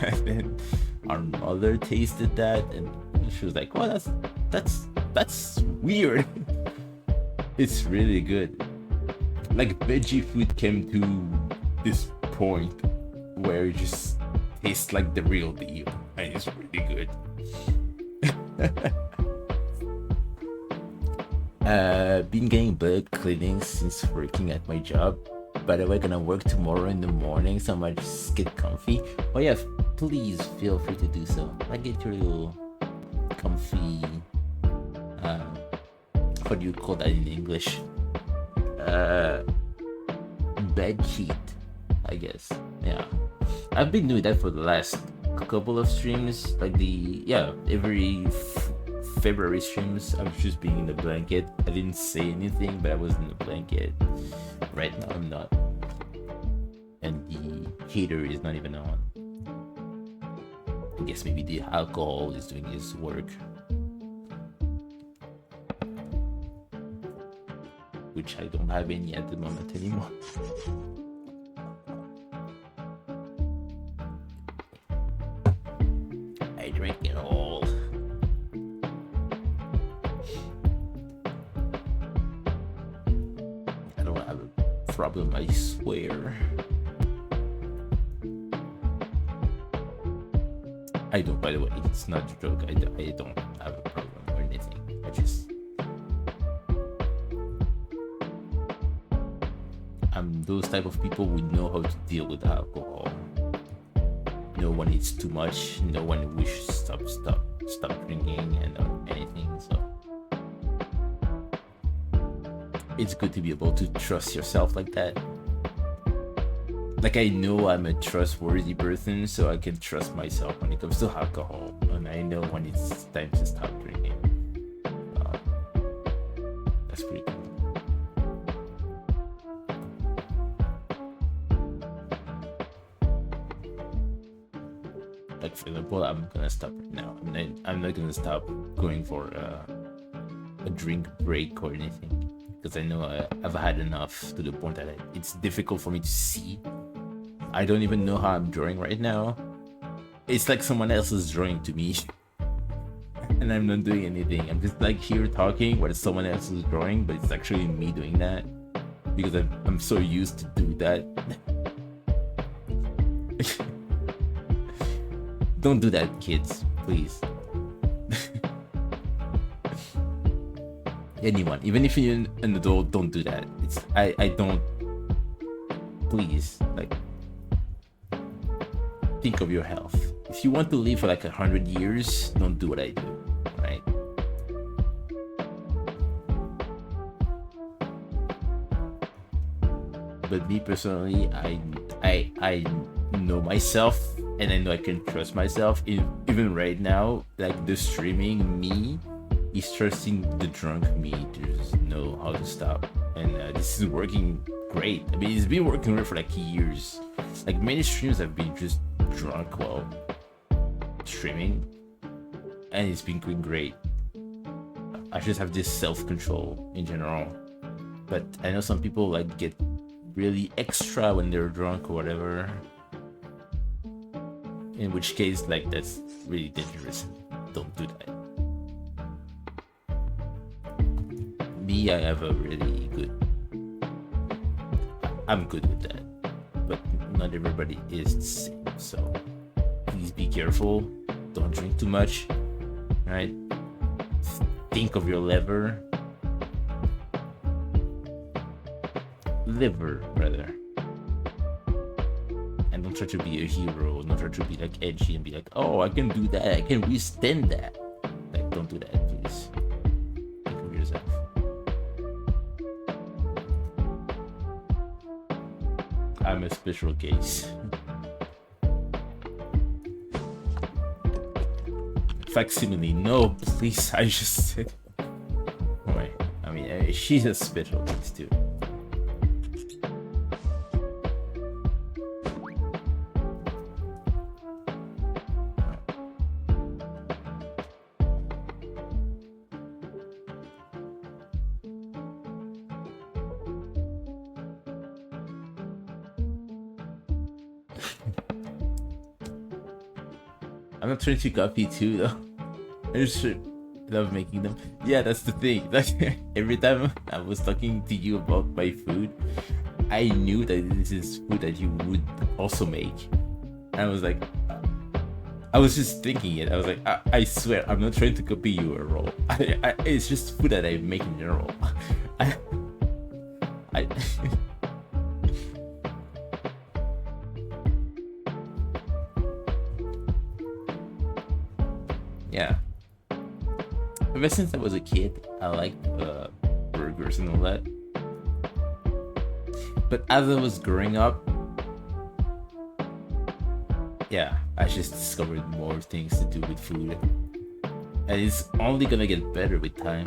And then our mother tasted that and she was like, oh, that's weird. It's really good. Like veggie food came to this point where it just tastes like the real deal. And it's really good. Been getting bug cleaning since working at my job. By the way, gonna work tomorrow in the morning, so I might just get comfy. Oh yeah, please feel free to do so. Like get your little comfy, what do you call that in English? Bed sheet, I guess. Yeah, I've been doing that for the last couple of streams, like every February streams, I was just being in the blanket. I didn't say anything, but I was in the blanket. Right now, I'm not. And the heater is not even on. I guess maybe the alcohol is doing its work. Which I don't have any at the moment anymore. I drink it all. I don't have a problem, I swear. I don't, by the way, it's not a joke. I don't have a problem or anything. I'm those type of people who know how to deal with alcohol. Know when it's too much, know when we should stop drinking and anything. So it's good to be able to trust yourself like that. Like, I know I'm a trustworthy person, so I can trust myself when it comes to alcohol, and I know when it's time to stop drinking. That's pretty cool. Like, for example, I'm gonna stop right now. I'm not gonna stop going for a drink break or anything, because I know I've had enough to the point that it's difficult for me to see. I don't even know how I'm drawing right now. It's like someone else is drawing to me. And I'm not doing anything. I'm just like here talking while someone else is drawing, but it's actually me doing that. Because I'm so used to do that. Don't do that, kids, please. Anyone, even if you're an adult, don't do that. I don't. Please, like, think of your health. If you want to live for like 100 years, don't do what I do, right? But me personally, I know myself, and I know I can trust myself. Even right now, like, the streaming me is trusting the drunk me to just know how to stop, and this is working great. I mean, it's been working for like years. Like, many streams have been just drunk while streaming, and it's been going great. I just have this self-control in general, but I know some people like get really extra when they're drunk or whatever, in which case, like, that's really dangerous. Don't do that. Me, I have a really good, I'm good with that, but not everybody is the same. So please be careful. Don't drink too much, right? Think of your liver rather, and don't try to be a hero. Don't try to be like edgy and be like, oh, I can do that, I can withstand that. Like, don't do that, please. Think of yourself. I'm a special case. Facsimile, no, please. I just said. Wait, I mean, she's a special case too. I'm not trying to copy too, though. I just love making them. Yeah, that's the thing. Like, every time I was talking to you about my food, I knew that this is food that you would also make. And I was like, I was just thinking it. I was like, I swear, I'm not trying to copy you at all. It's just food that I make in general. Yeah. Ever since I was a kid, I liked burgers and all that. But as I was growing up, yeah, I just discovered more things to do with food. And it's only gonna get better with time.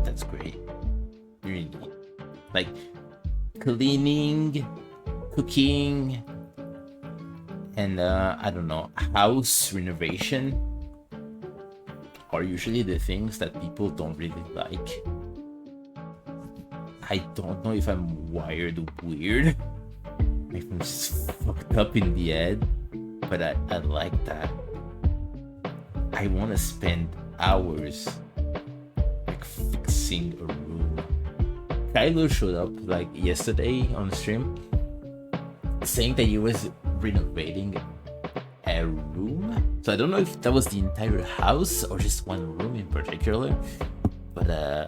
That's great. Really neat. Like cleaning, cooking, and I don't know, house renovation are usually the things that people don't really like. I don't know if I'm wired weird, if I'm just fucked up in the head, but I like that. I want to spend hours like fixing a room. Kylo showed up like yesterday on the stream saying that he was renovating a room. So I don't know if that was the entire house or just one room in particular. But yeah,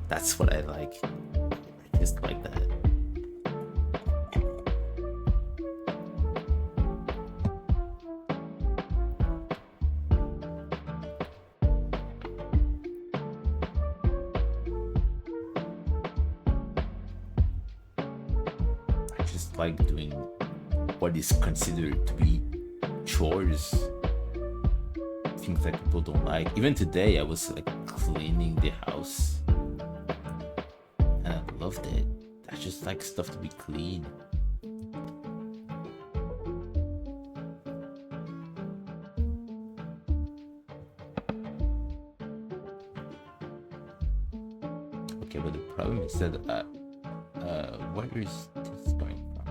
that's what I like. I just like that. I just like doing what is considered to be chores, things that people don't like. Even today I was like cleaning the house and I loved it. I just like stuff to be clean. Okay, but the problem is that where is this going from?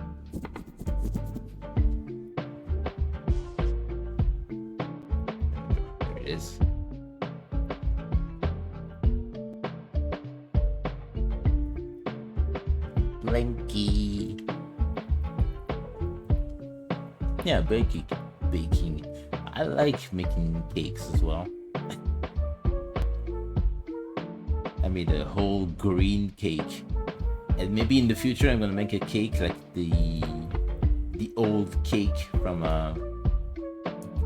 There it is. Blanky. Yeah, baking. I like making cakes as well. I made a whole green cake. And maybe in the future I'm gonna make a cake like the old cake from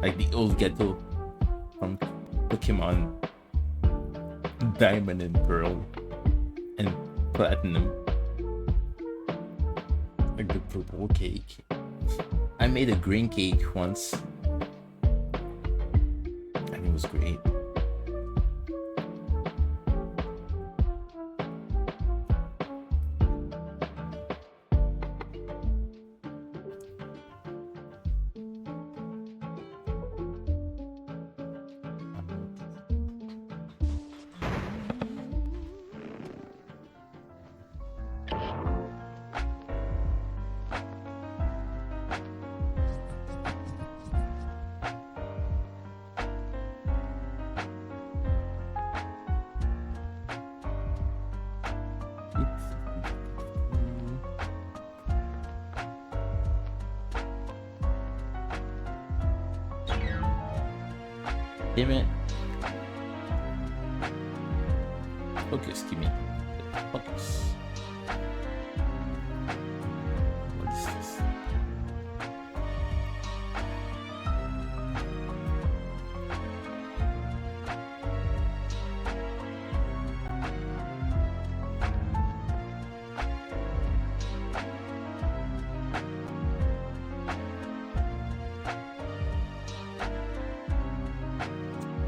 like the old ghetto from Pokemon Diamond and Pearl and Platinum. Like the purple cake. I made a green cake once and it was great. Damn it. Focus, give me. Focus. What is this?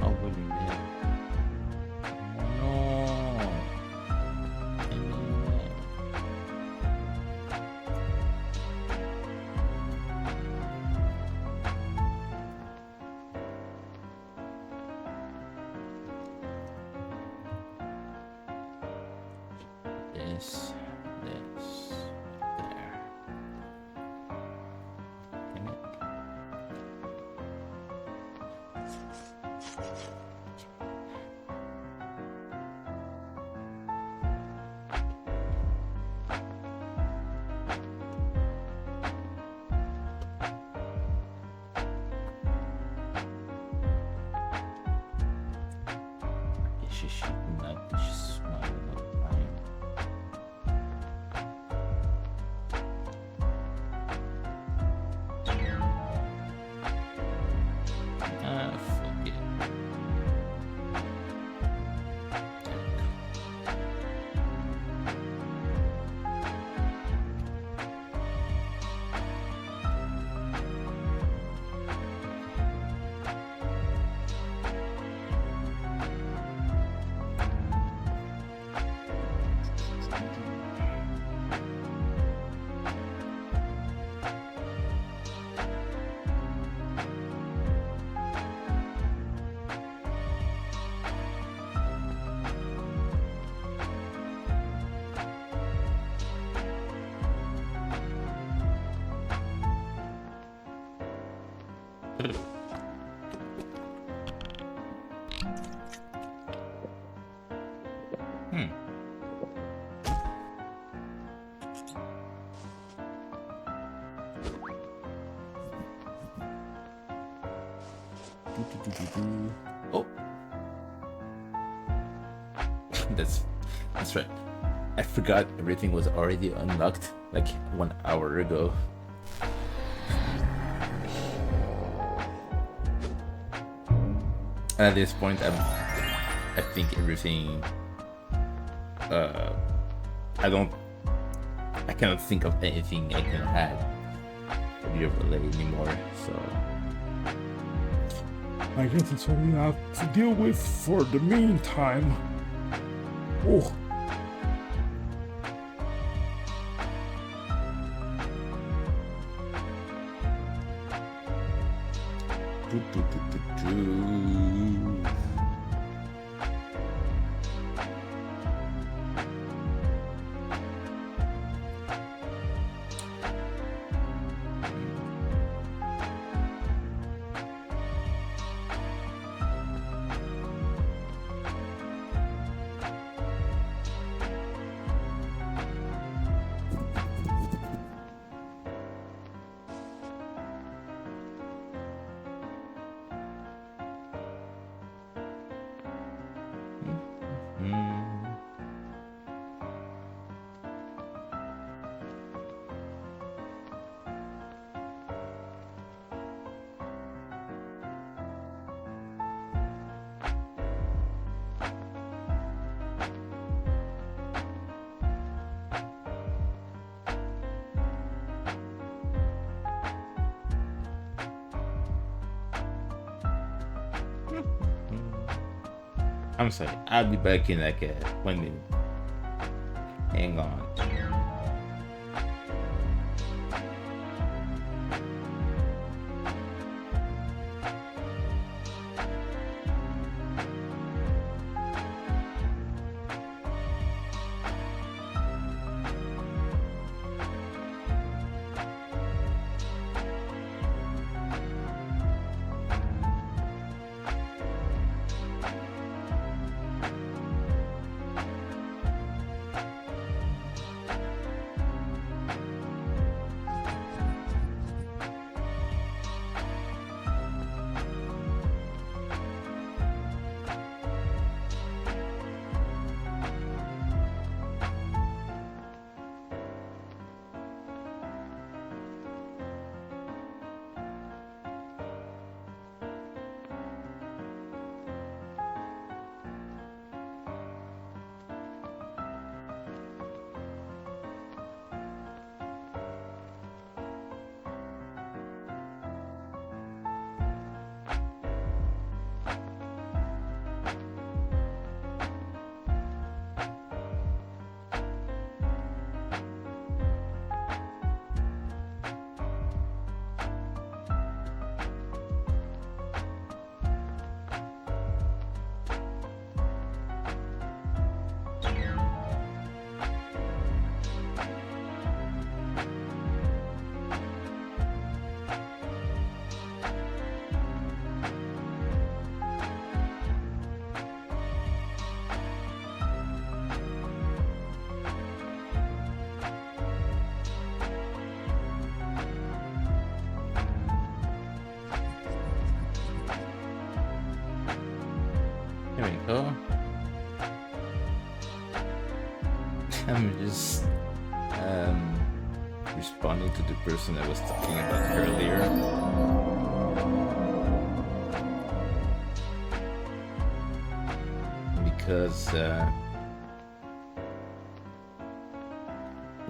Oh, what do you mean? No. This, there. Damn it. She should not be smart enough time. Hmm. Oh, that's right. I forgot everything was already unlocked like 1 hour ago. At this point, I think everything. I cannot think of anything I can add for the overlay anymore. So I guess it's all we have to deal with for the meantime. Oh. I'm sorry. I'll be back in like 1 minute. Hang on. Here we go. I'm just responding to the person I was talking about earlier. Because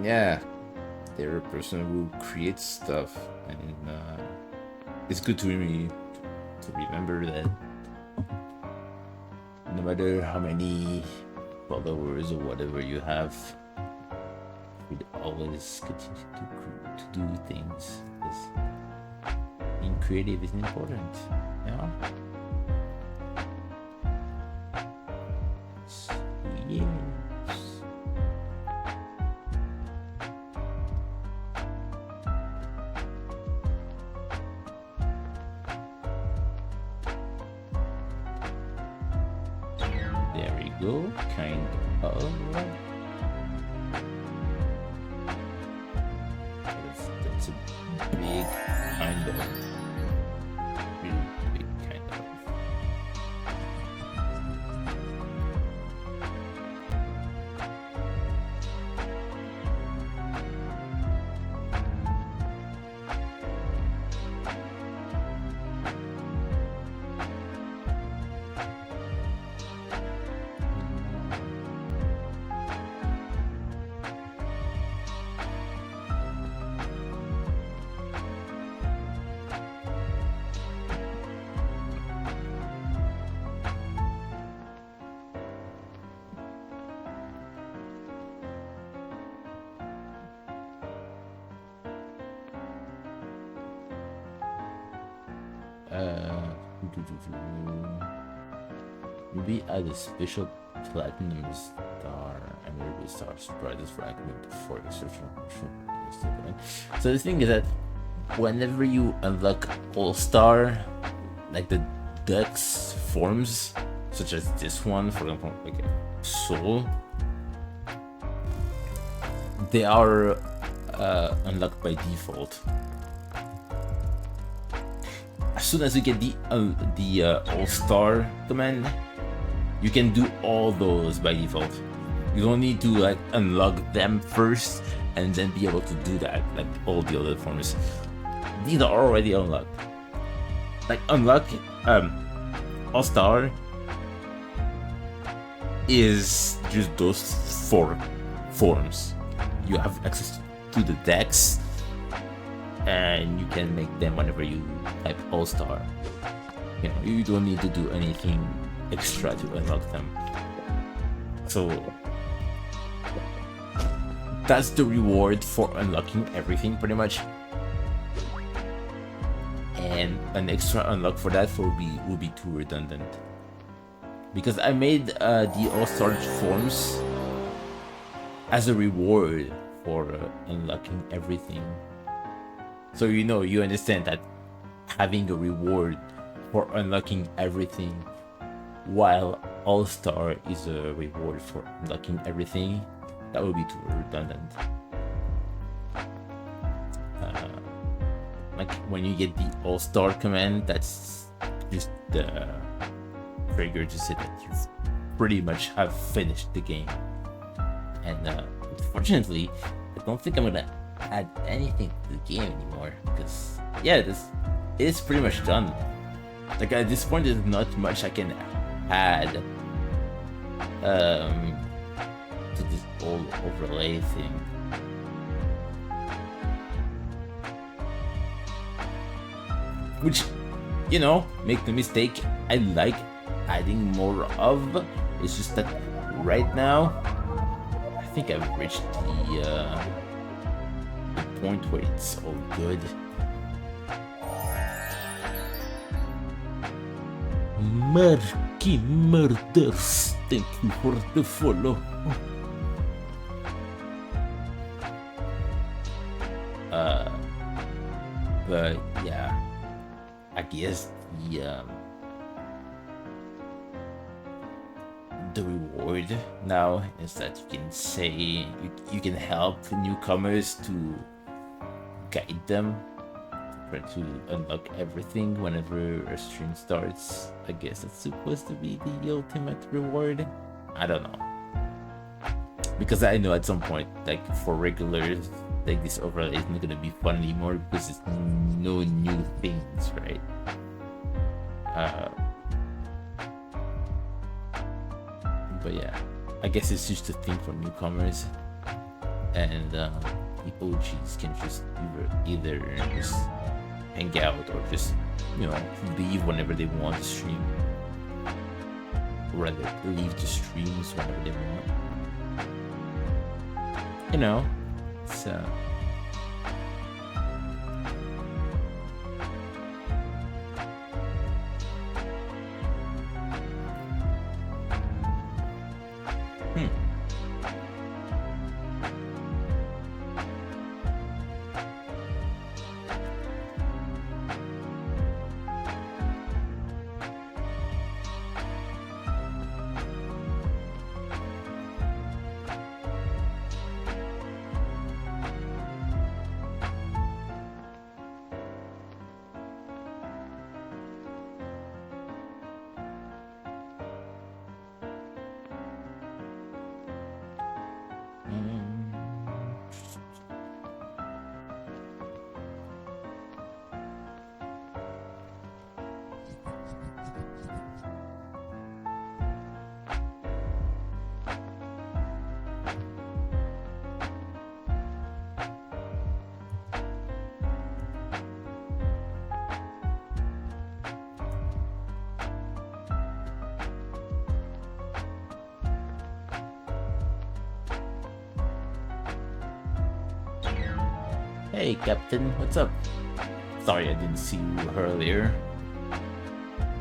yeah, they're a person who creates stuff, and it's good to remember that no matter how many followers or whatever you have, we'd always continue to do things, because being creative is important, you know? So, yes. Go kind of. That's a big kind of. Really big kind of. Maybe add a special platinum star and maybe star surprises fragment for exceptional. So the thing is that whenever you unlock all-star, like the dex forms, such as this one, for example, like a soul, they are unlocked by default. As soon as you get the all-star command, you can do all those by default. You don't need to like unlock them first and then be able to do that like all the other forms. These are already unlocked. Like unlock all-star is just those 4 forms. You have access to the decks and you can make them whenever you type all-star. You know, you don't need to do anything extra to unlock them. So that's the reward for unlocking everything pretty much. And an extra unlock for that will be too redundant. Because I made the all-star forms as a reward for unlocking everything. So you understand that having a reward for unlocking everything while all-star is a reward for unlocking everything, that would be too redundant. Like when you get the all-star command, that's just the trigger to say that you pretty much have finished the game. And unfortunately, I don't think I'm gonna add anything to the game anymore because this is pretty much done. Like at this point, there's not much I can add to this whole overlay thing. Which, make the mistake, I like adding more of. It's just that right now, I think I've reached the point where it's all good. Marky Murders, thank you for the follow. But yeah, I guess the reward now is that you can say you can help newcomers to guide them to unlock everything whenever a stream starts. I guess that's supposed to be the ultimate reward. I don't know, because I know at some point, like for regulars, like this overlay is not gonna be fun anymore because it's no new things, right? But yeah, I guess it's just a thing for newcomers, and the OGs can just either just hang out or just leave whenever they want to stream, or rather leave the streams whenever they want. It's Hey, Captain, what's up? Sorry I didn't see you earlier.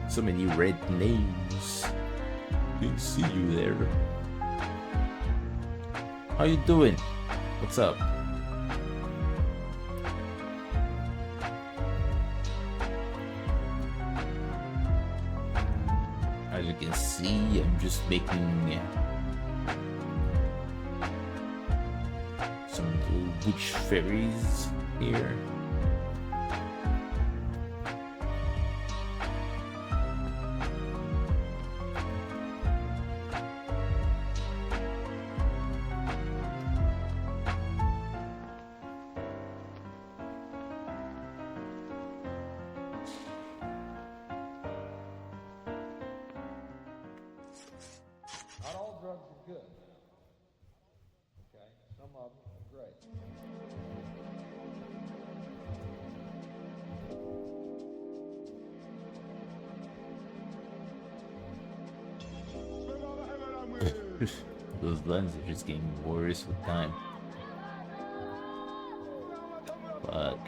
So many red names. Didn't see you there. How you doing? What's up? As you can see, I'm just making some little witch fairies here. Not all drugs are good. Okay? Some of them are great. Those lenses are just getting worse with time. Fuck.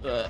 Uh,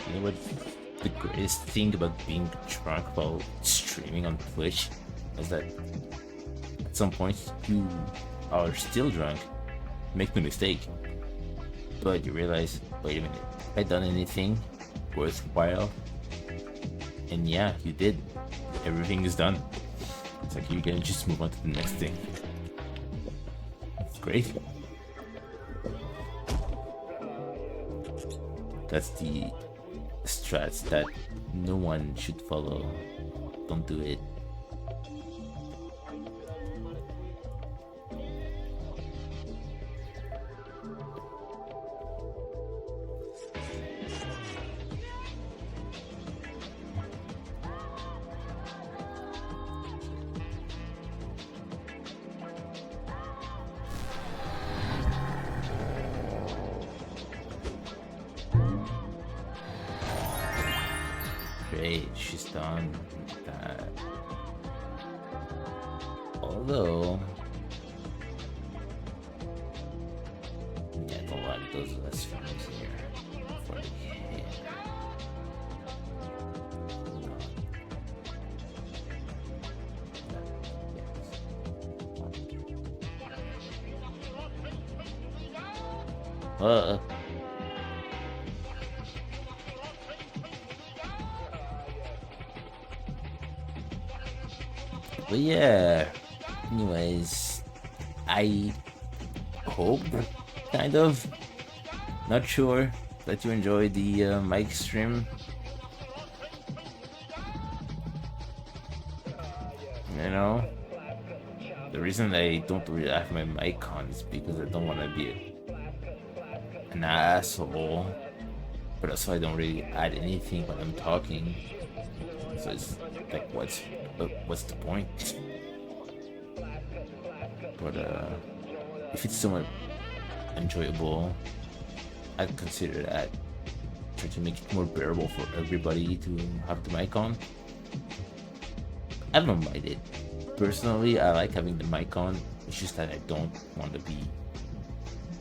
You know what the greatest thing about being drunk while streaming on Twitch is that at some point you are still drunk, make no mistake, but you realize, wait a minute, have I done anything worthwhile? And yeah, you did. Everything is done. It's like you can just move on to the next thing. It's great. That's the strats that no one should follow. Don't do it. Great, she's done with that. Although, yeah, I don't like those less frames here for the hit. But yeah, anyways, I hope, kind of, not sure, that you enjoyed the mic stream. You know, the reason I don't really have my mic on is because I don't want to be an asshole, but also I don't really add anything when I'm talking. So it's like, what's the point? But if it's somewhat enjoyable, I'd consider that try to make it more bearable for everybody to have the mic on. I don't mind it. Personally, I like having the mic on. It's just that I don't want to be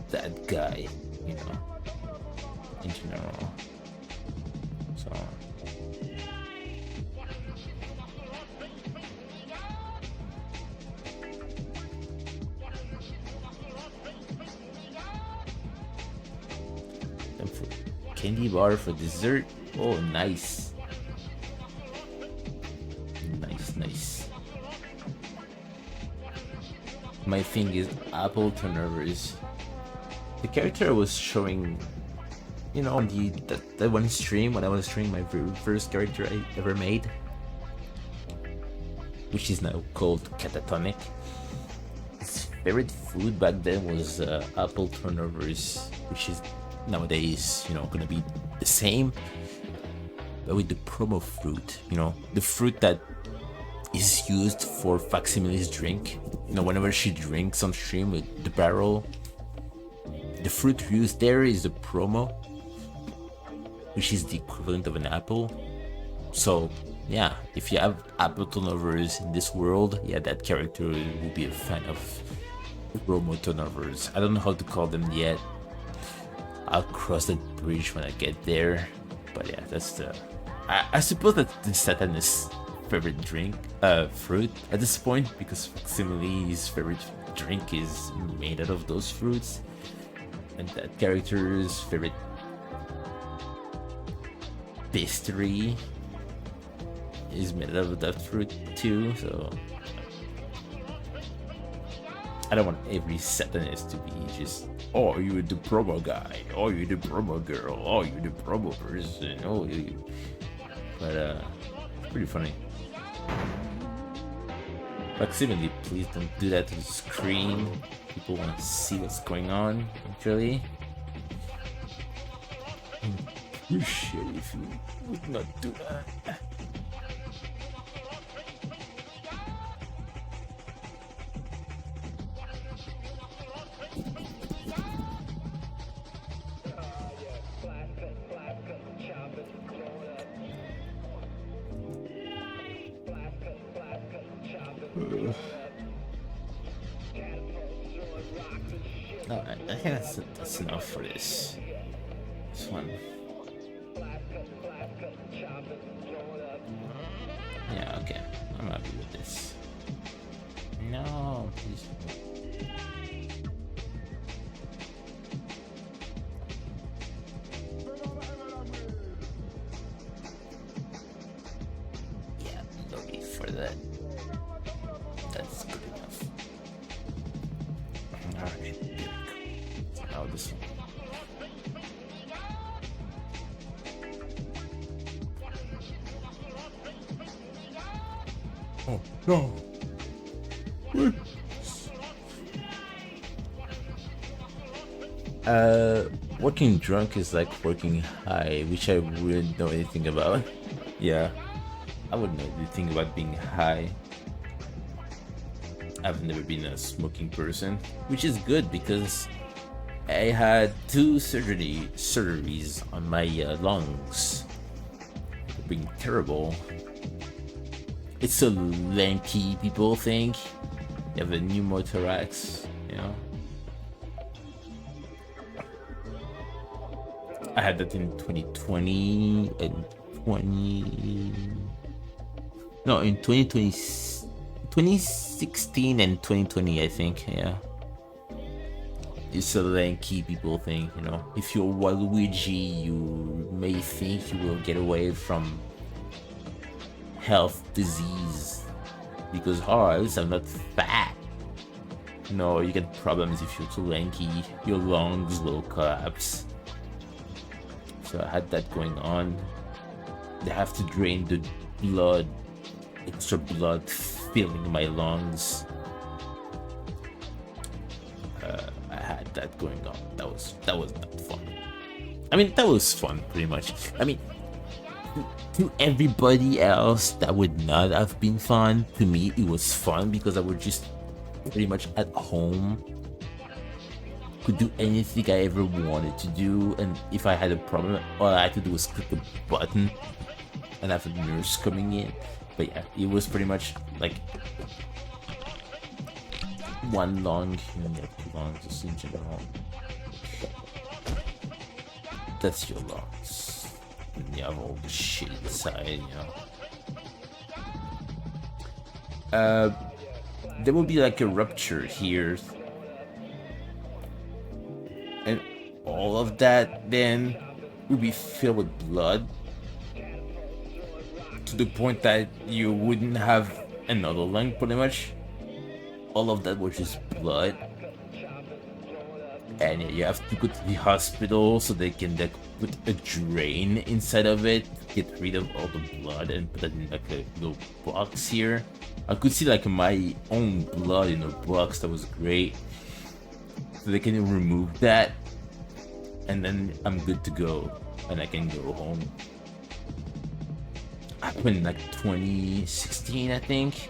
that guy, you know, in general. So. And for candy bar for dessert. Oh, nice. Nice. My thing is apple turnovers. The character I was showing, you know, on that one stream when I was streaming my very first character I ever made, which is now called Catatonic. His favorite food back then was apple turnovers, which is nowadays, you know, gonna be the same, but with the promo fruit, you know, the fruit that is used for Facsimile's drink. You know, whenever she drinks on stream with the barrel, the fruit used there is the promo, which is the equivalent of an apple. So yeah, if you have apple turnovers in this world, yeah, that character will be a fan of promo turnovers. I don't know how to call them yet. I'll cross that bridge when I get there. But yeah, that's the... I suppose that's the Satanist's favorite drink, fruit at this point, because Facsimile's favorite drink is made out of those fruits, and that character's favorite pastry is made out of that fruit too. So I don't want every Satanist to be just, oh, you're the promo guy, oh, you're the promo girl, oh, you're the promo person, oh, you. But it's pretty funny. Facsimile, please don't do that to the screen. People want to see what's going on, actually. I appreciate it if you would not do that. No, I think that's enough for this one. Yeah, okay. I'm happy with this. No, please. Yeah, no need for that. That's good enough. Alright, now this one. Oh, no. What? Working drunk is like working high, which I wouldn't know anything about. Yeah, I wouldn't know anything about being high. I've never been a smoking person, which is good because I had 2 surgeries on my lungs. They're being terrible. It's a lanky people think. You have a pneumothorax, you know. I had that in 2020 and 2016 and 2020, I think. Yeah, it's a lanky people thing, you know. If you're Waluigi, you may think you will get away from health disease because, oh, at least I'm not fat. No, you get problems if you're too lanky. Your lungs will collapse. So I had that going on. They have to drain the blood, extra blood filling my lungs. I had that going on. That was not fun. I mean, that was fun pretty much. I mean, to everybody else that would not have been fun. To me, it was fun because I was just pretty much at home could do anything I ever wanted to do, and if I had a problem, all I had to do was click a button and have a nurse coming in. But yeah, it was pretty much like one lung, you know, you have 2 lungs just in general. That's your lungs. And you have all the shit inside, you know. There will be like a rupture here. And all of that then will be filled with blood. To the point that you wouldn't have another lung pretty much. All of that was just blood. And you have to go to the hospital so they can like put a drain inside of it, get rid of all the blood and put it in like a little box here. I could see like my own blood in a box. That was great. So they can remove that, and then I'm good to go, and I can go home. Happened in like 2016, I think.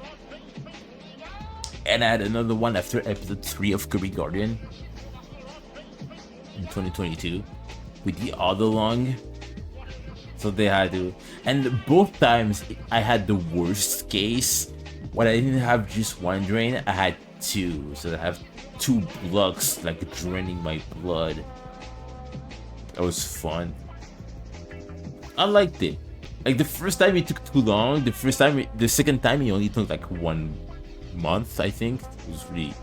And I had another one after episode 3 of Kirby Guardian in 2022 with the other lung. So they had to, and both times I had the worst case. When I didn't have just one drain, I had 2. So I have 2 blocks like draining my blood. That was fun. I liked it. Like the first time it took too long. The second time it only took like 1 month, I think. It was really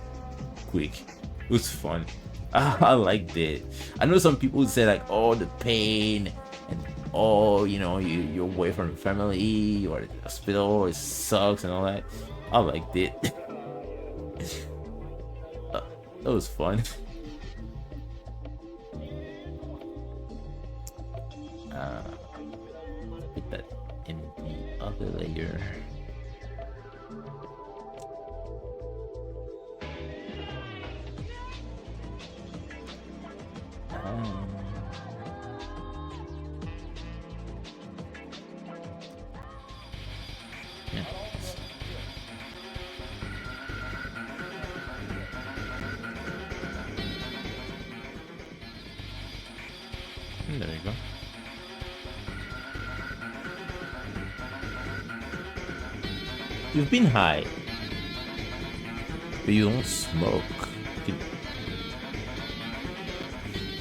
quick. It was fun. I liked it. I know some people say like, oh, the pain, and oh, you know, you're away from your family or the hospital, it sucks and all that. I liked it. That was fun. Put that in the other layer. Yeah. And there you go. You've been high, but you don't smoke.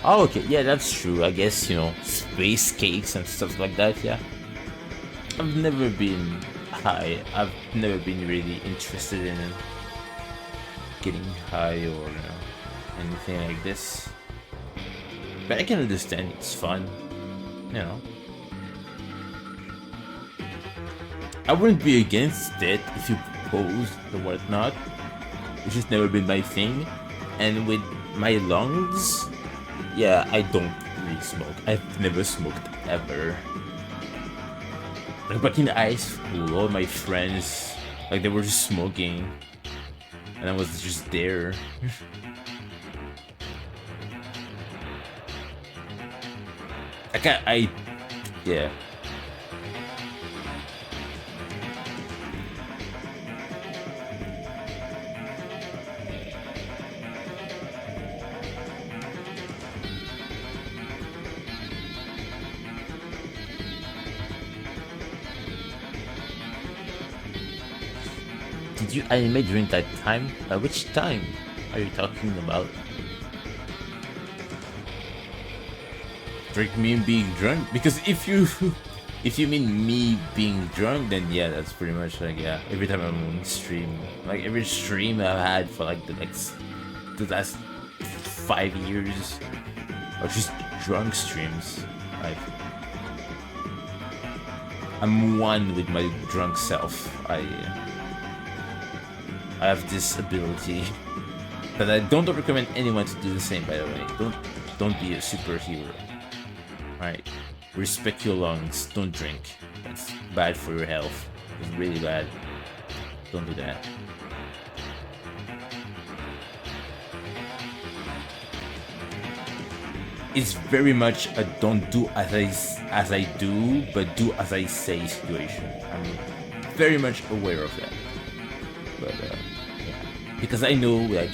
Oh, okay, yeah, that's true. I guess, you know, space cakes and stuff like that, yeah. I've never been high. I've never been really interested in getting high or, you know, anything like this. But I can understand it's fun, you know. I wouldn't be against it if you proposed or whatnot. It's just never been my thing. And with my lungs, yeah, I don't really smoke. I've never smoked ever. Like back in high school, all my friends, like they were just smoking, and I was just there. Yeah. Did you animate during that time? Which time are you talking about? Drink me being drunk? Because if you mean me being drunk, then yeah, that's pretty much like, yeah, every time I'm on stream. Like every stream I've had for like the last 5 years, or just drunk streams. I'm one with my drunk self. I have this ability, but I don't recommend anyone to do the same. By the way, don't be a superhero. Alright, respect your lungs. Don't drink. That's bad for your health. It's really bad. Don't do that. It's very much a don't do as I do, but do as I say situation. I'm very much aware of that. But yeah, because I know like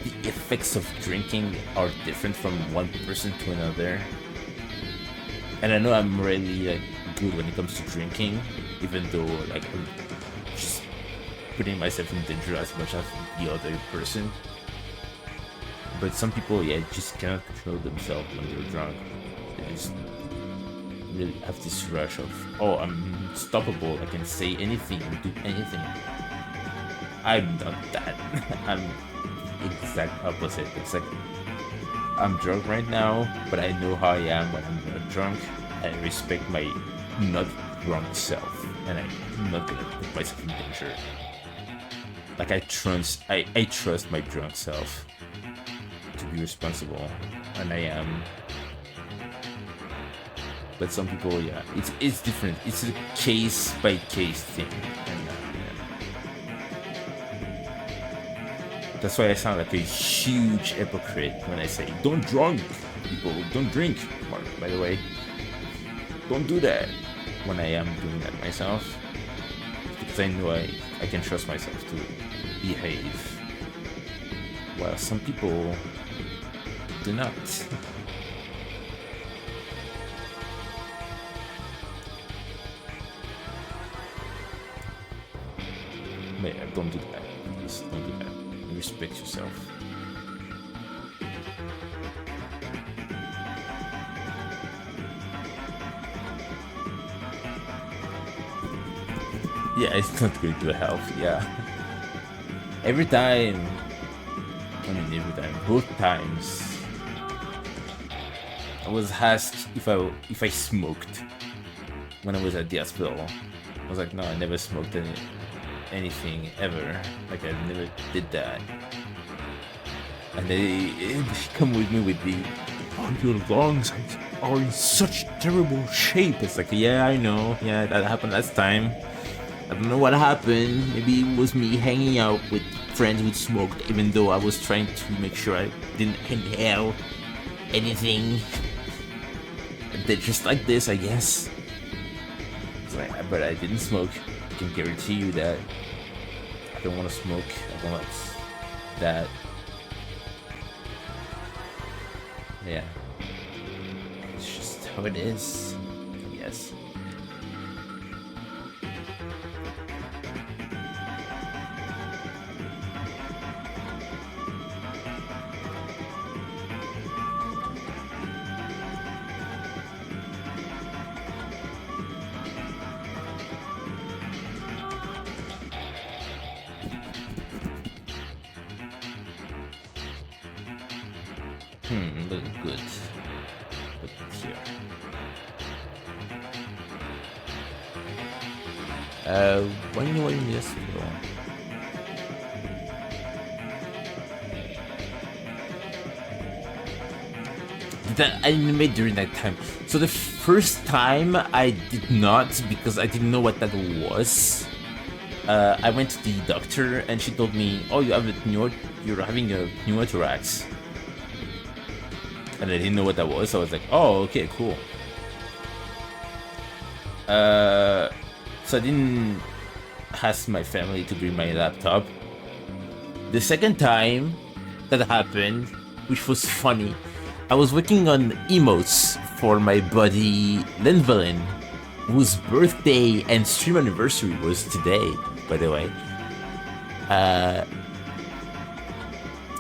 the effects of drinking are different from one person to another. And I know I'm really like good when it comes to drinking, even though like I'm just putting myself in danger as much as the other person. But some people, yeah, just cannot control themselves when they're drunk. They just really have this rush of, oh, I'm unstoppable, I can say anything, do anything. I'm not that. I'm exact opposite. It's like, I'm drunk right now, but I know how I am when I'm not drunk. I respect my not drunk self, and I'm not gonna put myself in danger. Like I trust my drunk self to be responsible, and I am. But some people, yeah, it's different. It's a case by case thing, and that's why I sound like a huge hypocrite when I say don't drunk people, don't drink. Or, by the way, don't do that when I am doing that myself, because I know I can trust myself to behave, while some people do not. But yeah, don't do that. Please don't do that. Respect yourself. Yeah, it's not good to health. Yeah. Every time. I mean, every time. Both times. I was asked if I smoked when I was at the hospital. I was like, no, I never smoked anything ever. Like I never did that. And they come with me with the, oh, your lungs are in such terrible shape. It's like, yeah, I know. Yeah, that happened last time. I don't know what happened. Maybe it was me hanging out with friends who smoked, even though I was trying to make sure I didn't inhale anything. They're just like this, I guess. Like, but I didn't smoke. I can guarantee you that. I don't want to smoke. I don't like that. Yeah. It's just how it is, I guess. Look good. Look here. When you were in the hospital. That I animate during that time. So the first time I did not, because I didn't know what that was. I went to the doctor and she told me, "Oh, you're having a pneumothorax." And I didn't know what that was, so I was like, oh, okay, cool. So I didn't ask my family to bring my laptop. The second time that happened, which was funny, I was working on emotes for my buddy Linvelin, whose birthday and stream anniversary was today, by the way.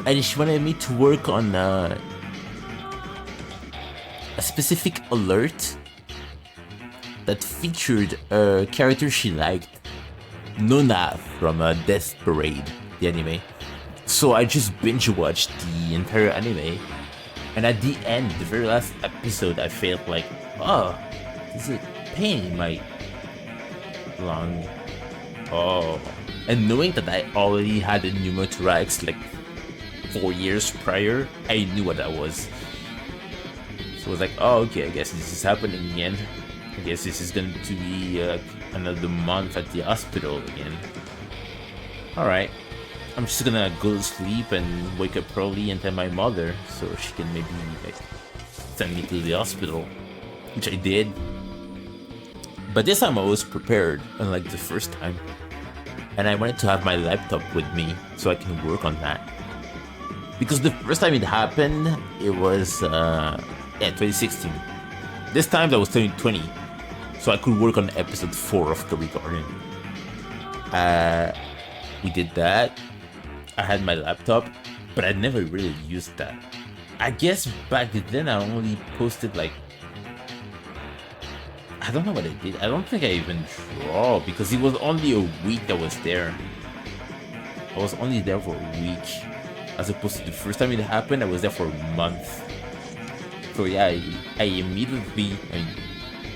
And she wanted me to work on a specific alert that featured a character she liked, Nona from Death Parade, the anime. So I just binge watched the entire anime, and at the end, the very last episode, I felt like, oh, there's a pain in my lung. Oh, and knowing that I already had a pneumothorax like 4 years prior, I knew what that was. So I was like, oh, okay, I guess this is happening again. I guess this is going to be another month at the hospital again. Alright. I'm just gonna go to sleep and wake up early and tell my mother so she can maybe like send me to the hospital. Which I did. But this time I was prepared, unlike the first time. And I wanted to have my laptop with me so I can work on that. Because the first time it happened, it was 2016. This time that was 2020, so I could work on episode 4 of Kirby Garden. We did that. I had my laptop, but I never really used that. I guess back then I only posted like, I don't know what I did. I don't think I even draw because it was only a week that was there. I was only there for a week, as opposed to the first time it happened, I was there for a month. So yeah, I immediately,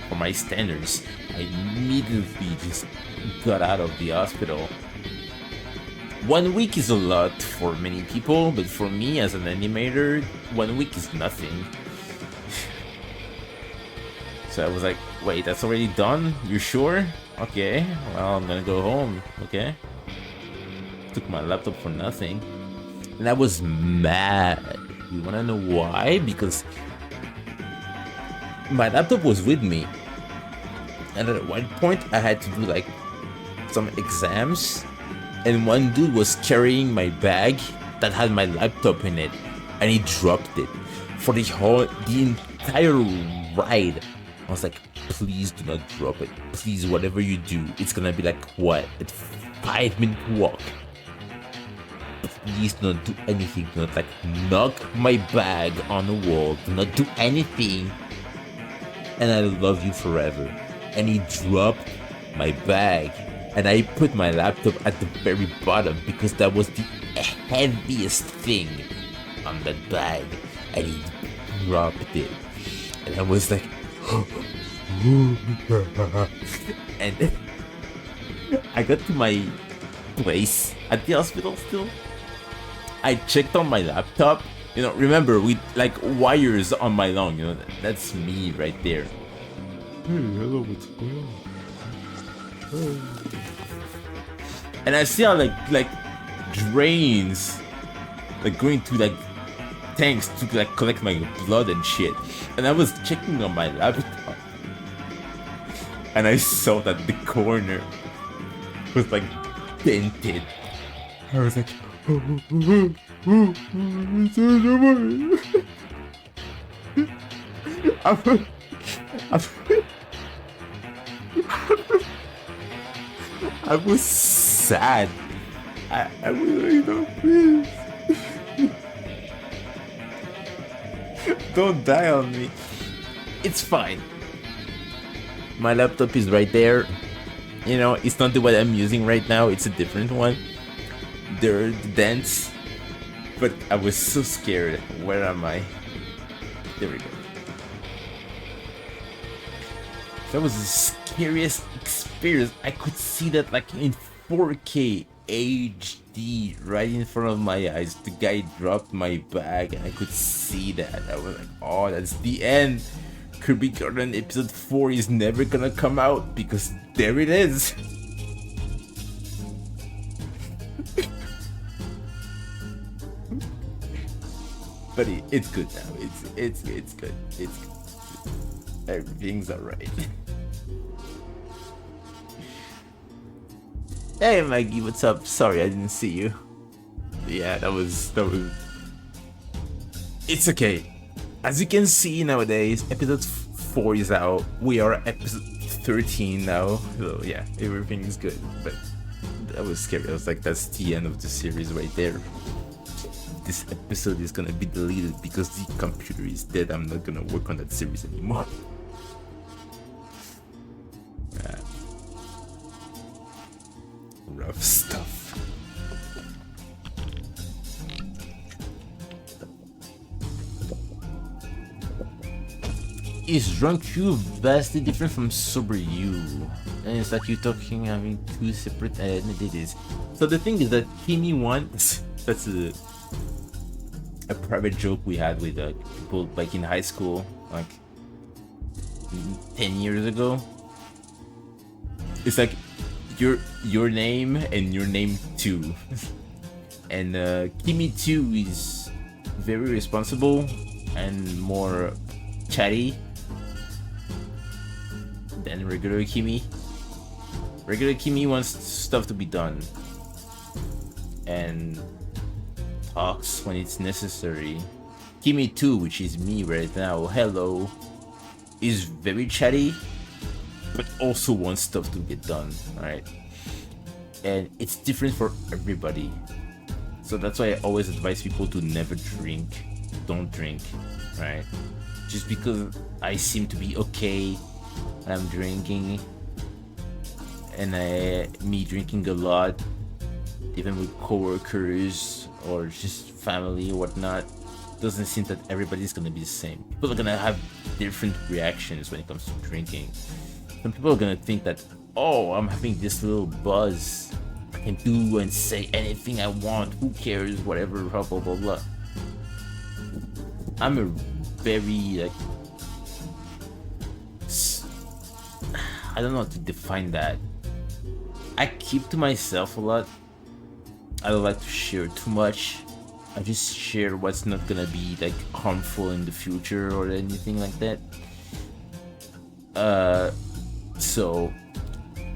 for my standards, I immediately just got out of the hospital. 1 week is a lot for many people, but for me as an animator, 1 week is nothing. So I was like, wait, that's already done? You sure? Okay, well, I'm gonna go home, okay? Took my laptop for nothing. And I was mad. You wanna know why? Because my laptop was with me, and at one point I had to do like some exams, and one dude was carrying my bag that had my laptop in it, and he dropped it for the entire ride. I was like, please do not drop it. Please, whatever you do, it's gonna be like what? A 5-minute walk. Please do not do anything. Do not like knock my bag on the wall. Do not do anything. And I love you forever. And he dropped my bag, and I put my laptop at the very bottom because that was the heaviest thing on that bag, and he dropped it, and I was like, and I got to my place at the hospital still. I checked on my laptop. You know, remember, we like wires on my lung, you know, that's me right there. Hey, hello, what's going on? And I see how like drains like going to like tanks to like collect my blood and shit. And I was checking on my laptop, and I saw that the corner was like dented. I was like, I was sad. I was like, no, please. Don't die on me. It's fine. My laptop is right there. You know, it's not the one I'm using right now. It's a different one. There are the dents. But I was so scared. Where am I? There we go. That was the scariest experience. I could see that like in 4K HD right in front of my eyes. The guy dropped my bag and I could see that. I was like, oh, that's the end. Kirby Garden episode 4 is never gonna come out because there it is. But it's good now. It's good. It's good. Everything's alright. Hey Maggie, what's up? Sorry I didn't see you. Yeah, that was. It's okay. As you can see nowadays, episode 4 is out. We are episode 13 now. So yeah, everything is good. But that was scary. I was like, that's the end of the series right there. This episode is gonna be deleted because the computer is dead. I'm not gonna work on that series anymore. Rough stuff. Is drunk you vastly different from sober you? And it's like you talking having two separate identities. So the thing is that Kimi wants, that's a private joke we had with people like in high school, like 10 years ago. It's like your name and your name too. And Kimi 2 is very responsible and more chatty than regular Kimi. Regular Kimi wants stuff to be done, and talks when it's necessary. Kimi too, which is me right now, hello, is very chatty, but also wants stuff to get done, right? And it's different for everybody. So that's why I always advise people to never drink. Don't drink, right? Just because I seem to be okay when I'm drinking, and me drinking a lot, even with coworkers or just family or whatnot, doesn't seem that everybody's gonna be the same. People are gonna have different reactions when it comes to drinking. Some people are gonna think that, oh, I'm having this little buzz, I can do and say anything I want, who cares, whatever, blah blah blah blah. I'm a very, like, I don't know how to define that. I keep to myself a lot. I don't like to share too much. I just share what's not gonna be like harmful in the future or anything like that. So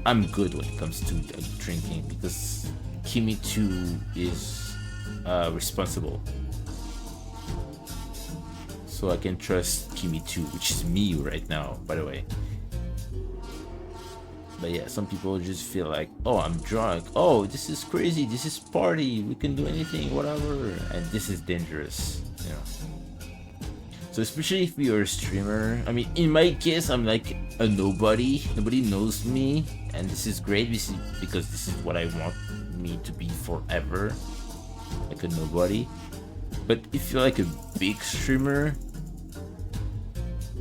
I'm good when it comes to like, drinking, because Kimi too is responsible. So I can trust Kimi too, which is me right now, by the way. But yeah, some people just feel like, oh, I'm drunk. Oh, this is crazy. This is party. We can do anything, whatever. And this is dangerous, you know. So especially if you're a streamer, I mean, in my case, I'm like a nobody. Nobody knows me, and this is great because this is what I want me to be forever, like a nobody. But if you're like a big streamer,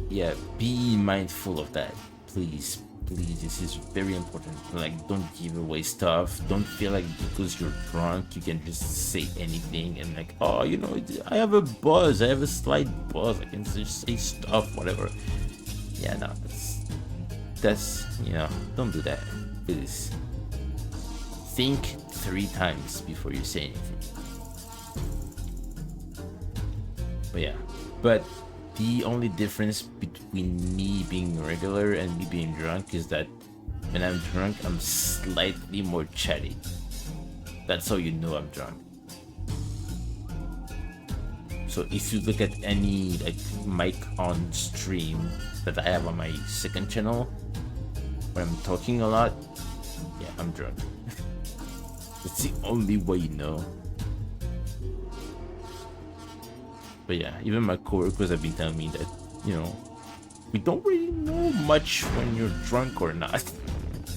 yeah, be mindful of that, please. Please, this is very important. Like, don't give away stuff. Don't feel like because you're drunk you can just say anything and like, oh, you know, I have a buzz, I have a slight buzz, I can just say stuff, whatever. Yeah, no, that's you know, don't do that, please. Think 3 times before you say anything. But yeah, but the only difference between me being regular and me being drunk is that when I'm drunk, I'm slightly more chatty. That's how you know I'm drunk. So if you look at any like mic on stream that I have on my second channel, when I'm talking a lot, yeah, I'm drunk. It's the only way you know. But yeah, even my coworkers have been telling me that, you know, we don't really know much when you're drunk or not.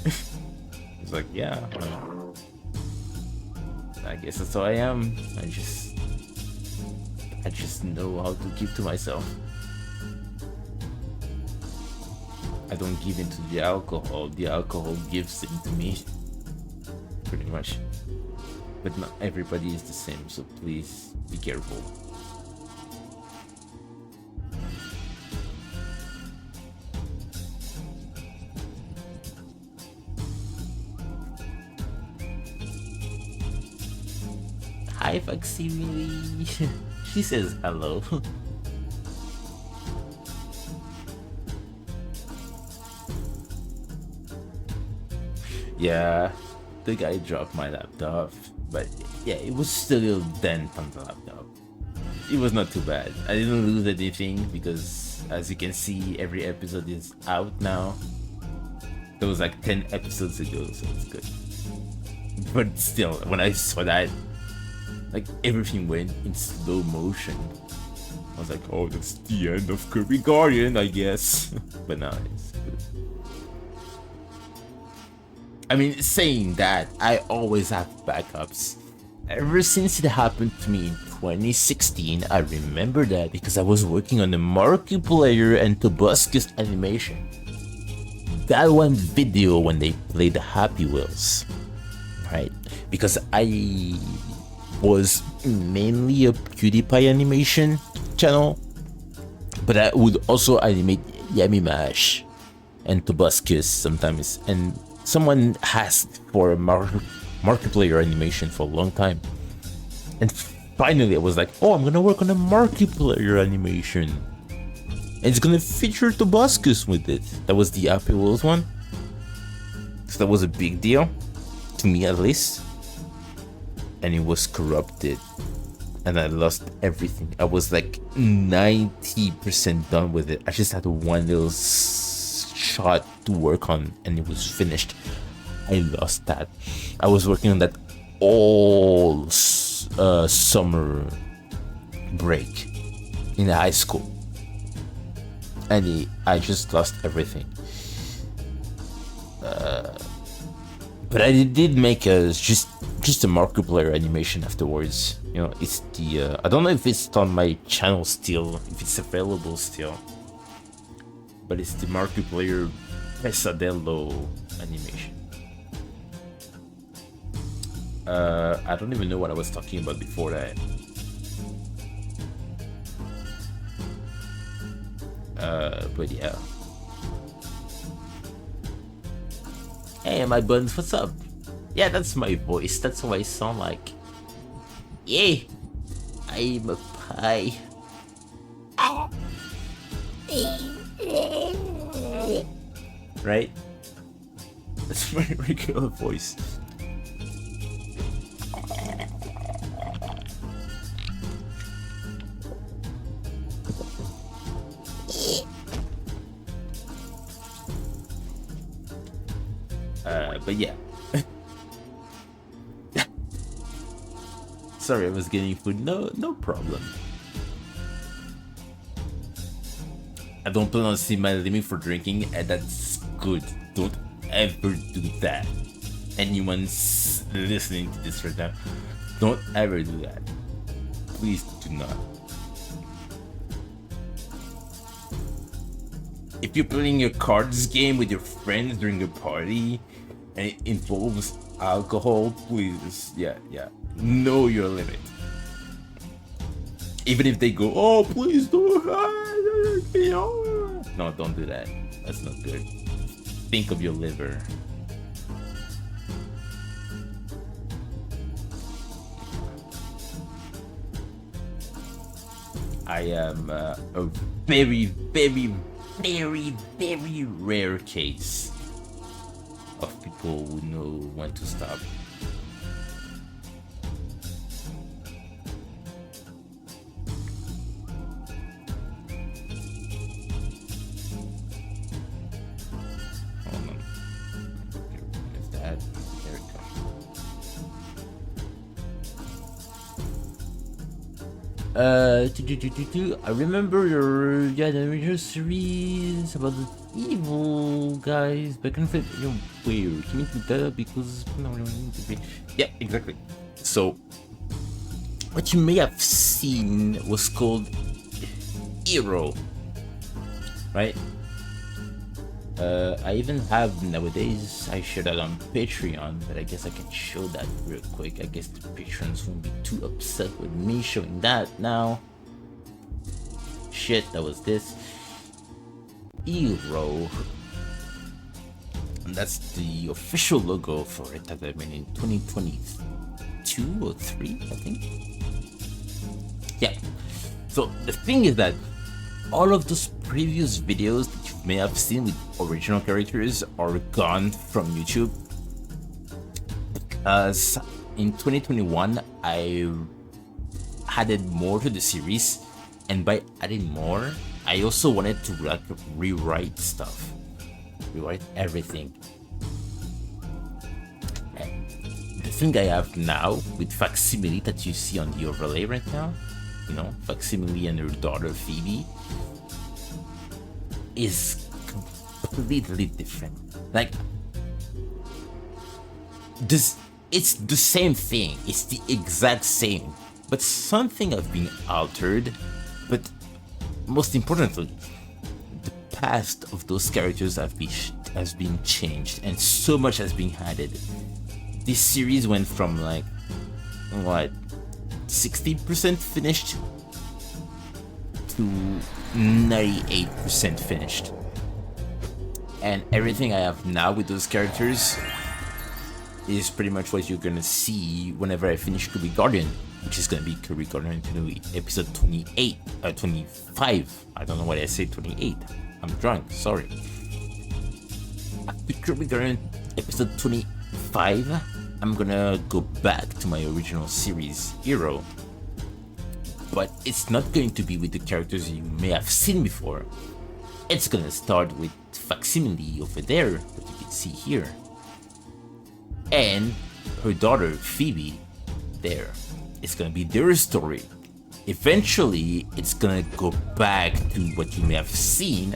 It's like, yeah, well, I guess that's how I am. I just know how to keep to myself. I don't give into the alcohol gives into me. Pretty much. But not everybody is the same, so please be careful. Hi, Facsimile. She says hello. Yeah, the guy dropped my laptop, but yeah, it was still a dent on the laptop. It was not too bad. I didn't lose anything because, as you can see, every episode is out now. There was like 10 episodes ago, so it's good. But still, when I saw that, like, everything went in slow motion. I was like, oh, that's the end of Kirby Guardian, I guess. But no, it's good. I mean, saying that, I always have backups. Ever since it happened to me in 2016, I remember that because I was working on the Markiplier and Tobuscus animation. That one video when they played the Happy Wheels, right? Because I was mainly a PewDiePie animation channel, but I would also animate Yummy Mash and Tobuscus sometimes, and someone asked for a Markiplier animation for a long time, and finally I was like, oh, I'm gonna work on a Markiplier animation and it's gonna feature Tobuscus with it. That was the Happy Wheels one, so that was a big deal to me, at least. And it was corrupted and I lost everything. I was like 90% done with it. I just had one little shot to work on, and it was finished. I lost that. I was working on that all summer break in high school, and I just lost everything. But I did make just a Markiplier animation afterwards. You know, it's the I don't know if it's on my channel still, if it's available still, but it's the Markiplier Pesadello animation. I don't even know what I was talking about before that. But yeah. Hey, my buns, what's up? Yeah, that's my voice. That's what I sound like. Yeah, I'm a pie. Right? That's my regular voice. But yeah. Sorry, I was getting food. No problem. I don't plan on seeing my limit for drinking, and that's good. Don't ever do that. Anyone's listening to this right now, don't ever do that. Please do not. If you're playing a cards game with your friends during a party and it involves alcohol, please, yeah, know your limit. Even if they go, oh, please don't, no, don't do that. That's not good. Think of your liver. I am a very, very, very, very rare case of people who know when to stop. Hold on. Is that? There it comes. I remember your original series about the evil guys back in the weird. Can you do that? Because no, we don't need to be. Yeah, exactly. So, what you may have seen was called Hero, right? I even have nowadays. I share that on Patreon, but I guess I can show that real quick. I guess the patrons won't be too upset with me showing that now. Shit, that was this Hero, and that's the official logo for it that I made in 2022 or 3, I think. Yeah. So the thing is that all of those previous videos that you may have seen with original characters are gone from YouTube, because in 2021 I added more to the series, and by adding more I also wanted to like rewrite stuff, rewrite everything. And the thing I have now with Facsimile that you see on the overlay right now, you know, Facsimile and her daughter Phoebe, is completely different. Like this, it's the same thing, it's the exact same, but something has been altered. But most importantly, the past of those characters has been changed, and so much has been added. This series went from like what, 60% finished to 98% finished, and everything I have now with those characters is pretty much what you're gonna see whenever I finish Kirby Guardian, which is gonna be Kirby Guardian episode 28, 25. I don't know why I say 28. I'm drunk, sorry. After Kirby Guardian episode 25, I'm gonna go back to my original series, Hero, but it's not going to be with the characters you may have seen before. It's gonna start with Facsimile over there, that you can see here, and her daughter Phoebe there. It's gonna be their story. Eventually, it's gonna go back to what you may have seen,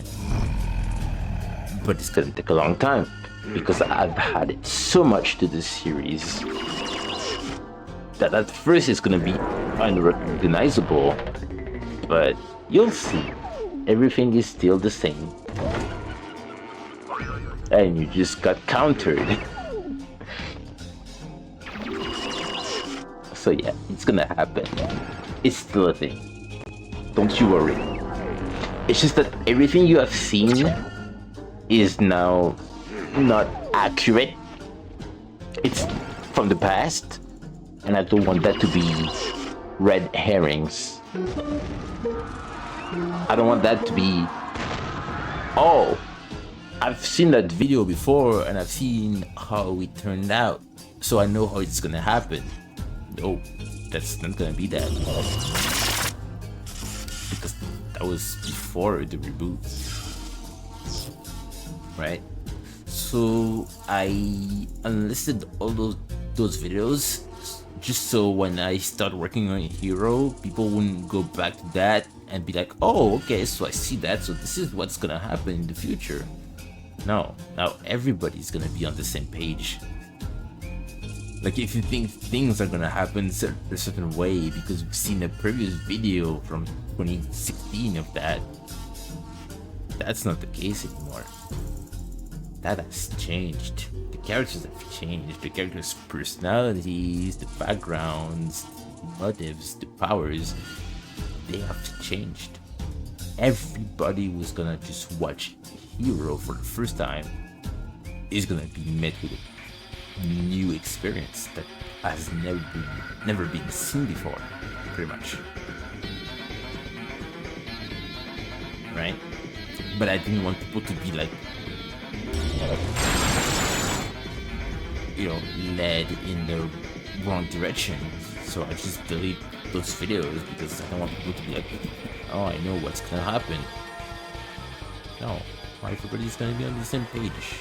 but it's gonna take a long time because I've added so much to this series that at first it's gonna be unrecognizable, but you'll see. Everything is still the same. And you just got countered. So yeah, it's gonna happen. It's still a thing. Don't you worry. It's just that everything you have seen is now not accurate. It's from the past, and I don't want that to be red herrings. I don't want that to be, oh, I've seen that video before and I've seen how it turned out, so I know how it's gonna happen. No, that's not gonna be that. Because that was before the reboot. Right? So I unlisted all those videos just so when I start working on a hero, people wouldn't go back to that and be like, oh, okay, so I see that, so this is what's gonna happen in the future. No, now everybody's gonna be on the same page. Like, if you think things are gonna happen a certain way because you've seen a previous video from 2016 of that, that's not the case anymore. That has changed. The characters have changed. The characters' personalities, the backgrounds, the motives, the powers, they have changed. Everybody who's gonna just watch Hero for the first time is gonna be met with a new experience that has never been seen before, pretty much. Right? But I didn't want people to be like, led in the wrong direction. So I just delete those videos because I don't want people to be like, oh, I know what's gonna happen. No, everybody's gonna be on the same page.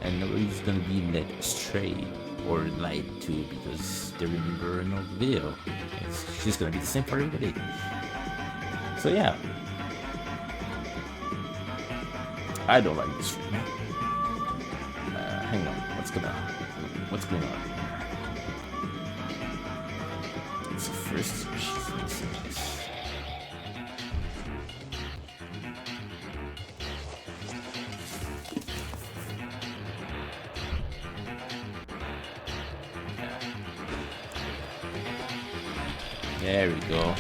And nobody's gonna be led astray or lied to because they remember an old video. It's just gonna be the same for everybody. So yeah. I don't like this stream. Hang on, what's going on? It's the first she's missing this. There we go.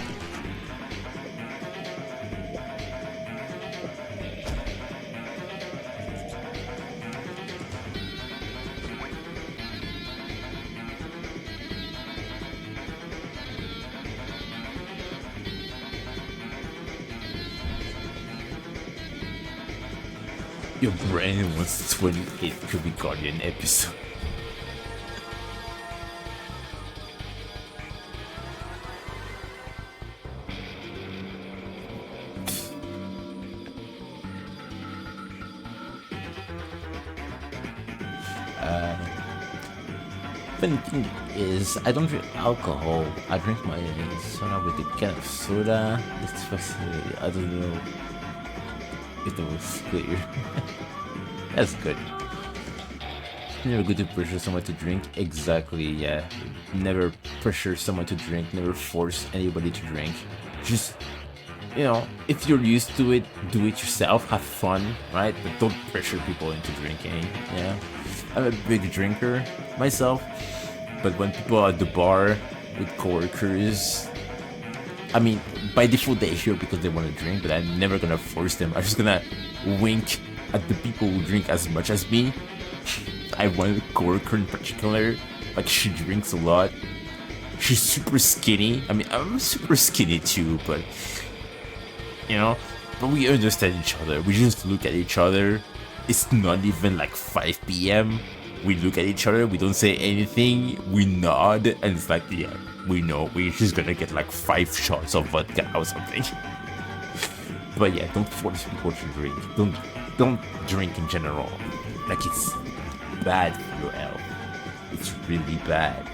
Your brain wants 28 Kirby Guardian episode. Funny thing is, I don't drink alcohol. I drink my soda with a can of soda. It's fascinating. I don't know if that was clear. That's good. Never good to pressure someone to drink. Exactly, yeah. Never pressure someone to drink. Never force anybody to drink. Just, if you're used to it, do it yourself. Have fun, right? But don't pressure people into drinking, yeah. I'm a big drinker myself, but when people are at the bar with coworkers, I mean, by default they're here because they want to drink, but I'm never gonna force them. I'm just gonna wink at the people who drink as much as me. I have one coworker in particular, like, she drinks a lot. She's super skinny. I mean, I'm super skinny too, but but we understand each other. We just look at each other. It's not even like 5 p.m. We look at each other, we don't say anything, we nod, and it's like, yeah, we know we're just gonna get like 5 shots of vodka or something. But yeah, don't force people to drink. Don't drink in general. Like, it's bad for your health. It's really bad.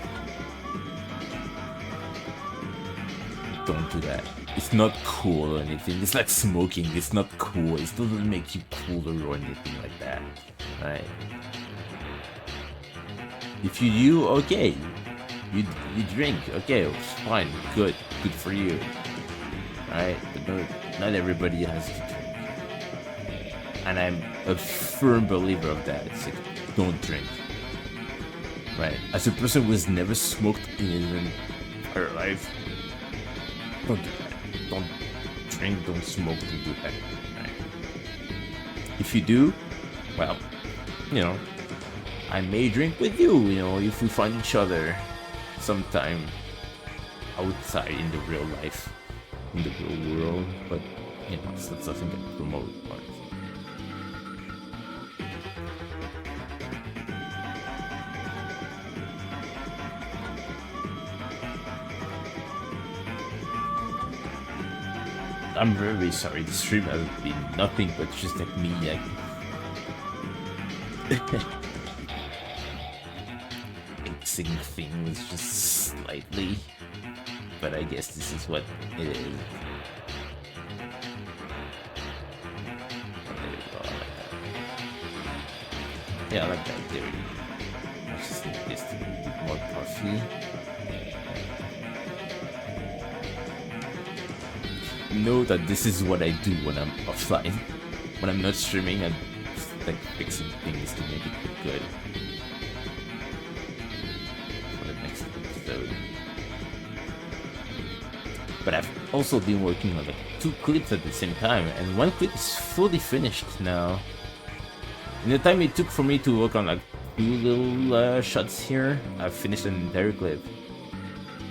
Don't do that. It's not cool or anything. It's like smoking. It's not cool. It doesn't make you cooler or anything like that. Right? If you do, okay. You drink. Okay, it's fine. Good for you. Right? But not everybody has to drink. And I'm a firm believer of that. It's like, don't drink. Right? As a person who has never smoked in his entire life, don't do that. Don't drink, don't smoke, don't do that. Right? If you do, well, you know, I may drink with you, you know, if we find each other sometime outside in the real life, in the real world, but, you know, it's not something I promote or anything. I'm very sorry, the stream has been nothing but just like me, like... mixing things just slightly, but I guess this is what it is. There we go, I like that. Yeah, I like that theory. I just need this to be a bit more puffy. Know that this is what I do when I'm offline. When I'm not streaming, I'm just like fixing things to make it look good for the next episode. But I've also been working on like 2 clips at the same time, and 1 clip is fully finished now. In the time it took for me to work on like 2 little shots here, I've finished an entire clip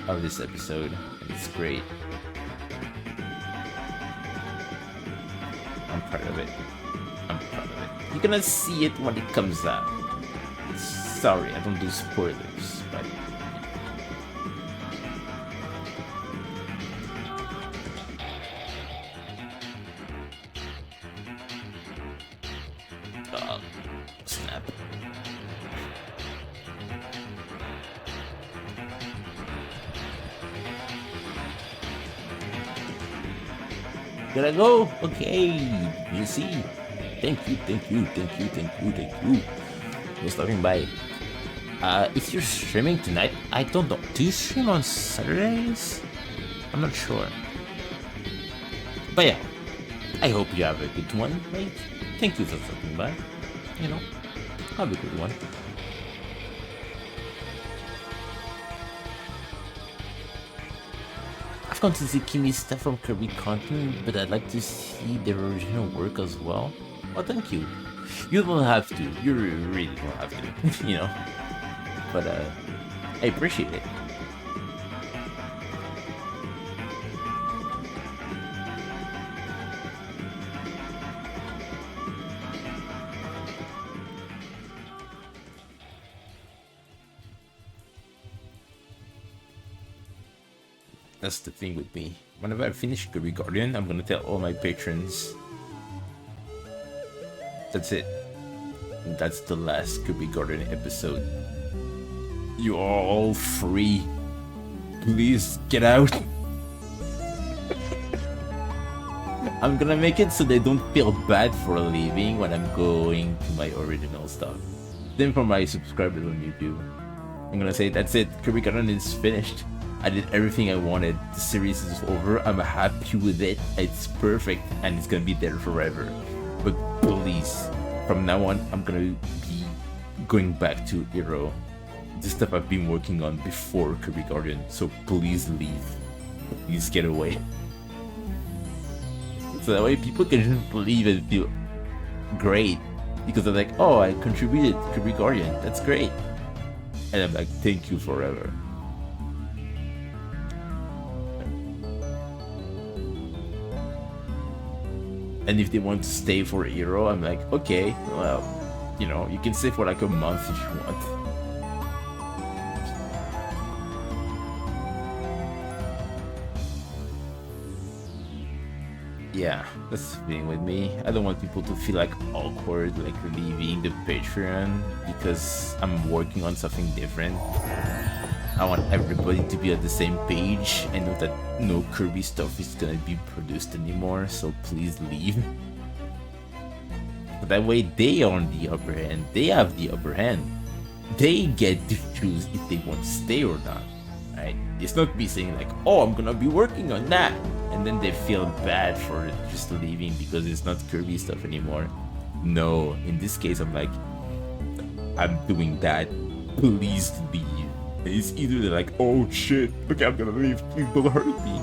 of this episode, and it's great. I'm proud of it. I'm proud of it. You're gonna see it when it comes out. Sorry, I don't do spoilers, but... oh, snap. Gotta go? Okay. You see. Thank you for stopping by. If you're streaming tonight, I don't know. Do you stream on Saturdays? I'm not sure. But yeah, I hope you have a good one, mate. Thank you for stopping by. You know, have a good one. I've gone to see Kimi's stuff from Kirby content, but I'd like to see their original work as well. Oh, thank you. You don't have to. You really don't have to, you know. But I appreciate it. That's the thing with me. Whenever I finish Kirby Guardian, I'm gonna tell all my patrons. That's it. That's the last Kirby Guardian episode. You are all free. Please get out. I'm gonna make it so they don't feel bad for leaving when I'm going to my original stuff. Then for my subscribers on YouTube, I'm gonna say that's it. Kirby Guardian is finished. I did everything I wanted. The series is over. I'm happy with it. It's perfect and it's gonna be there forever. But please, from now on, I'm gonna be going back to Hero. The stuff I've been working on before Kirby Guardian. So please leave. Please get away. So that way people can just leave and feel great. Because they're like, oh, I contributed to Kirby Guardian. That's great. And I'm like, thank you forever. And if they want to stay for a hero, I'm like, okay, well, you know, you can stay for like a month if you want. Yeah, that's the thing with me. I don't want people to feel like awkward, like leaving the Patreon because I'm working on something different. I want everybody to be on the same page. I know that no Kirby stuff is gonna be produced anymore, so please leave. But that way they are on the upper hand. They have the upper hand. They get to choose if they want to stay or not. Right? It's not me saying like, oh, I'm gonna be working on that, and then they feel bad for just leaving because it's not Kirby stuff anymore. No, in this case, I'm like, I'm doing that. Please leave. It's either they're like, oh shit, okay, I'm gonna leave, please don't hurt me,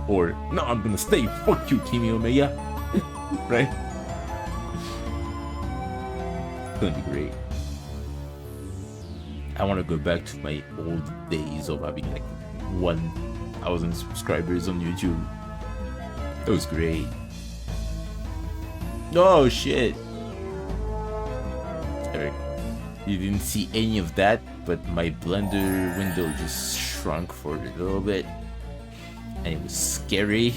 or no, I'm gonna stay. Fuck you, Kimi Omega. Right? It's gonna be great. I want to go back to my old days of having like 1,000 subscribers on YouTube. That was great. Oh shit. Eric, you didn't see any of that, but my Blender window just shrunk for a little bit. And it was scary.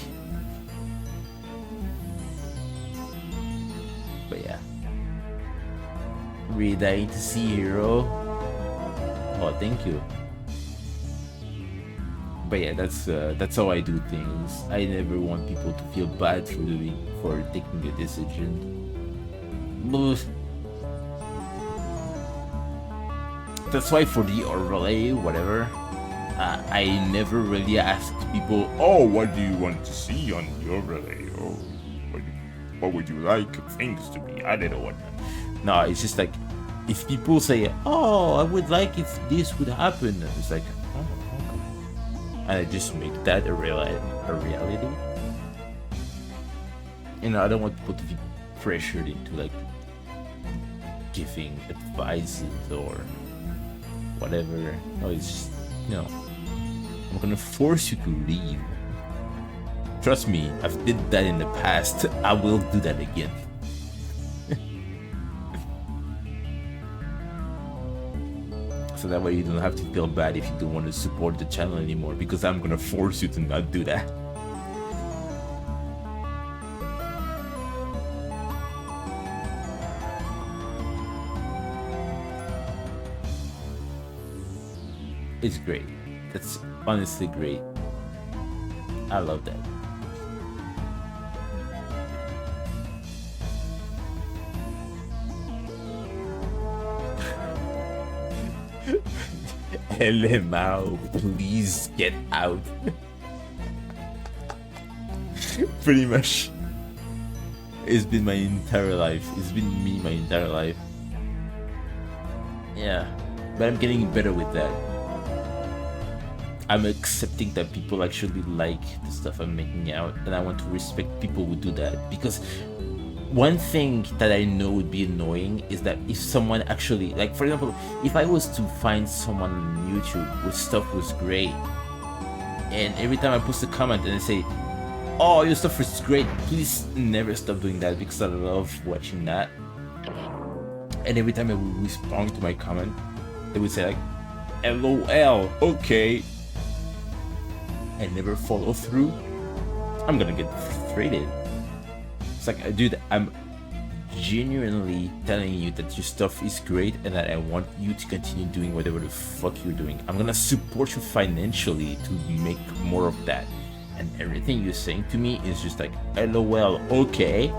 But yeah. Really dying to see Hero. Oh, thank you. But yeah, that's how I do things. I never want people to feel bad for taking a decision. That's why for the overlay, whatever, I never really asked people, Oh, what do you want to see on the overlay? Oh, what would you like things to be added or whatnot? no, it's just like, if people say, oh, I would like if this would happen, it's like, oh, okay. And I just make that a reality. You know, I don't want people to be pressured into like giving advices or whatever. No, it's just, you know, I'm gonna force you to leave. Trust me, I've did that in the past. I will do that again. So that way you don't have to feel bad if you don't want to support the channel anymore, because I'm gonna force you to not do that. It's great. That's honestly great. I love that. LMAO, please get out. Pretty much. It's been my entire life. It's been me my entire life. Yeah, but I'm getting better with that. I'm accepting that people actually like the stuff I'm making out, and I want to respect people who do that, because one thing that I know would be annoying is that if someone actually, like for example, if I was to find someone on YouTube whose stuff was great, and every time I post a comment and they say, oh, your stuff is great, please never stop doing that, because I love watching that. And every time I would respond to my comment, they would say like, LOL, okay, and never follow through. I'm gonna get frustrated. It's like, dude, I'm genuinely telling you that your stuff is great and that I want you to continue doing whatever the fuck you're doing. I'm gonna support you financially to make more of that. And everything you're saying to me is just like, LOL, okay.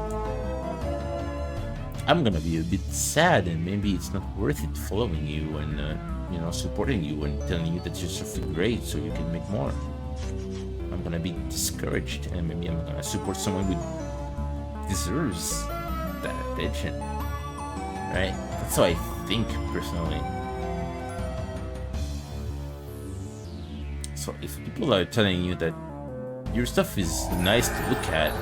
I'm gonna be a bit sad, and maybe it's not worth it following you and you know, supporting you and telling you that your stuff is great so you can make more. I'm gonna be discouraged, and maybe I'm gonna support someone who deserves that attention, right? That's how I think personally. So if people are telling you that your stuff is nice to look at,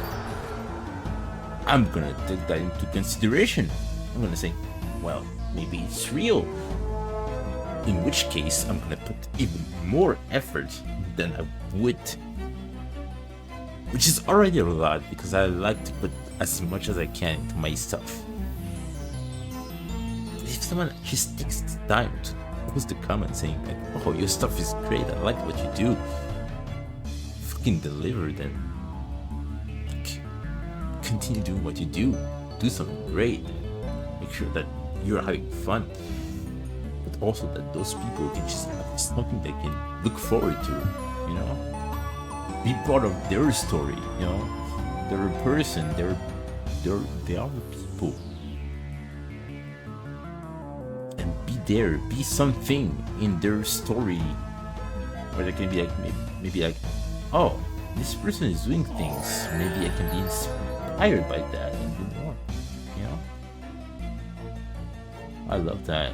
I'm gonna take that into consideration. I'm gonna say, well, maybe it's real, in which case I'm gonna put even more effort than I would, which is already a lot, because I like to put as much as I can into my stuff. if someone just takes the time to post a comment saying like, "Oh, your stuff is great. I like what you do," fucking deliver. Then continue doing what you do. Do something great. Make sure that you're having fun, but also that those people can just have something they can look forward to. You know, be part of their story. You know, they're a person. They are people. And be there, be something in their story where they can be like, maybe like, oh, this person is doing things. Maybe I can be inspired by that and do more. You know? I love that.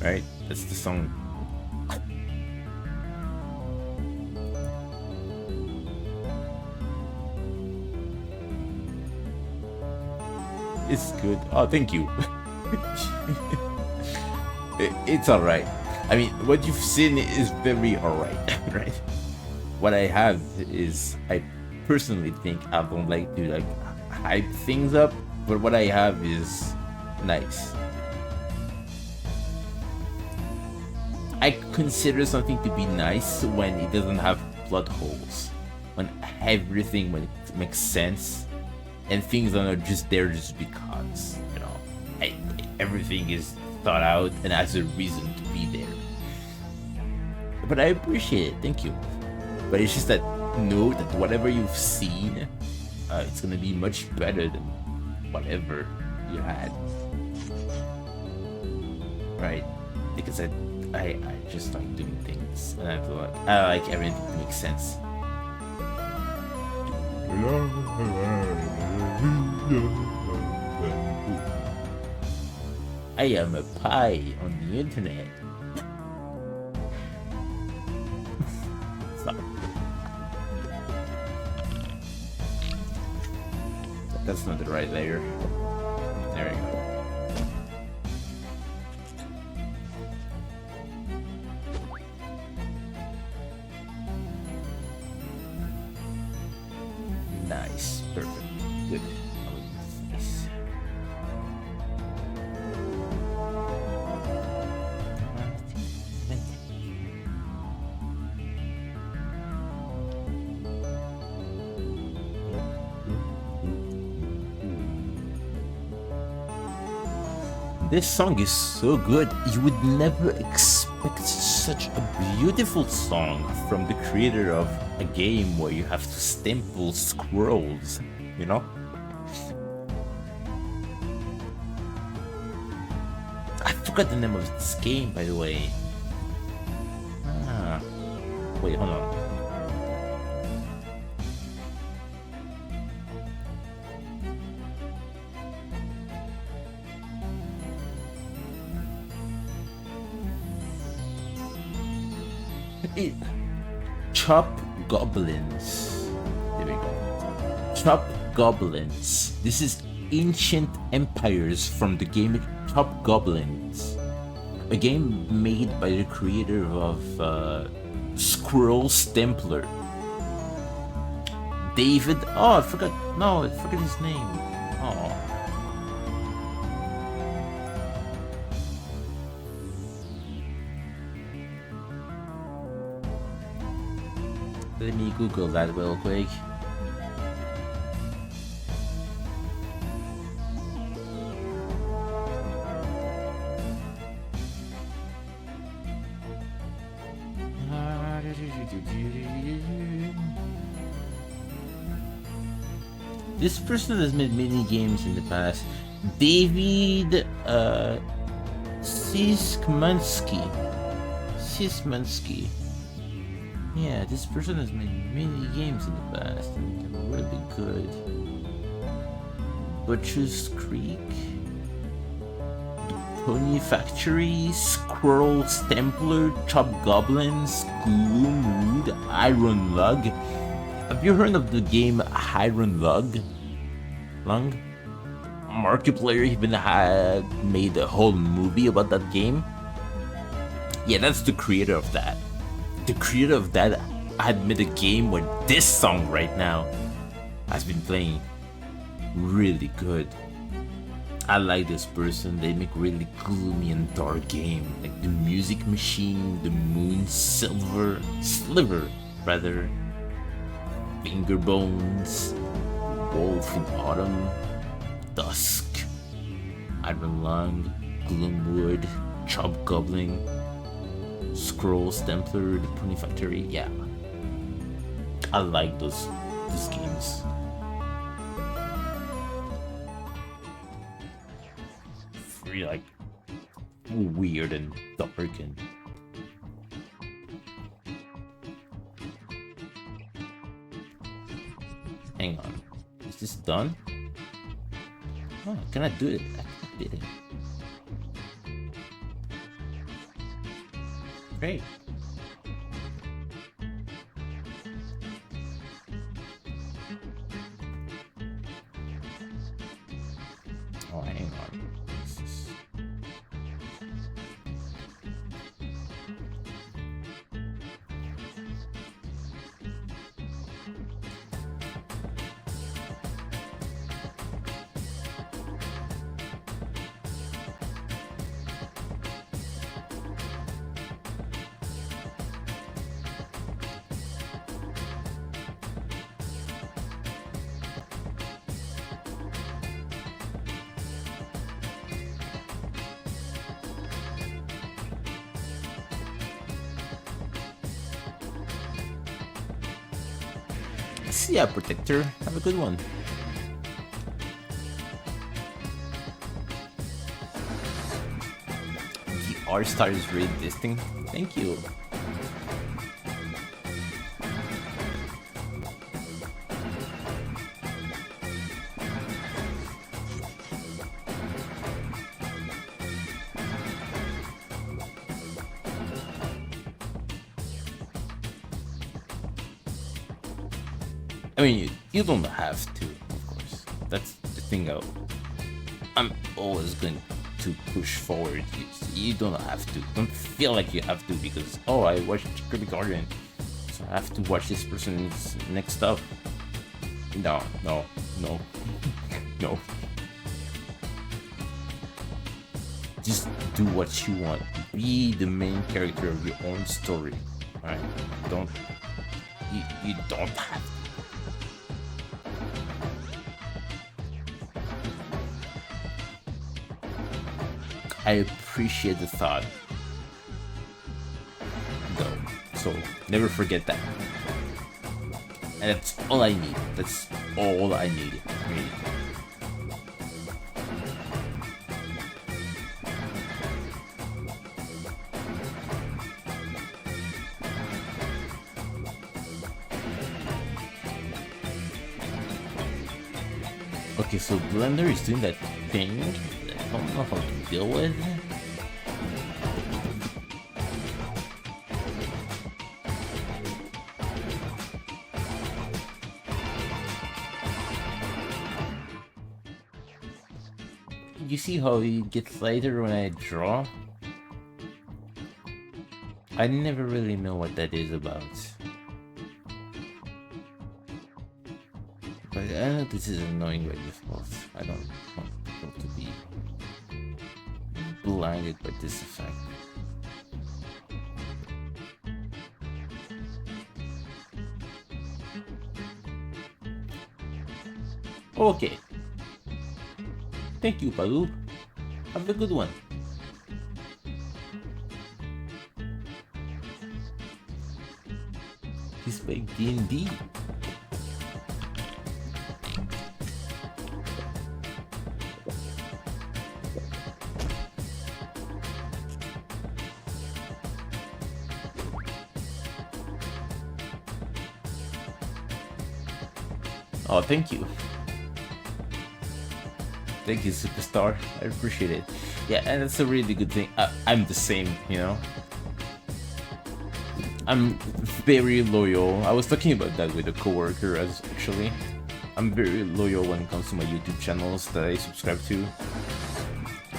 Right? That's the song. It's good. Oh, thank you. It's alright. I mean, what you've seen is very alright, right? What I have is, I personally think I don't like to like hype things up, but what I have is nice. I consider something to be nice when it doesn't have plot holes, when everything when it makes sense, and things are not just there just because, you know, everything is thought out and has a reason to be there. But I appreciate it, thank you. But it's just that know that whatever you've seen, it's gonna be much better than whatever you had, right? Because I just like doing things, and I feel like I like everything to make sense. I am a pie on the internet. Stop. That's not the right layer. There we go. Nice, perfect, good. Nice. This song is so good. You would never expect such a beautiful song from the creator of a game where you have to stample scrolls, you know? I forgot the name of this game, by the way. Wait, hold on. Chop Goblins. There we go. Chop Goblins. This is Ancient Empires from the game Chop Goblins. A game made by the creator of Squirrel Stempler. David. Oh, I forgot. No, I forgot his name. Oh. Let me Google that real quick. This person has made many games in the past. David Sismansky. Yeah, this person has made many games in the past and they're really good. Butcher's Creek, The Pony Factory, Squirrel Stempler, Chop Goblins, Gloomwood, Iron Lug. Have you heard of the game Iron Lug? Markiplier even had made a whole movie about that game. Yeah, that's the creator of that. The creator of that had made a game where this song right now has been playing really good. I like this person. They make really gloomy and dark game. Like the Music Machine, the Moon Sliver rather, Finger Bones, Wolf in Autumn, Dusk, Iron Lung, Gloomwood, Chop Goblin, Scrolls Templar, the Pony Factory. Yeah, I like those games. Really like weird and dark and hang on, is this done? Oh, can I do it? I did it. Great. Oh, hang on. See ya, Protector. Have a good one. The art style is really distinct. Thank you. I mean, you don't have to, of course. That's the thing I'm always going to push forward. You don't have to. Don't feel like you have to because, oh, I watched Kirby Guardian, so I have to watch this person's next stuff. No. No. Just do what you want. Be the main character of your own story. Alright? You don't have to. I appreciate the thought, though, so never forget that. And that's all I need. That's all I need, really. Okay, so Blender is doing that thing that I don't know how to deal with. You see how it gets lighter when I draw? I never really know what that is about. But I know this is annoying by default. I don't want people to be blinded by this effect. Okay. Thank you, Baloo. Have a good one. He's playing D&D. Oh, thank you. Thank you, Superstar. I appreciate it. Yeah, and that's a really good thing. I'm the same, you know? I'm very loyal. I was talking about that with a coworker, actually. I'm very loyal when it comes to my YouTube channels that I subscribe to.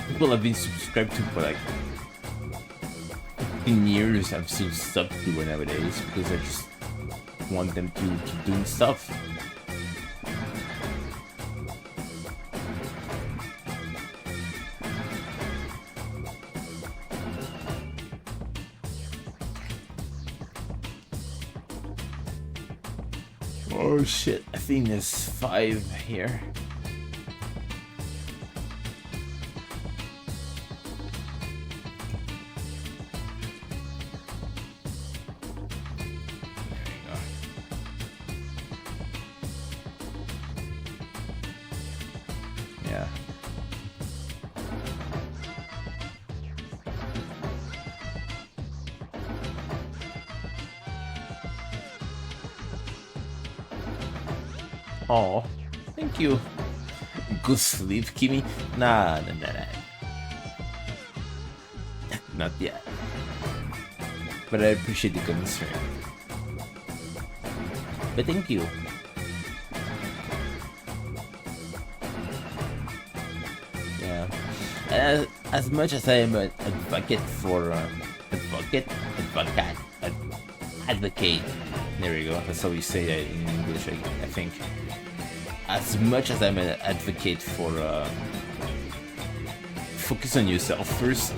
People I've been subscribed to for like in years I've seen stuff doing nowadays because I just want them to keep doing stuff. Oh shit, I think there's 5 here. Yeah. Oh, thank you. Good sleep, Kimmy. Nah. Not yet. But I appreciate the concern. But thank you. Yeah. As much as I am an advocate for advocate. There we go. That's how we say that in English, I think. As much as I'm an advocate for focus on yourself first,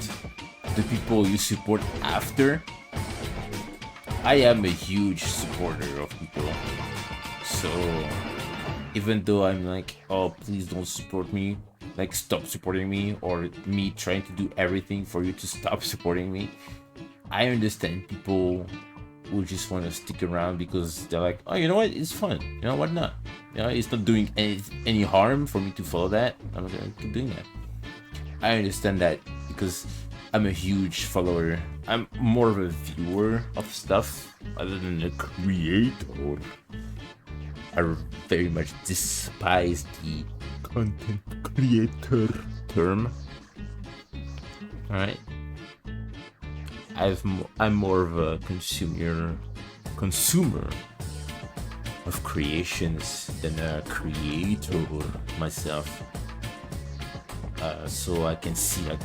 the people you support after, I am a huge supporter of people. So even though I'm like, oh, please don't support me, like stop supporting me, or me trying to do everything for you to stop supporting me, I understand people who just want to stick around because they're like, oh, you know what, it's fun, you know, what not, you know, it's not doing any harm for me to follow that, I'm gonna keep doing that. I understand that because I'm a huge follower. I'm more of a viewer of stuff other than a creator. I very much despise the content creator term. Alright, I'm more of a consumer of creations than a creator myself. So I can see like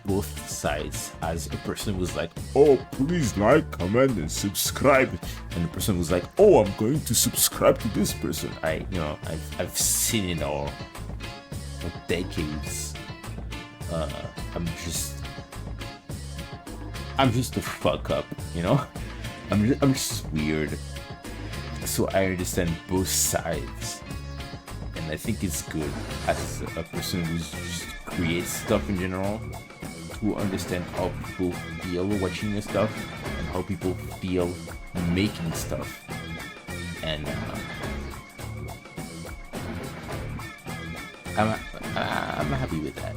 both sides, as a person who's like, Oh, please like, comment, and subscribe. and the person who's like, oh, I'm going to subscribe to this person. I've seen it all for decades. I'm just a fuck up, you know. I'm just weird. So I understand both sides, and I think it's good as a person who just creates stuff in general to understand how people feel watching your stuff and how people feel making stuff. And I'm happy with that.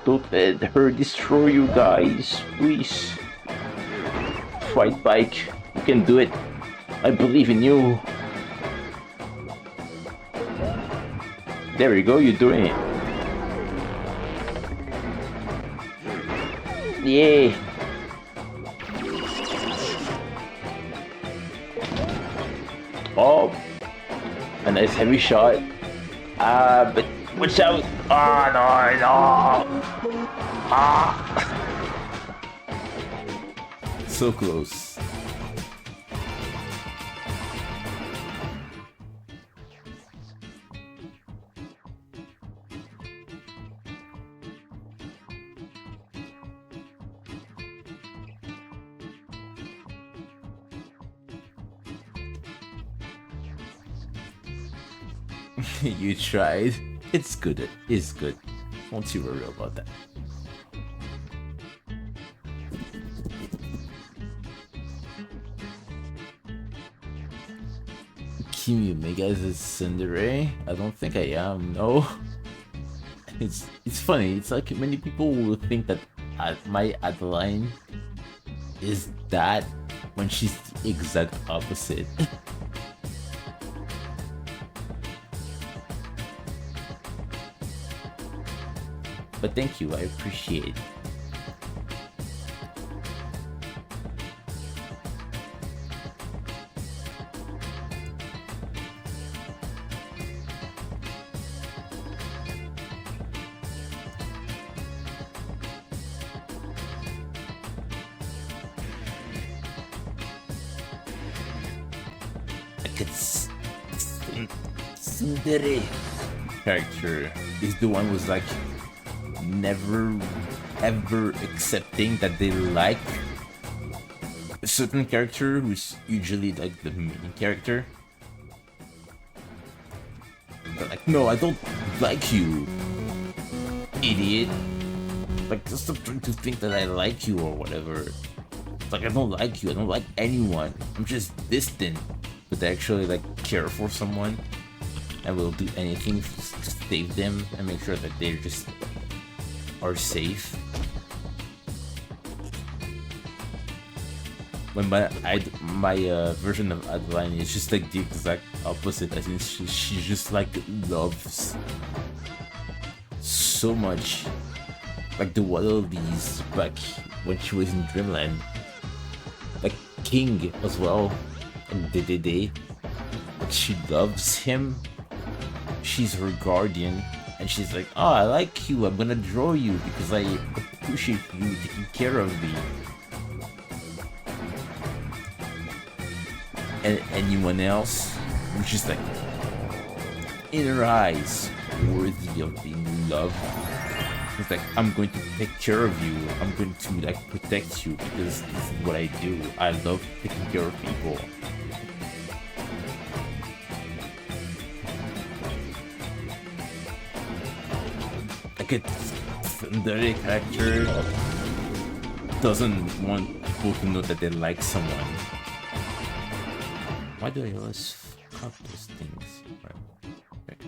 Don't let her destroy you guys, please. Fight bike, you can do it. I believe in you. There you go, you're doing it. Yeah. Oh, a nice heavy shot. But watch out. Oh, no. So close. You tried. It's good. It's good. Don't you worry about that. Kimi Omega is a tsundere? I don't think I am, no. It's funny, it's like many people will think that my Adeline is that when she's the exact opposite. But thank you, I appreciate it. Tsundere character is the one who's like never ever accepting that they like a certain character who's usually like the main character. They're like, no, I don't like you, idiot. Like, just stop trying to think that I like you or whatever. It's like, I don't like you, I don't like anyone. I'm just distant. But they actually like care for someone and will do anything to save them and make sure that they just are safe. When my version of Adeline is just like the exact opposite. I think she just like loves so much, like the Wallabies back when she was in Dreamland, like King as well, and Dede. Like she loves him. She's her guardian, and she's like, "Oh, I like you. I'm gonna draw you because I appreciate you taking care of me." And anyone else, which is like, in her eyes, worthy of being loved. It's like, I'm going to take care of you. I'm going to like protect you because this is what I do. I love taking care of people. Like a tsundere character doesn't want people to know that they like someone. Why do I always fuck up those things? Right.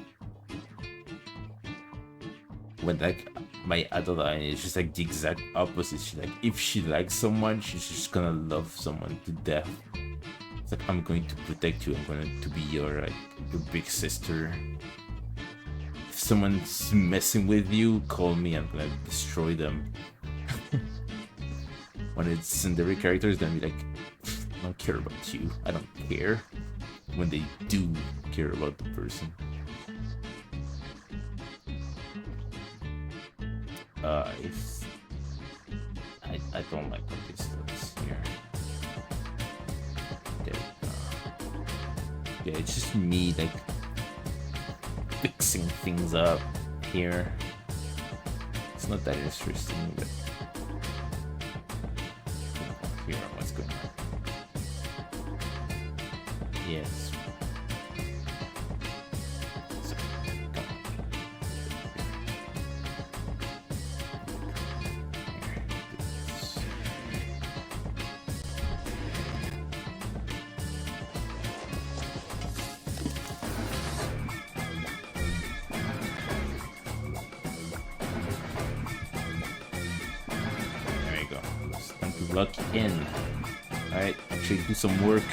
When like my Adeline is just like the exact opposite. She's like, if she likes someone, she's just gonna love someone to death. It's like, I'm going to protect you. I'm going to be your big sister. If someone's messing with you, call me. I'm gonna destroy them. When it's tsundere characters, then be like, I don't care about you. I don't care. When they do care about the person. I don't like what this looks here. There we go. Yeah, it's just me like fixing things up here. It's not that interesting, but here, what's going on? Yes. So, come on. There you go. It's time to lock in. Alright, actually do some work.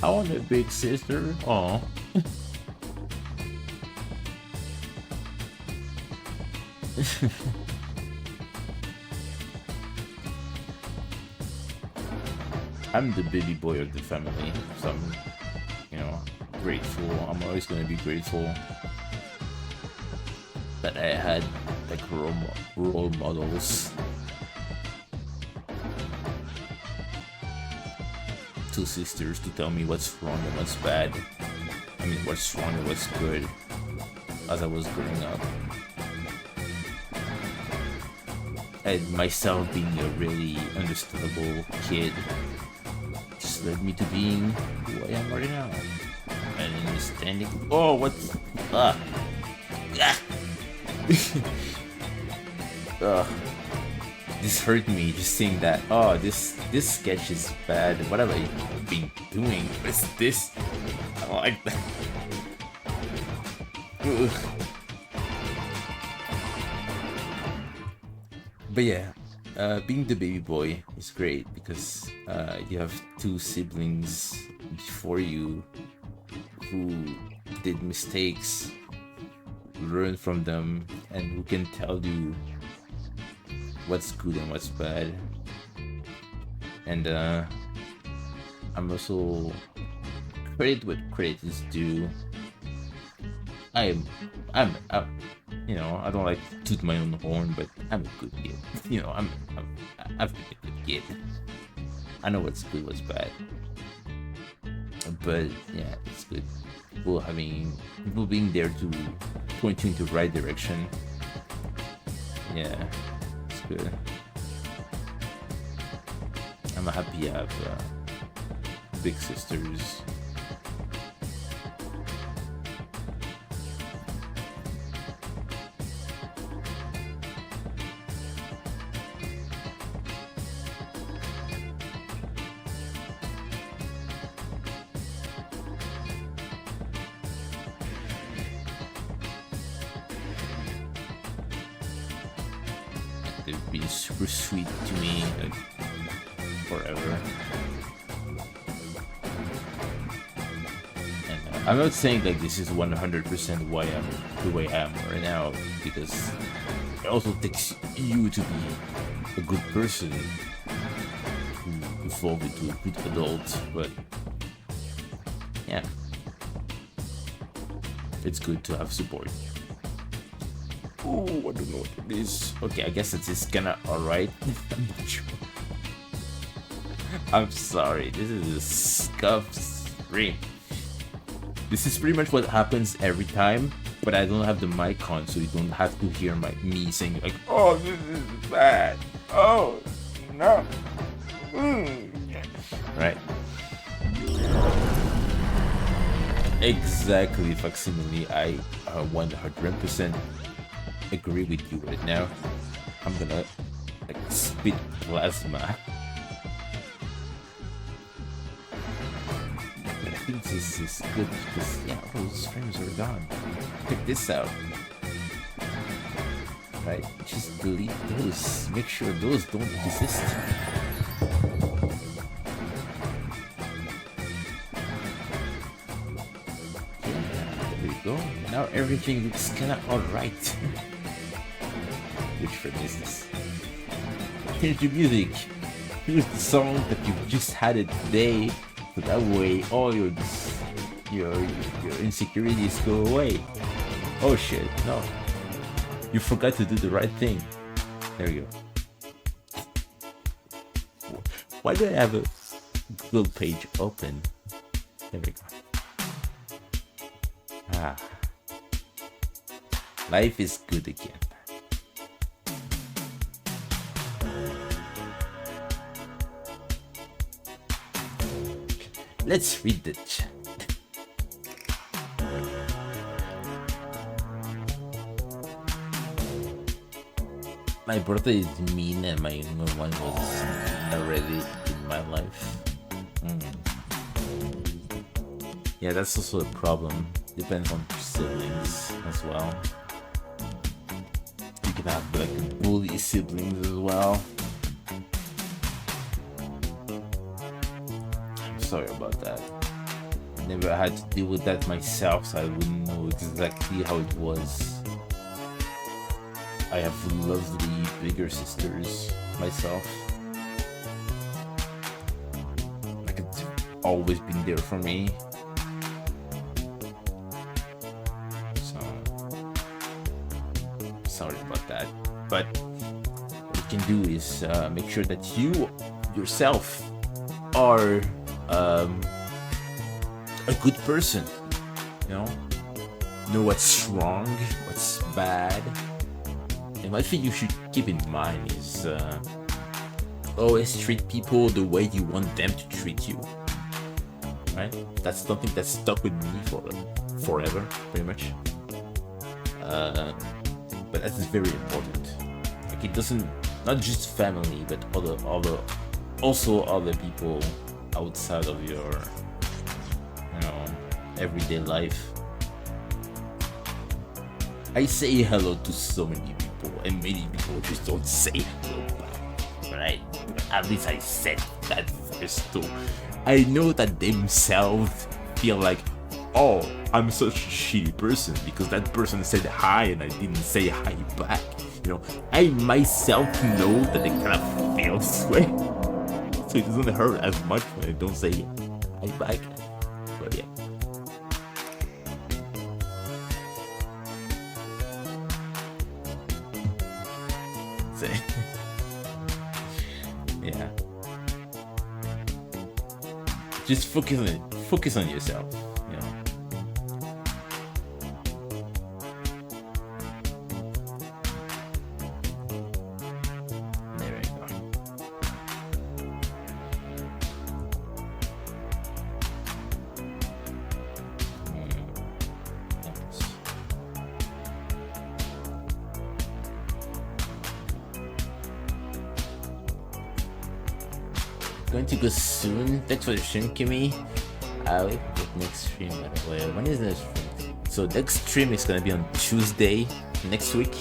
I want a big sister. Aw. I'm the baby boy of the family, so I'm, grateful. I'm always gonna be grateful that I had like role models. Two sisters to tell me what's wrong and what's bad. I mean, what's wrong and what's good as I was growing up. and myself being a really understandable kid just led me to being who I am right now. And understanding. Oh, what's. Ah! Ugh. This hurt me just seeing that. Oh, this sketch is bad. What have I been doing? What's this? I don't like that. Ugh. But yeah, being the baby boy is great because you have two siblings before you who did mistakes, learn from them, and who can tell you what's good and what's bad. And I'm also credit what credit is due. I'm you know, I don't like to toot my own horn, but I'm a good kid. You know, I've been a good kid. I know what's good, what's bad. But yeah, it's good. People being there to point you into the right direction. Yeah, it's good. I'm happy I have big sisters. They've been super sweet to me, like, forever. And I'm not saying like this is 100% why I'm the way I am right now, because it also takes you to be a good person who evolve into a good adult. But yeah, it's good to have support. Oh, I don't know what it is. Okay, I guess it is kinda alright. I'm not sure. I'm sorry, this is a scuff stream. This is pretty much what happens every time, but I don't have the mic on, so you don't have to hear me saying like, oh, this is bad. Oh, no. Right. Exactly, Facsimile. I 100% agree with you right now. I'm gonna like spit plasma. I think this is good because yeah, all those frames are gone. Check this out. Right, just delete those. Make sure those don't exist. Yeah, there we go. Now everything looks kinda alright. Which frame is this? Here's your music. Here's the song that you just had it today, so that way all your insecurities go away. Oh shit, no. You forgot to do the right thing. There you go. Why do I have a Google page open? There we go. Ah. Life is good again. Let's read the chat. My brother is mean and my younger one was already in my life. Yeah, that's also a problem. Depends on siblings as well. You can have like bully siblings as well. Sorry about that. Never had to deal with that myself, so I wouldn't know exactly how it was. I have lovely bigger sisters myself. Like it's always been there for me. So sorry about that. But what you can do is make sure that you yourself are a good person, you know what's wrong, what's bad, And one thing you should keep in mind is always treat people the way you want them to treat you. Right? That's something that stuck with me for forever, pretty much. But that is very important. Like, it doesn't, not just family, but also other people outside of your, everyday life. I say hello to so many people, and many people just don't say hello back, right? At least I said that first too. I know that themselves feel like, oh, I'm such a shitty person because that person said hi and I didn't say hi back. I myself know that they kind of feel this way, so it doesn't hurt as much when I don't say hi back. But yeah. So, yeah. Just focus on yourself. There we go. Going to go soon. Thanks for the stream, Kimmy. Wait, next stream, by the way. When is the stream? So next stream is gonna be on Tuesday next week.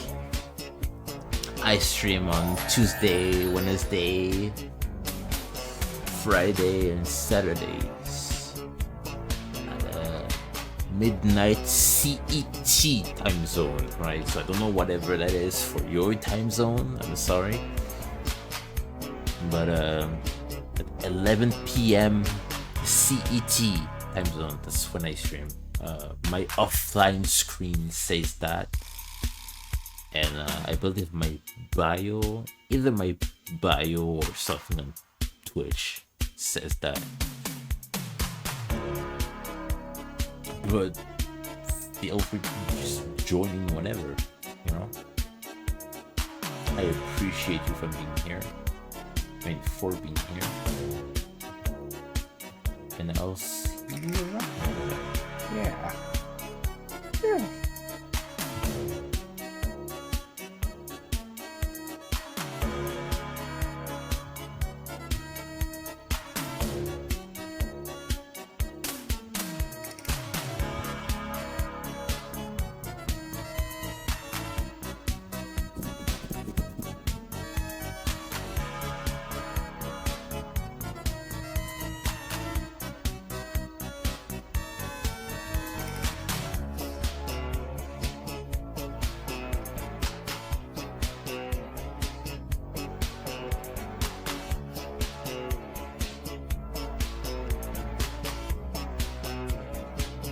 I stream on Tuesday, Wednesday, Friday, and Saturdays at midnight CET time zone, right? So I don't know whatever that is for your time zone. I'm sorry, but at 11 p.m. CET time zone, that's when I stream. My offline screen says that, and I believe my bio, either my bio or something on Twitch says that. But feel free to just joining whenever, I appreciate you for being here. For being here. And I'll see you around. Yeah.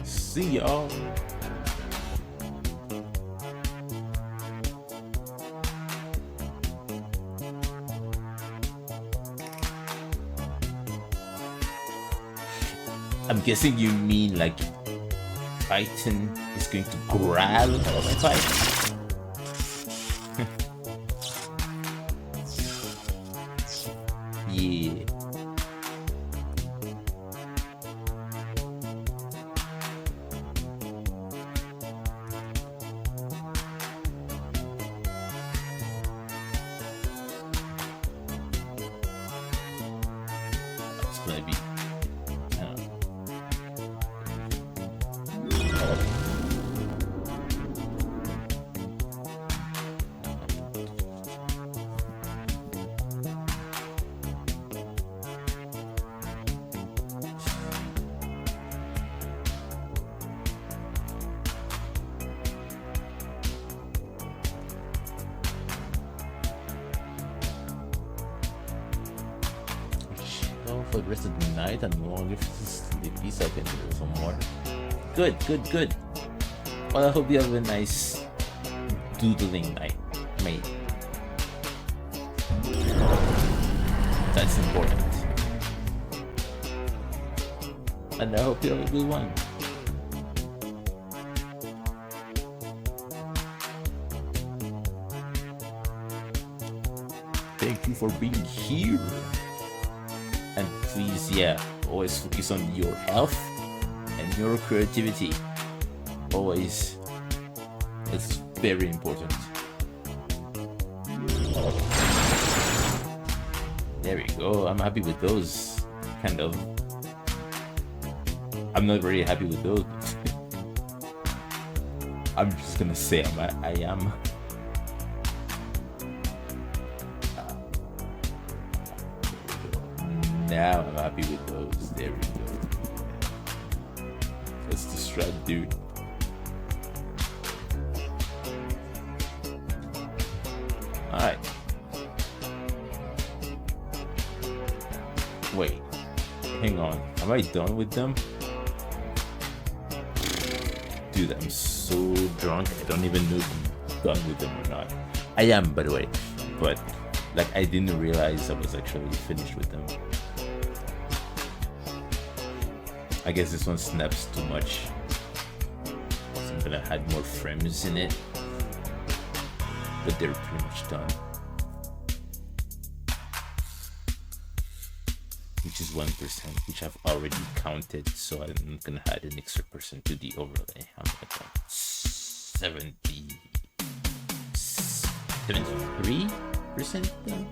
See y'all. I'm guessing you mean like Titan is going to grab a fight. Yeah. For the rest of the night, I'm no longer sleepy, so I can do some more. Good. Well, I hope you have a nice doodling night, mate. That's important. And I hope you have a good one. thank you for being here. And please, yeah, always focus on your health and your creativity. Always. It's very important. There we go. I'm happy with those. Kind of. I'm not very happy with those. I'm just gonna say I am. Now I'm happy with those. There we go. That's the strat, dude. Alright. Wait. Hang on. Am I done with them? Dude, I'm so drunk. I don't even know if I'm done with them or not. I am, by the way. But, like, I didn't realize I was actually finished with them. I guess this one snaps too much. So I'm gonna add more frames in it. But they're pretty much done. Which is 1%, which I've already counted, so I'm gonna add an extra percent to the overlay. I'm gonna count 73% done.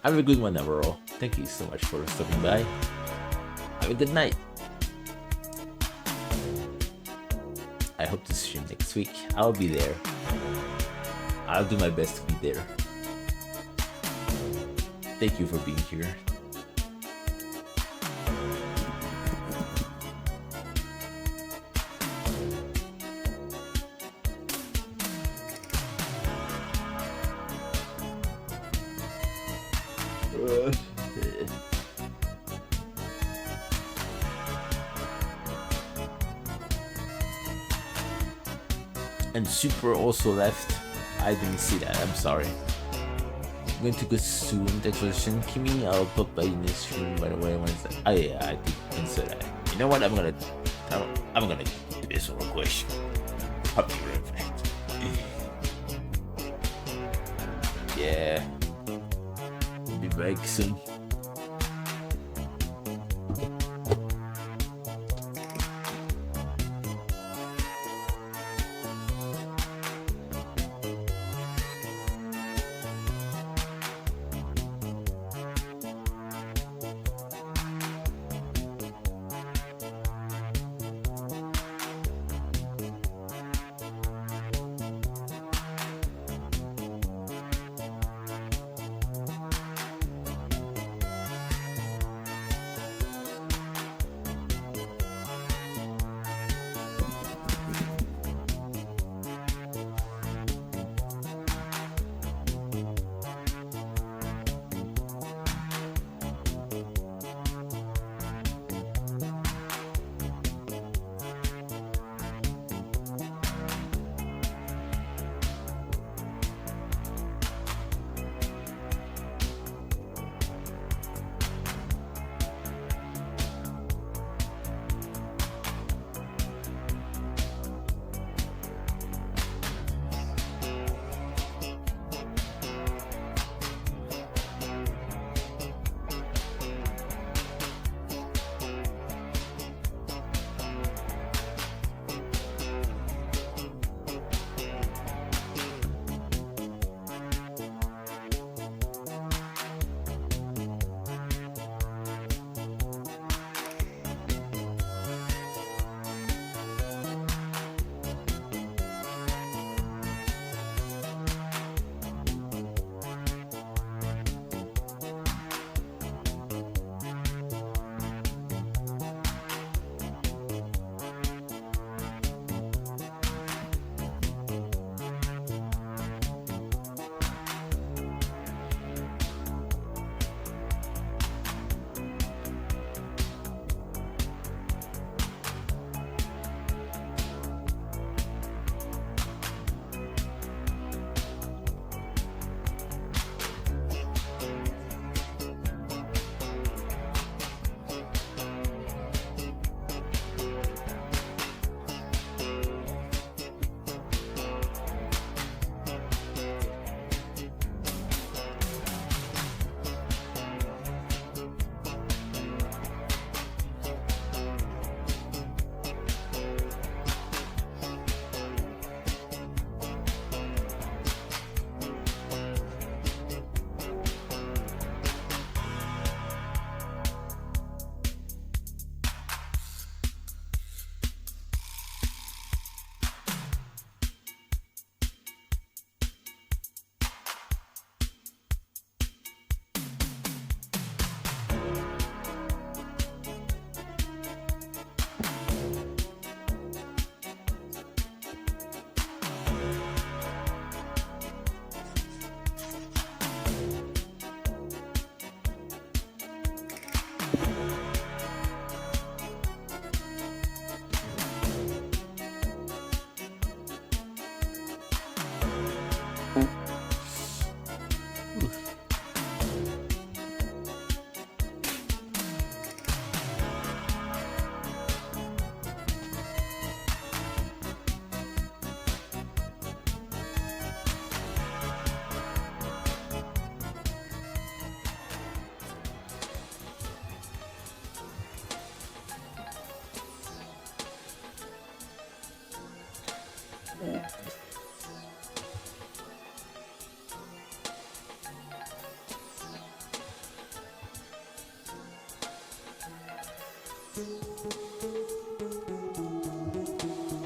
Have a good one overall. Thank you so much for stopping by. Have a good night. I hope to stream next week. I'll be there. I'll do my best to be there. Thank you for being here. And Super also left. I didn't see that. I'm sorry. I'm going to go soon. Thanks for listening, Kimmy. I'll pop by next stream by the way. Wednesday. Oh yeah, I did answer that. You know what? I'm gonna do this real quick. I'll be right back. Yeah. Be back soon.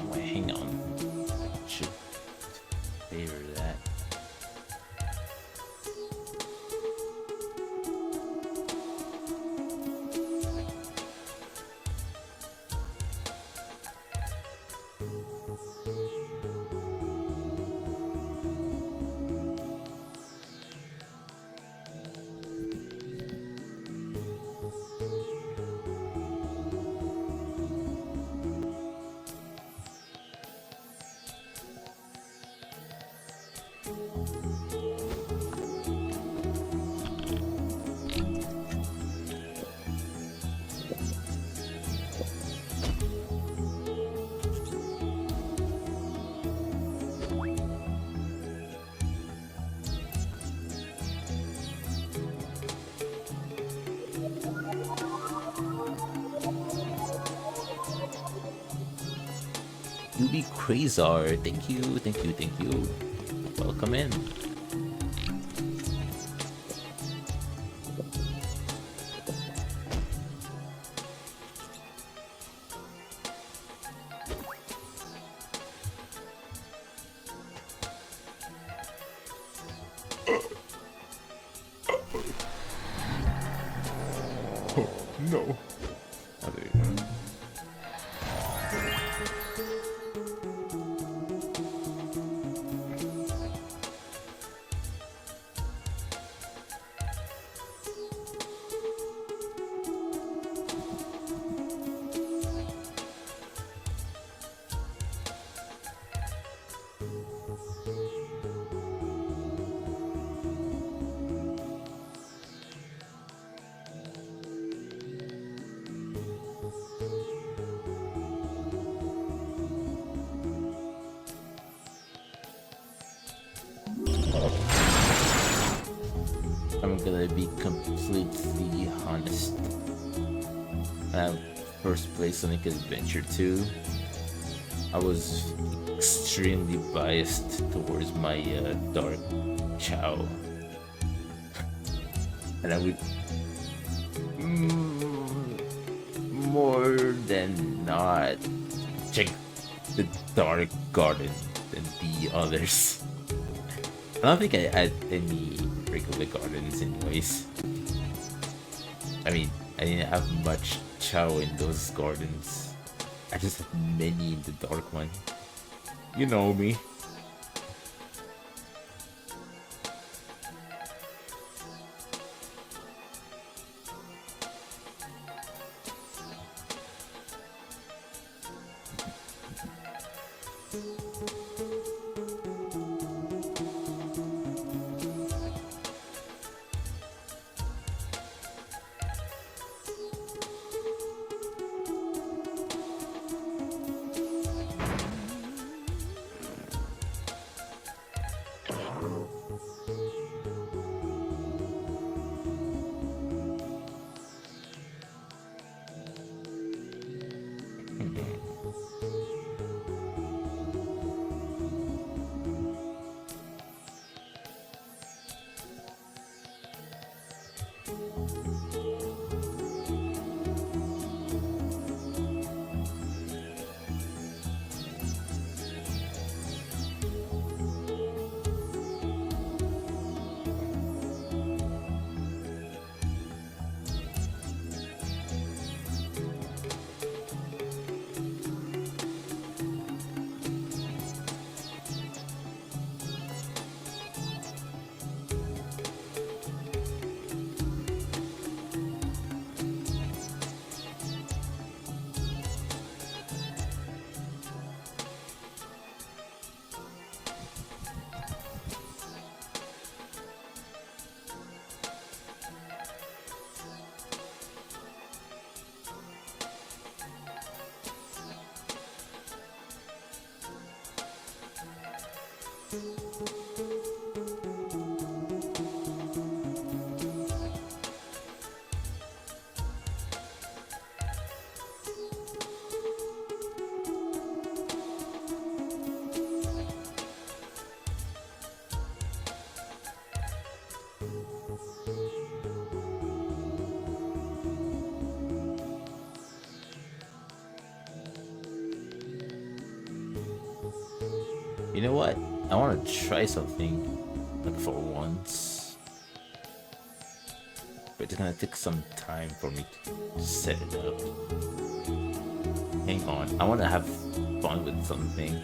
Wait, hang on. Should favor that. Yubi Crazar, thank you, thank you, thank you. Welcome in. Oh, no. Oh, there you go. I'm gonna be completely honest. First place Sonic Adventure 2, I was extremely biased towards my Dark Chow. And I would more than not check the Dark Garden than the others. I don't think I had any regular gardens anyways. I mean, I didn't have much chow in those gardens. I just had many in the dark one. You know me. You know what? I want to try something, like for once. But it's gonna take some time for me to set it up. Hang on, I want to have fun with something.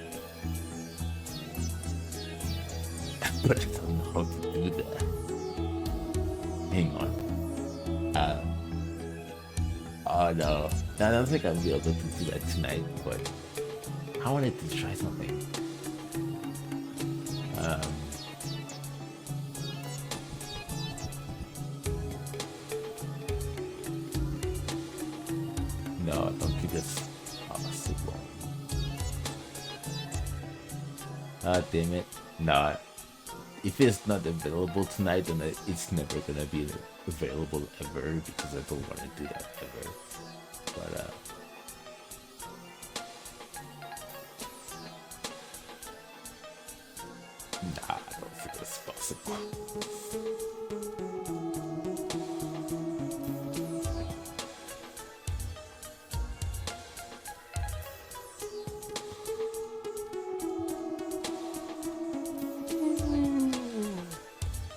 But I don't know how to do that. Hang on. Oh no. I don't think I'll be able to do that tonight, but I wanted to try something. No, I don't think that's possible. Ah, damn it. Nah. If it's not available tonight, then it's never gonna be available ever because I don't want to do that ever. But nah, I don't think that's possible.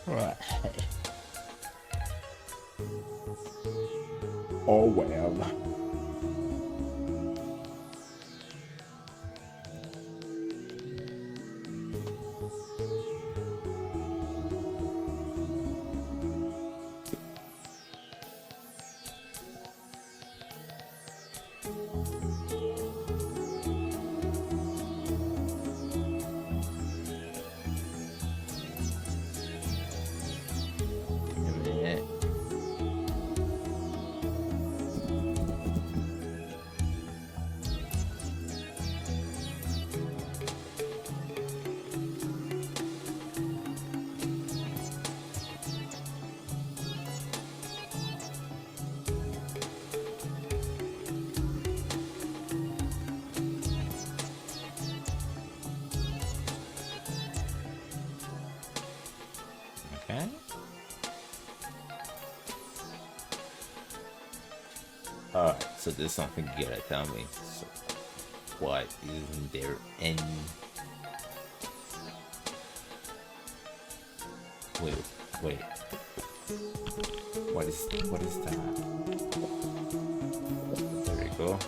Right. Oh well. Okay. Alright, so there's something you gotta tell me. So, what isn't there any... Wait. What is that? There we go.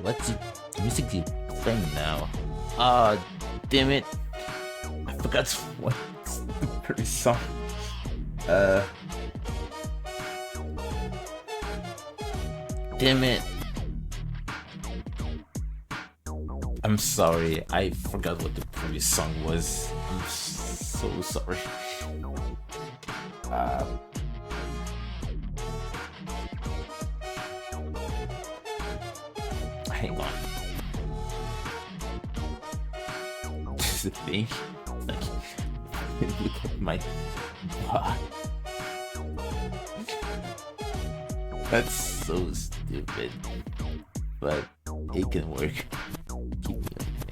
What's the music you playing now? Ah, damn it! I forgot what's the first song. Damn it! I'm sorry, I forgot what the previous song was. I'm so sorry. Hang on. Just a thing. Like, look at my. That's so stupid, but it can work. Keep me awake.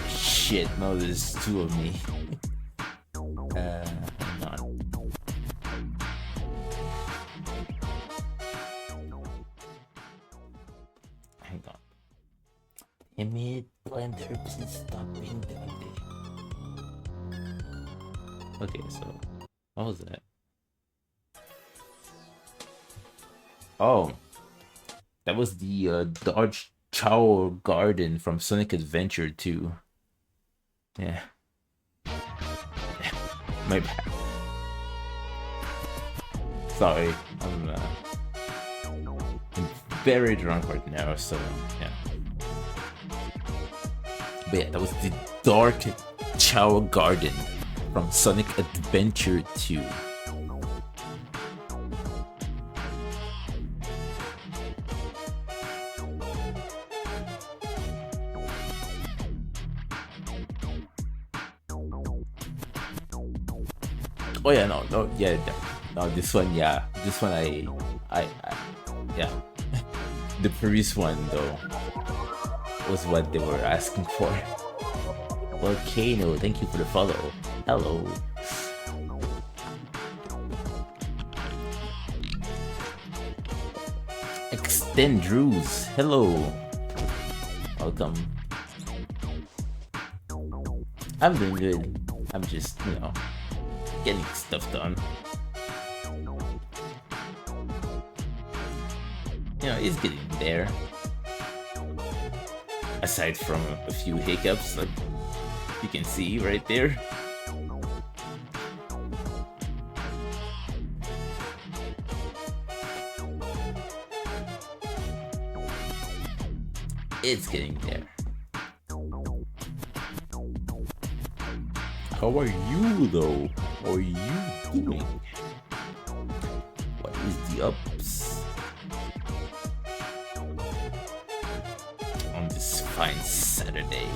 Shit, no, there's two of me. Hang on. Hang on. Emit Blender, please stop being dirty. Okay, so what was that? Oh, that was the Dodge Chow Garden from Sonic Adventure 2. Yeah. My bad. Sorry, I'm very drunk right now, so yeah. But yeah, that was the Dark Chow Garden from Sonic Adventure 2. Oh yeah, no, this one, yeah, this one I yeah. The previous one though was what they were asking for. Volcano, thank you for the follow. Hello. Extend Drews, hello. Welcome. I'm doing good. I'm just, getting stuff done. It's getting there. Aside from a few hiccups, like you can see right there. It's getting there. How are you though? How are you doing? What is the ups on this fine Saturday?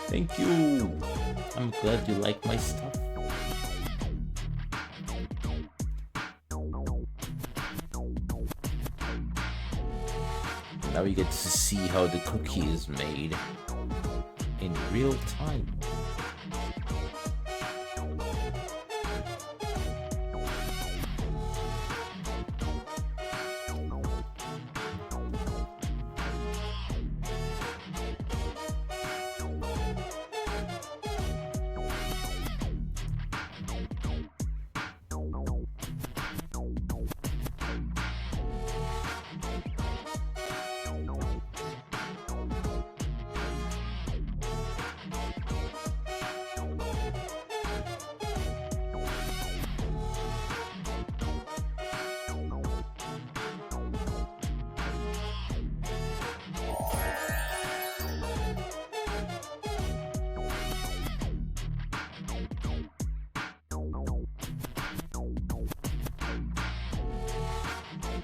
Thank you. I'm glad you like my stuff. Now you get to see how the cookie is made in real time.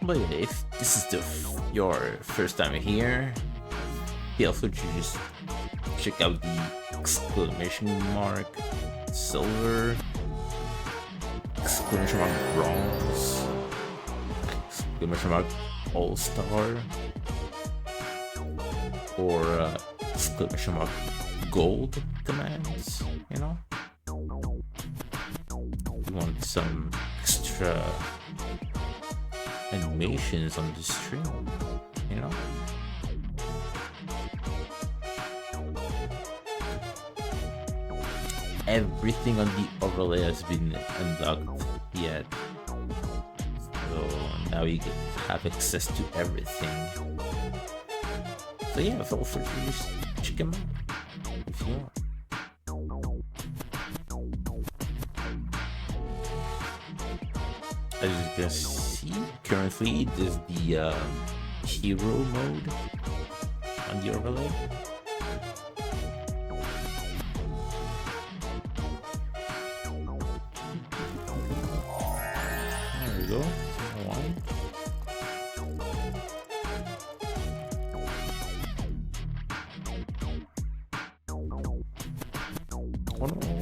But yeah, if this is your first time here, feel free to just check out the exclamation mark silver, exclamation mark bronze, exclamation mark all-star, or exclamation mark gold commands, you know? You want some extra animations on the stream, you know? Everything on the overlay has been unlocked yet, so now you have access to everything. So yeah, feel free to just check them out if you want. As you can see, currently there's the hero mode on the overlay. There we go. One. Oh no.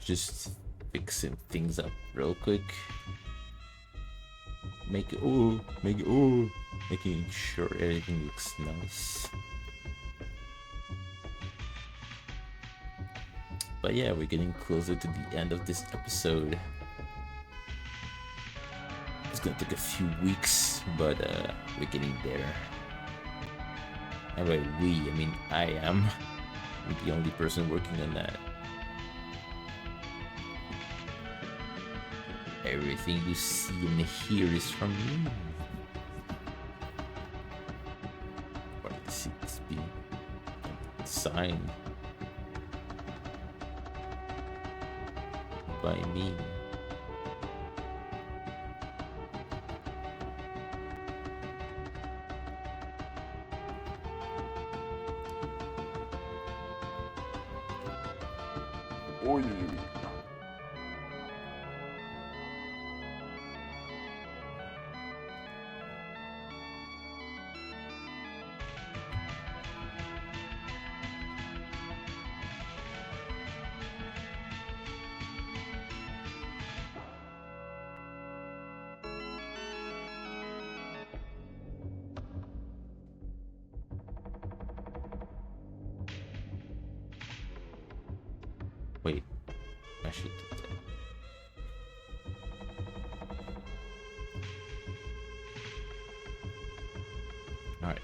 Just fixing things up real quick. Making sure everything looks nice. But yeah, we're getting closer to the end of this episode. It's gonna take a few weeks, but we're getting there. And by we, I mean I am. I'm the only person working on that. Everything you see and hear is from me. Or it's being signed by me. Oy. Wait, I should do that. Alright.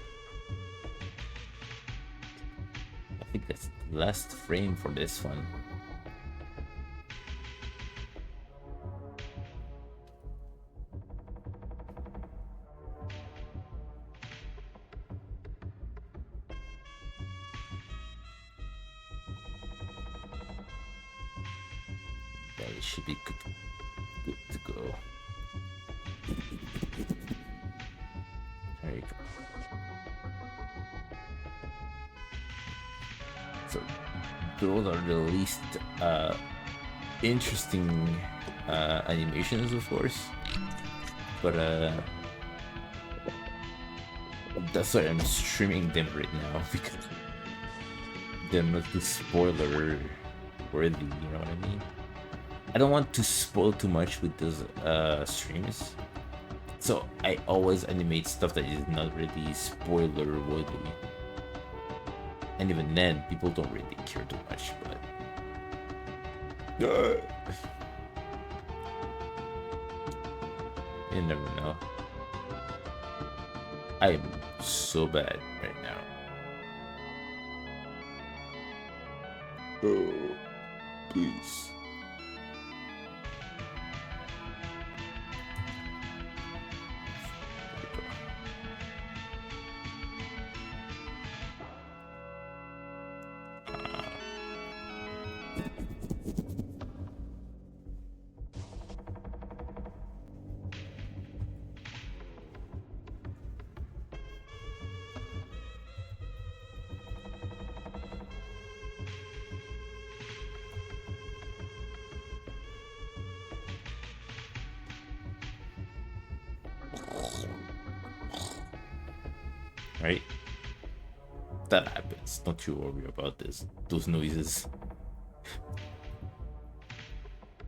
I think that's the last frame for this one. it should be good to go. There you go. So those are the least interesting animations, of course, but that's why I'm streaming them right now, because they're not too spoiler worthy, you know what I mean? I don't want to spoil too much with those streams, so I always animate stuff that is not really spoiler worthy. And even then, people don't really care too much, but you never know. I am so bad right now. Oh, please. Right? That happens. Don't you worry about those noises.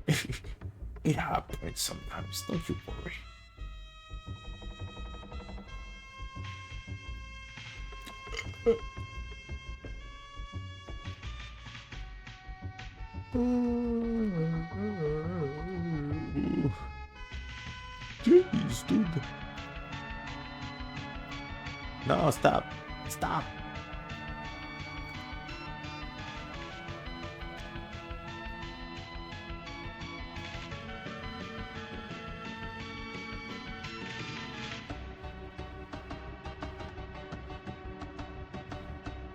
It happens sometimes. Don't you worry. Jeez, dude. No, stop. Stop.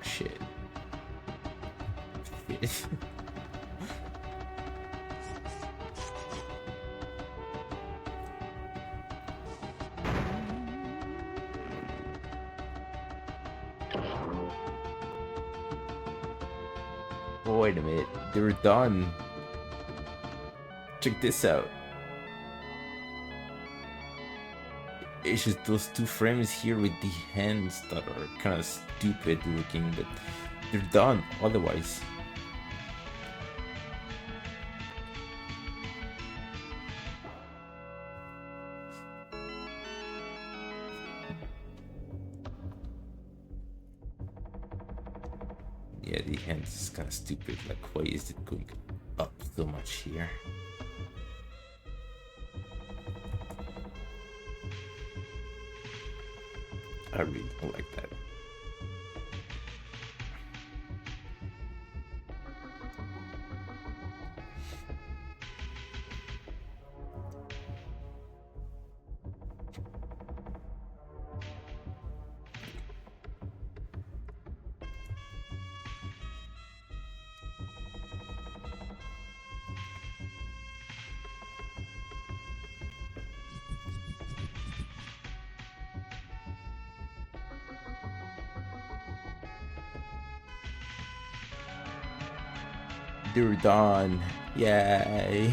Shit. Shit. Wait a minute, they're done. Check this out. It's just those two frames here with the hands that are kind of stupid looking, but they're done otherwise. Yeah, the hands is kind of stupid. Like, why is it going up so much here? I really don't like that. They're done. Yay.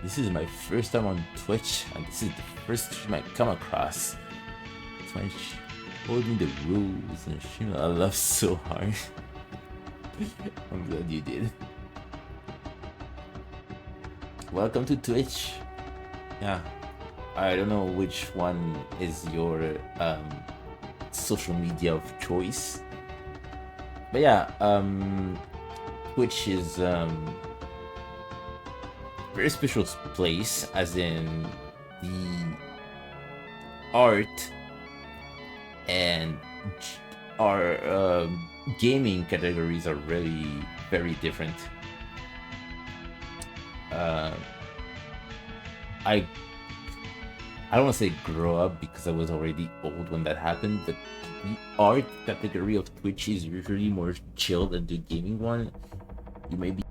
This is my first time on Twitch, and this is the first stream I come across. Twitch told me the rules and stream I love so hard. I'm glad you did. Welcome to Twitch. Yeah, I don't know which one is your social media of choice, but yeah, Twitch is very special place, as in the art and our gaming categories are really very different. I don't want to say grow up because I was already old when that happened, but the art category of Twitch is usually more chill than the gaming one. You may be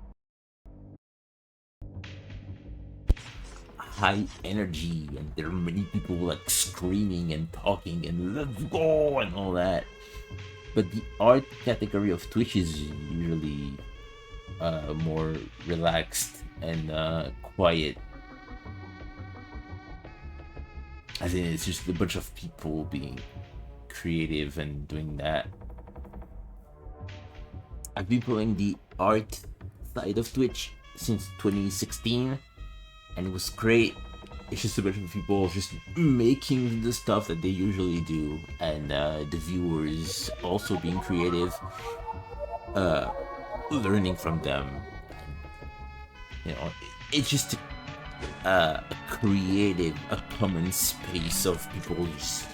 high energy and there are many people like screaming and talking and let's go and all that. But the art category of Twitch is usually more relaxed and quiet. I think it's just a bunch of people being creative and doing that. I've been playing the art side of Twitch since 2016, and it was great. It's just a bunch of people just making the stuff that they usually do, and the viewers also being creative, learning from them. You know, it's just a creative, a common space of people just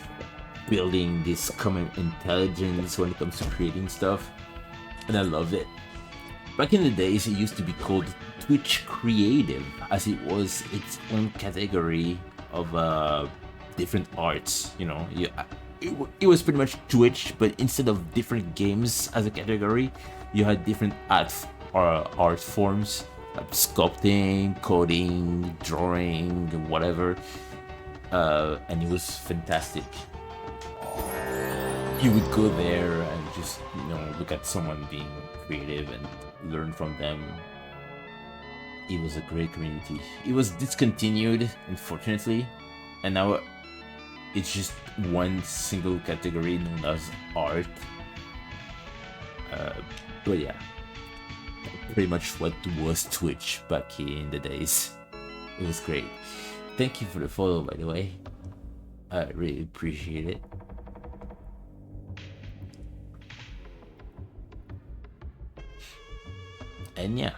building this common intelligence when it comes to creating stuff, and I love it. Back in the days, it used to be called Twitch Creative, as it was its own category of different arts. You know, it was pretty much Twitch, but instead of different games as a category, you had different art forms, like sculpting, coding, drawing, whatever, and it was fantastic. You would go there and just, you know, look at someone being creative and learn from them. It was a great community. It was discontinued, unfortunately, and now it's just one single category known as art. But yeah, pretty much what was Twitch back in the days. It was great. Thank you for the follow, by the way. I really appreciate it. And yeah.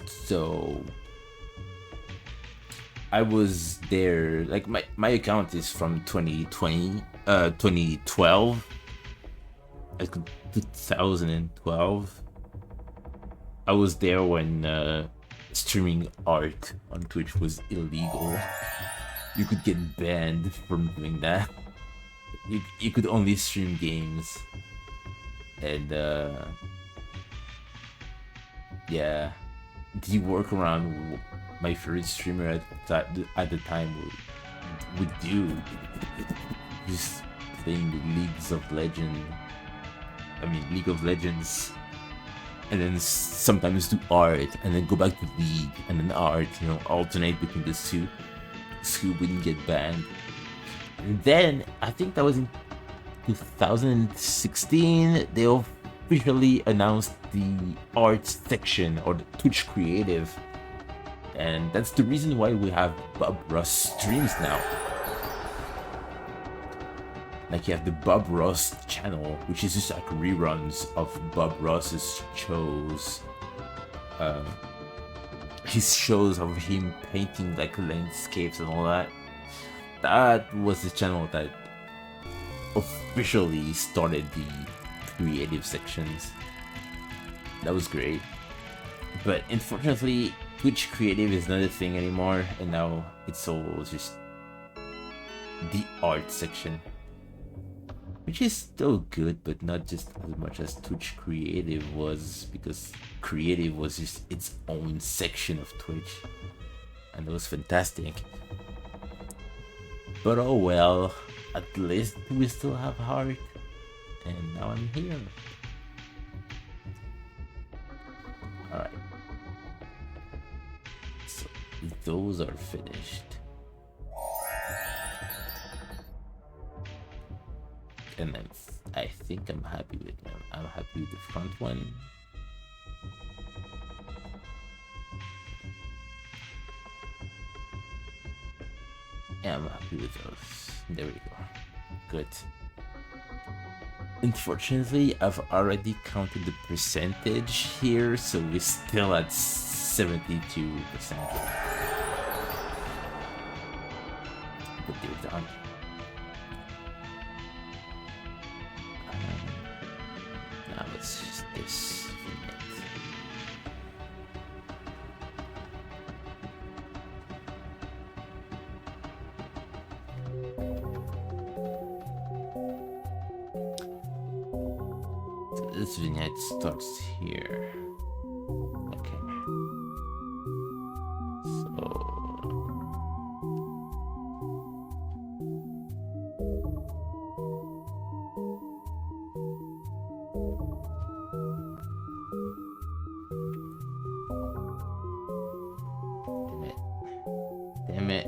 So I was there, like my account is from 2020, 2012, like 2012. I was there when streaming art on Twitch was illegal. You could get banned from doing that. You could only stream games, and yeah, the workaround my favorite streamer at the time would do, just playing League of Legends, and then sometimes do art, and then go back to League, and then art, you know, alternate between the two, so you wouldn't get banned. And then, I think that was in 2016, they officially announced the art section, or the Twitch Creative. And that's the reason why we have Bob Ross streams now. Like, you have the Bob Ross channel, which is just like reruns of Bob Ross's shows. His shows of him painting like landscapes and all that. That was the channel that officially started the creative sections. That was great. But unfortunately, Twitch Creative is not a thing anymore, and now it's all just the art section. Which is still good, but not just as much as Twitch Creative was, because Creative was just its own section of Twitch. And it was fantastic. But oh well, at least we still have heart, and now I'm here. Alright. So those are finished. And then I think I'm happy with them. I'm happy with the front one. Yeah, I'm happy with those. There we go. Good. Unfortunately, I've already counted the percentage here, so we're still at 72%. But they're done. Now let's just this. this vignette starts here. Okay. So. Damn it.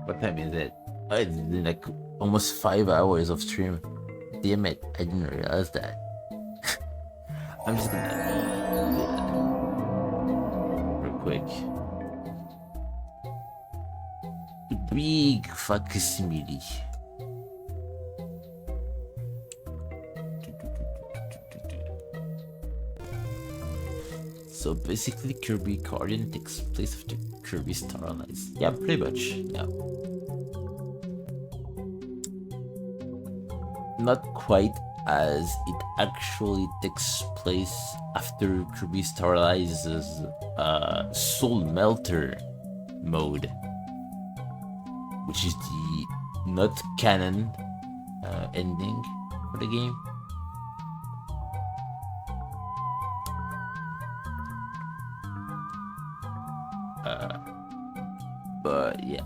What time is it? I did like almost 5 hours of stream. Damn it, I didn't realize that. I'm just gonna real quick. Big facsimile. So basically, Kirby Guardian takes place after Kirby Star Allies. Yeah, pretty much. Yeah. Not quite as it actually takes place after Kirby Star Allies' Soul Melter mode, which is the not canon ending for the game. But yeah,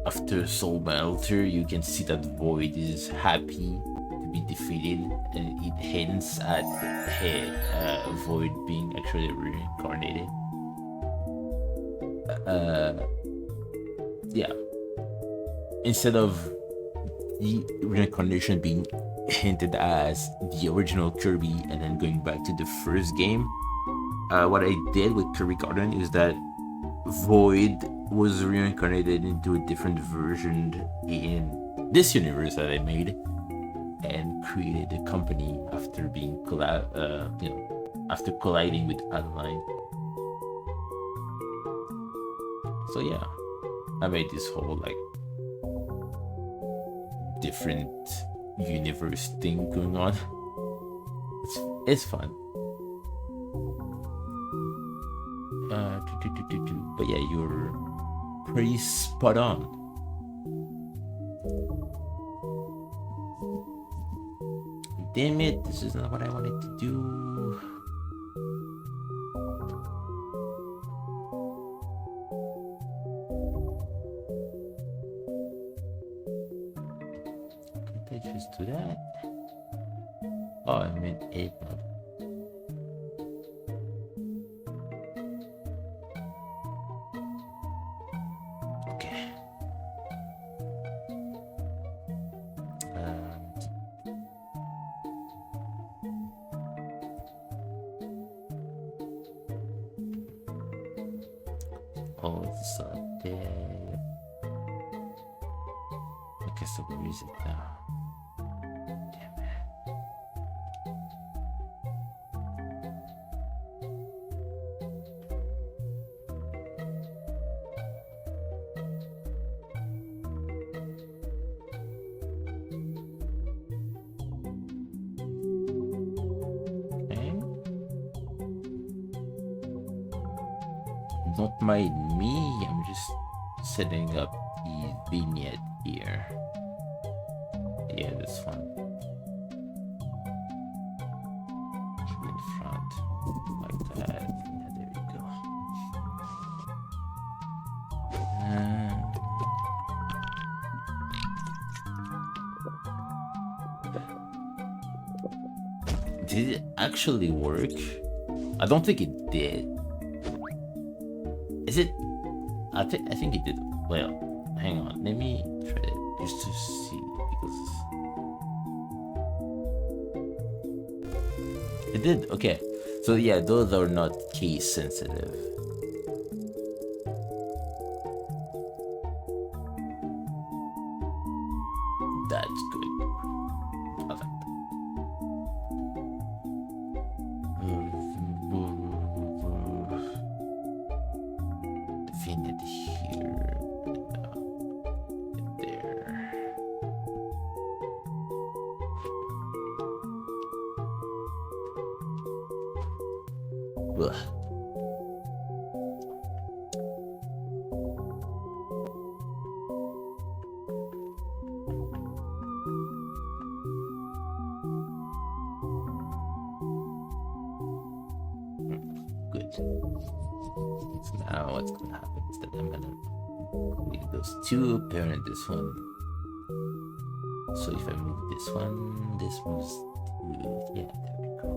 after Soul Melter, you can see that Void is happy to be defeated, and it hints at Void being actually reincarnated. Yeah, instead of the reincarnation being hinted as the original Kirby and then going back to the first game, what I did with Kirby Garden is that Void was reincarnated into a different version in this universe that I made, and created a company after being after colliding with Adeline. So yeah, I made this whole like different universe thing going on. It's fun. But yeah, you're pretty spot on. Damn it, this is not what I wanted to do. Can't I just do that? Oh, I meant 8 mod. Okay, so where is it now? Damn it. Okay. Don't mind me, I'm just setting up the vignette here. Yeah, that's fun. In front, like that. Yeah, there you go. Did it actually work? I don't think it did. Is it? I think it did. Well, hang on. Let me try it just to see, because it did. Okay, so yeah, those are not case sensitive. That's good. Perfect. The looking at here. There. Ugh. Good. So now what's gonna happen is that I'm gonna leave those two, parent this one. So if I move this one, this moves to, yeah, there we go.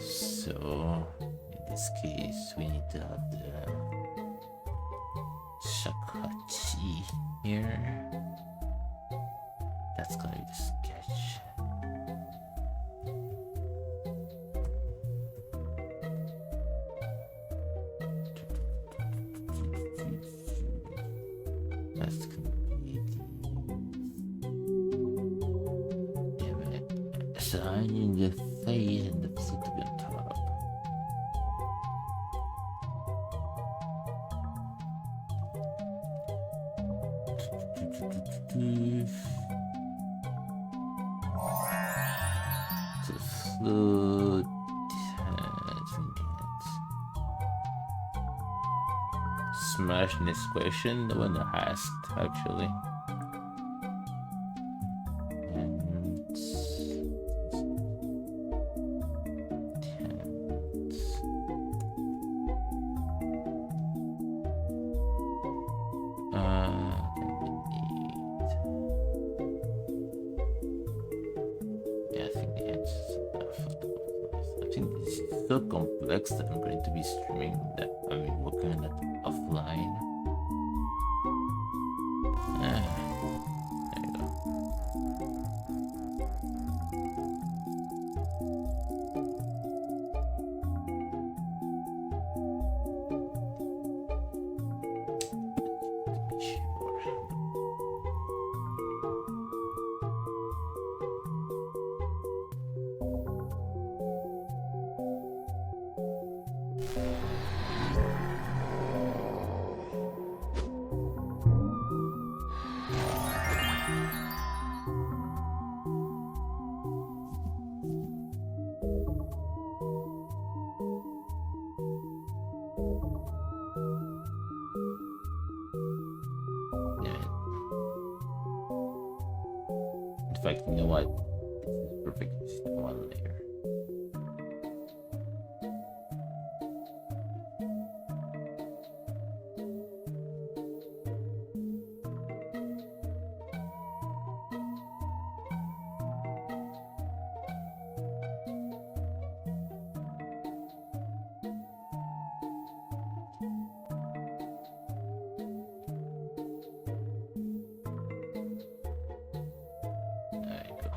So in this case, we need to have the Shakachi here. That's gonna be the sketch. That's gonna be the, yeah, but so I need the face and the foot to be on top. To the flute. Smash this question, the one that asked actually. And yeah, I think the edge is enough. I think this is so complex that I'm going to be streaming that. I mean, working on that offline. There you go. Sure. In fact, you know what? This is perfect. Just one layer. There you go.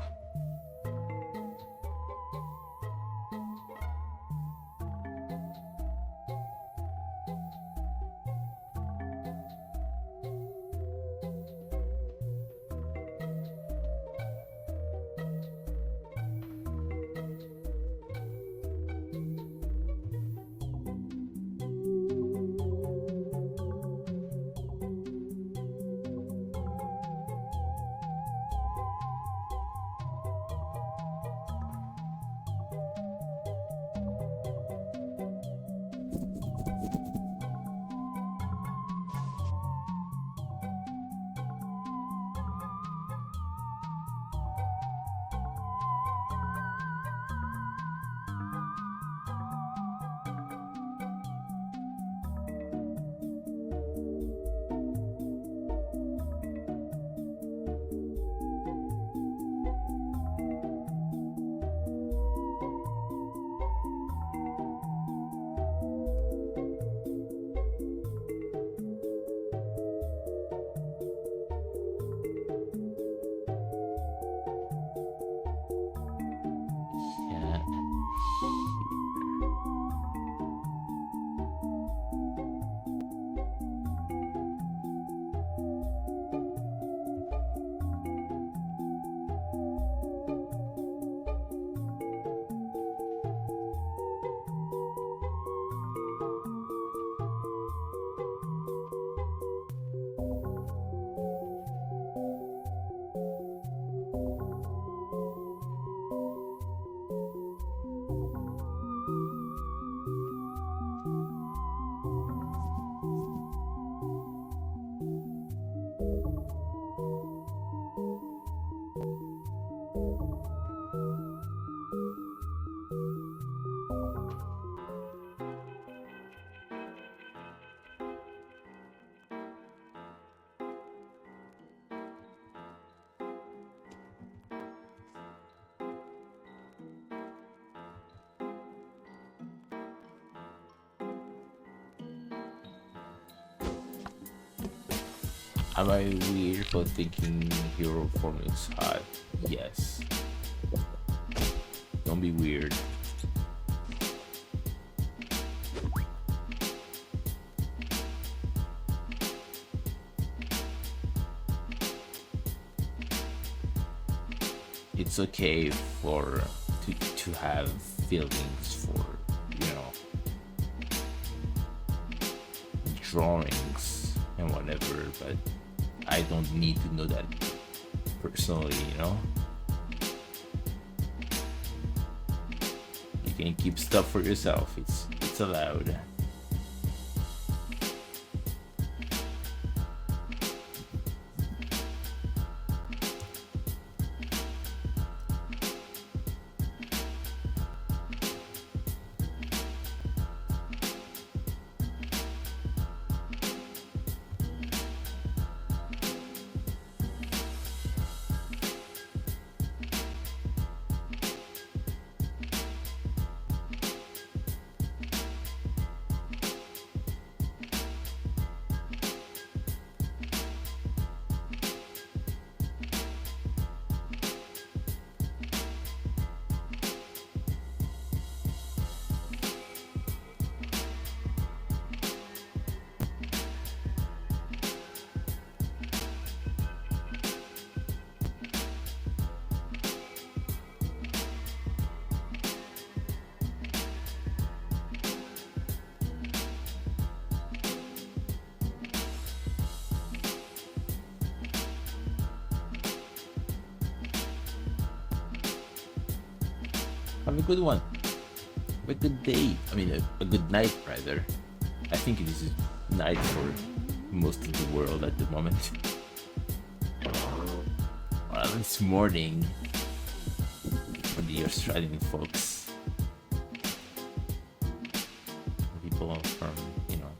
Am I weird for thinking hero form is hot? Yes. Don't be weird. It's okay for to have feelings for, you know, drawings and whatever, but I don't need to know that personally, you know. You can keep stuff for yourself. It's allowed. Have a good one. Have a good day. I mean, a good night, rather. I think it is night for most of the world at the moment. Well, it's morning for the Australian folks. People from, you know.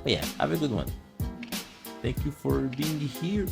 But yeah, have a good one. Thank you for being here.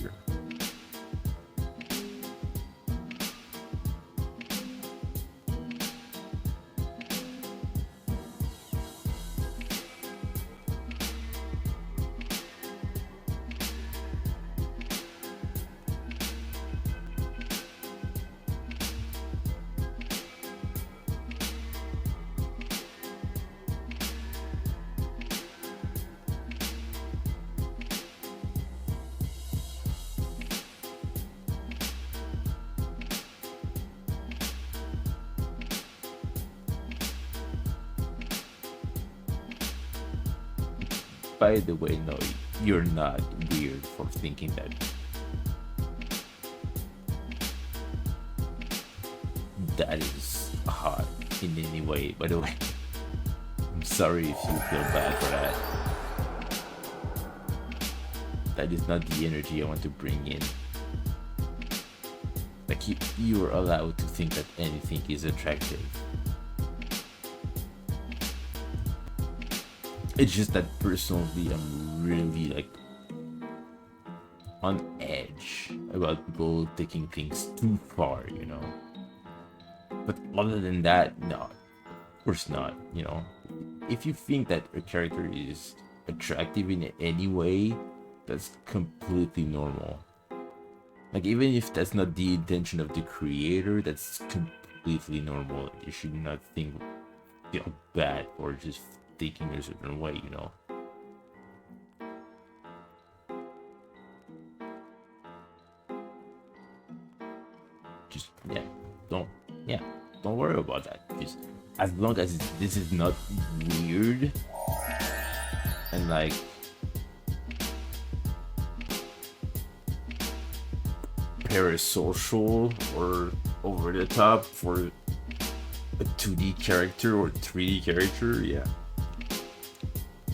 By the way, no, you're not weird for thinking that. That is hot in any way, by the way. I'm sorry if you feel bad for that. That is not the energy I want to bring in. Like, you are allowed to think that anything is attractive. It's just that personally, I'm really like on edge about people taking things too far, you know. But other than that, no, of course not, you know. If you think that a character is attractive in any way, that's completely normal. Like, even if that's not the intention of the creator, that's completely normal. You should not feel bad or just thinking a certain way, you know. Just don't worry about that. Just as long as this is not weird and like parasocial or over the top for a 2D character or 3D character, yeah.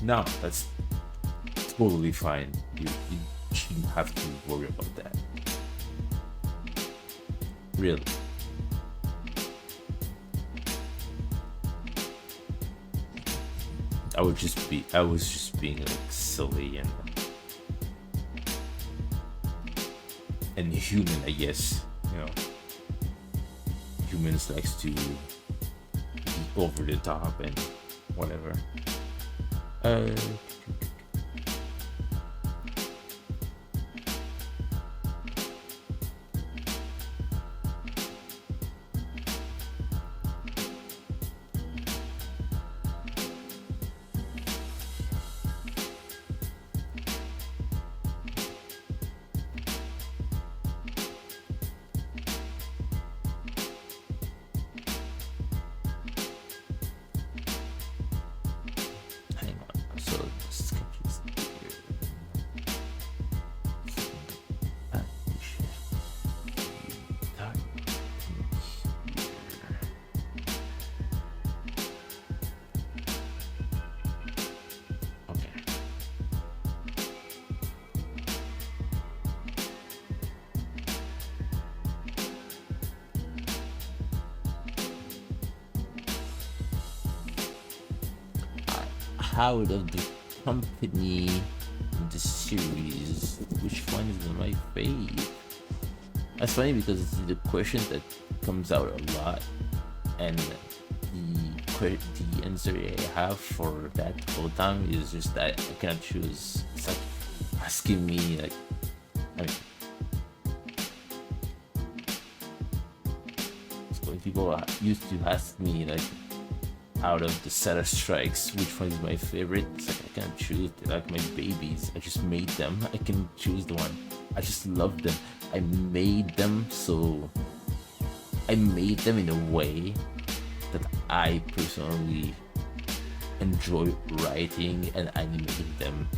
No, that's totally fine. You shouldn't have to worry about that. Really. I was just being like silly and human, I guess. You know, humans likes to be over the top and whatever. out of the company in the series, which one is my fave? That's funny because it's the question that comes out a lot, and the answer I have for that all the time is just that I cannot choose. It's like asking me like, I mean, so when people used to ask me like, out of the set of strikes, which one is my favorite? It's like I can't choose. They're like my babies. I just made them. I can choose the one. I just love them. I made them, so I made them in a way that I personally enjoy writing and animating them.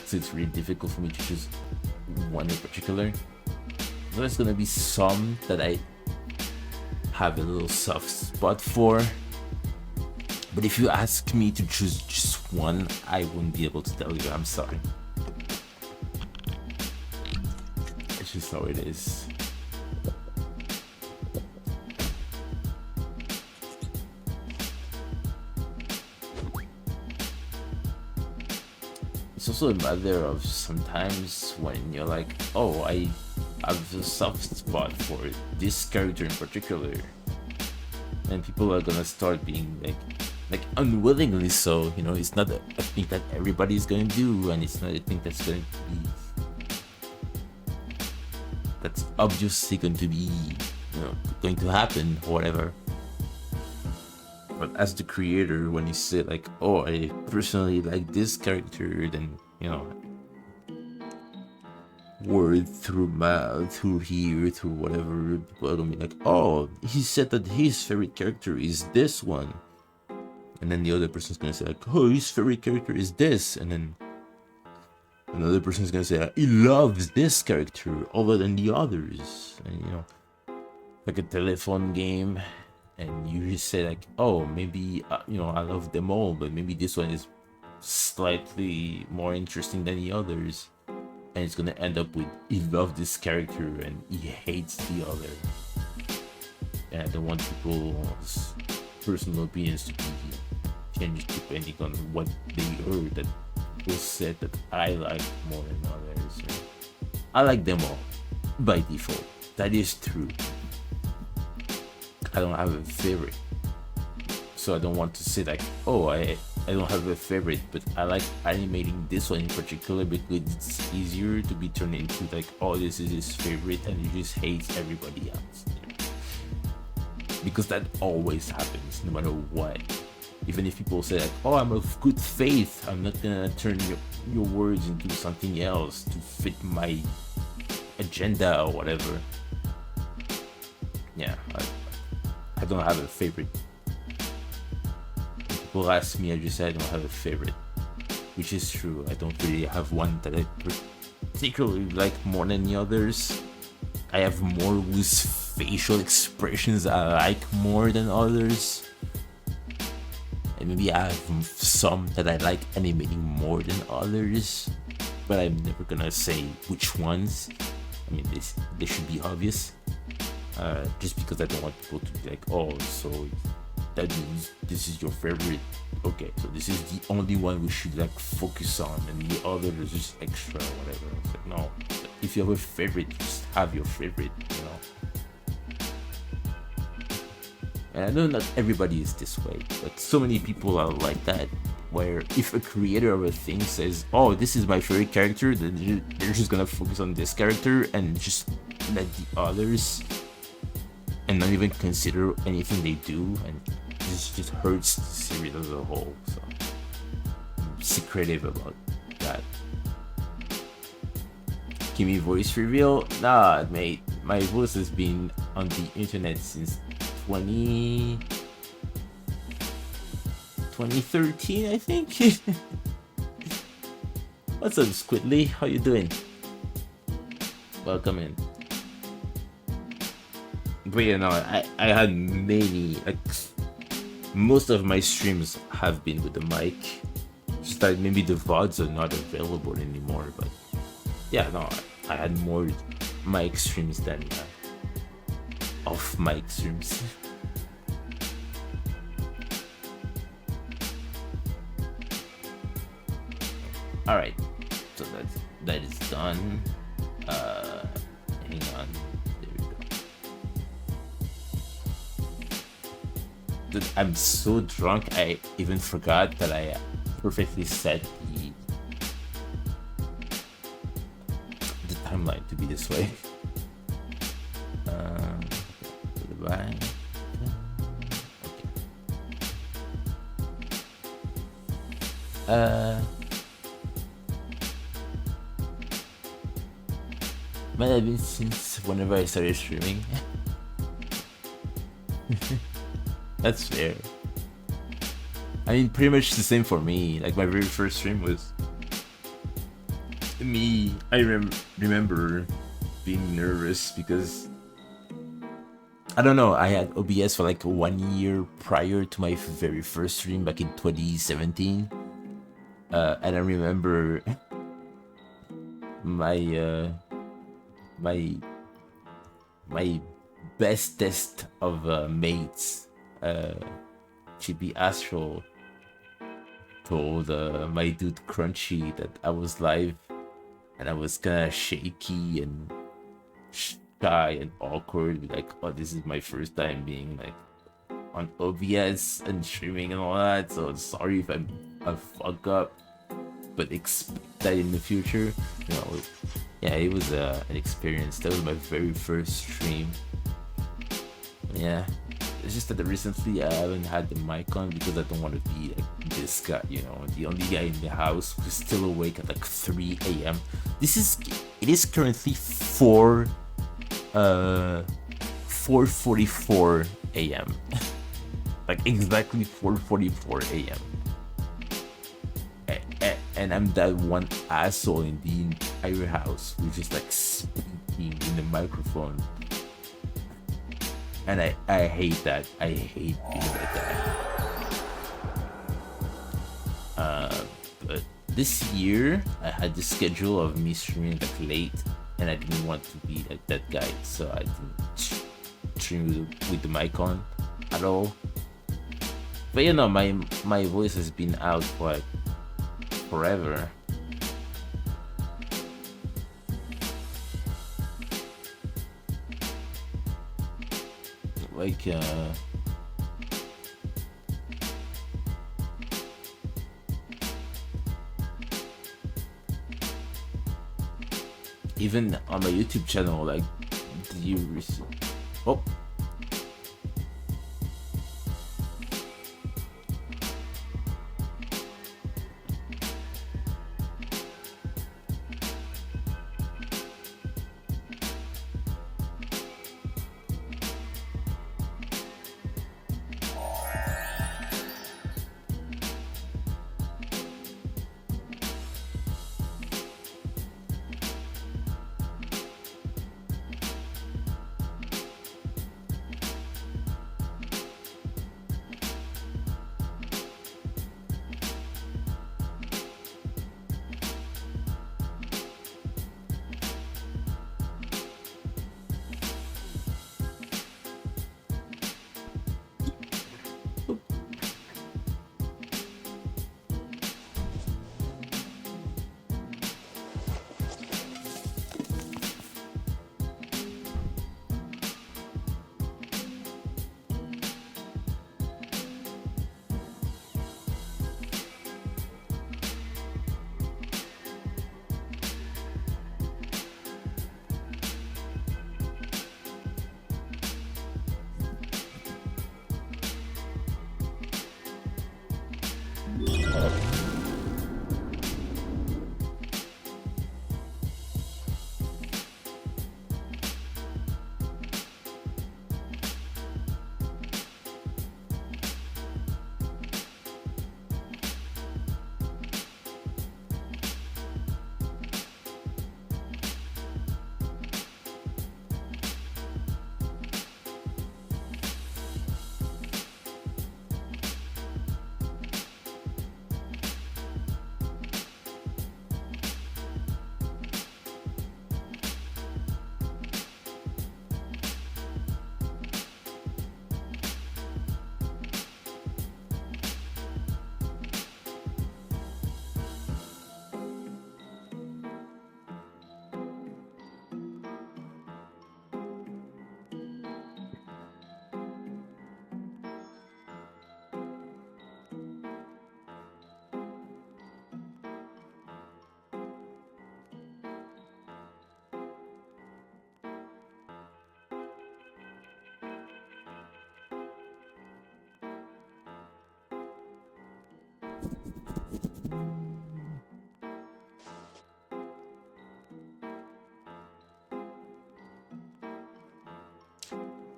So it's really difficult for me to choose one in particular. There's gonna be some that I have a little soft spot for. But if you ask me to choose just one, I wouldn't be able to tell you. I'm sorry. It's just how it is. It's also a matter of sometimes when you're like, oh, I have a soft spot for this character in particular. And people are gonna start being like unwillingly so, you know, it's not a thing that everybody's gonna do, and it's not a thing that's going to be, that's obviously going to be, you know, going to happen or whatever. But as the creator, when you say like, oh, I personally like this character, then, you know, word through mouth, through here, through whatever, people are gonna be like, oh, he said that his favorite character is this one. And then the other person's gonna say like, oh, his favorite character is this. And then another person's gonna say he loves this character other than the others. And you know, like a telephone game, and you just say like, oh, maybe you know, I love them all, but maybe this one is slightly more interesting than the others. And it's gonna end up with he loves this character and he hates the other. And I don't want people's personal opinions to be changed depending on what they heard that people said that I like more than others. You know? I like them all by default. That is true. I don't have a favorite, so I don't want to say like, oh, I don't have a favorite, but I like animating this one in particular because it's easier to be turned into like, oh, this is his favorite and he just hates everybody else. Because that always happens, no matter what. Even if people say like, oh, I'm of good faith, I'm not gonna turn your words into something else to fit my agenda or whatever. Yeah, I don't have a favorite. When people ask me, I just say I don't have a favorite, which is true. I don't really have one that I particularly like more than the others. I have more whose facial expressions I like more than others. And maybe I have some that I like animating more than others, but I'm never gonna say which ones. I mean, they should be obvious. Just because I don't want people to be like, oh, so that means this is your favorite. Okay, so this is the only one we should like focus on, and the other is just extra or whatever. It's like, no, if you have a favorite, just have your favorite, you know. And I know not everybody is this way, but so many people are like that, where if a creator of a thing says, oh, this is my favorite character, then they're just gonna focus on this character and just let the others and not even consider anything they do, and this just hurts the series as a whole. So I'm secretive about that. Kimmy voice reveal? Nah, mate, my voice has been on the internet since 2013, I think. What's up, Squidly? How you doing? Welcome in. But you know, I had many, like, most of my streams have been with the mic. Just that maybe the VODs are not available anymore, but yeah, no, I had more mic streams than off mic streams. All right, so that is done. Hang on. There we go. Dude, I'm so drunk. I even forgot that I perfectly set the timeline to be this way. Goodbye. Okay. Might have been since whenever I started streaming. That's fair. I mean, pretty much the same for me. Like, my very first stream was me. I remember being nervous because I don't know. I had OBS for like 1 year prior to my very first stream back in 2017, and I remember my my bestest of mates, Chibi Astro, told my dude Crunchy that I was live and I was kinda shaky and shy and awkward, like, oh, this is my first time being like on OBS and streaming and all that, so sorry if I fuck up, but expect that in the future. You know, yeah, it was an experience. That was my very first stream. Yeah, it's just that recently I haven't had the mic on because I don't want to be like this guy, you know, the only guy in the house who's still awake at like 3 a.m. It is currently 4:44 a.m. like exactly 4:44 a.m. And I'm that one asshole in the entire house who's just like speaking in the microphone. And I hate that. I hate being like that. But this year, I had the schedule of me streaming like late, and I didn't want to be like that guy, so I didn't stream with the mic on at all. But you know, my voice has been out for like forever. Like even on my YouTube channel, like, did you receive? Oh.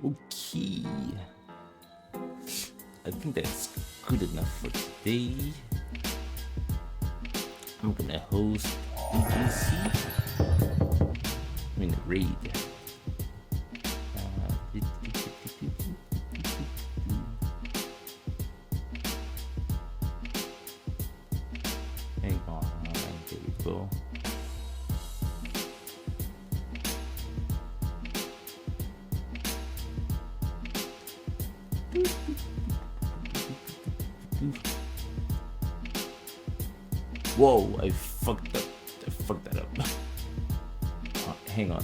Okay. I think that's good enough for today. I'm gonna host EGC. I mean, raid. Hang on, there we go. Whoa, I fucked up. I fucked that up. Hang on.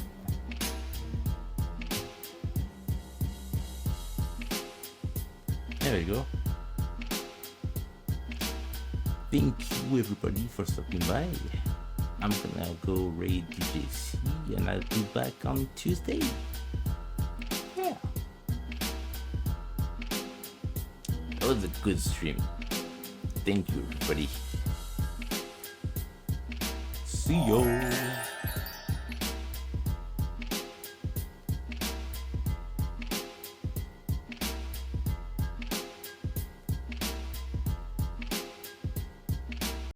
There we go. Thank you everybody for stopping by. I'm gonna go raid DJC and I'll be back on Tuesday. Yeah. That was a good stream. Thank you everybody. See you.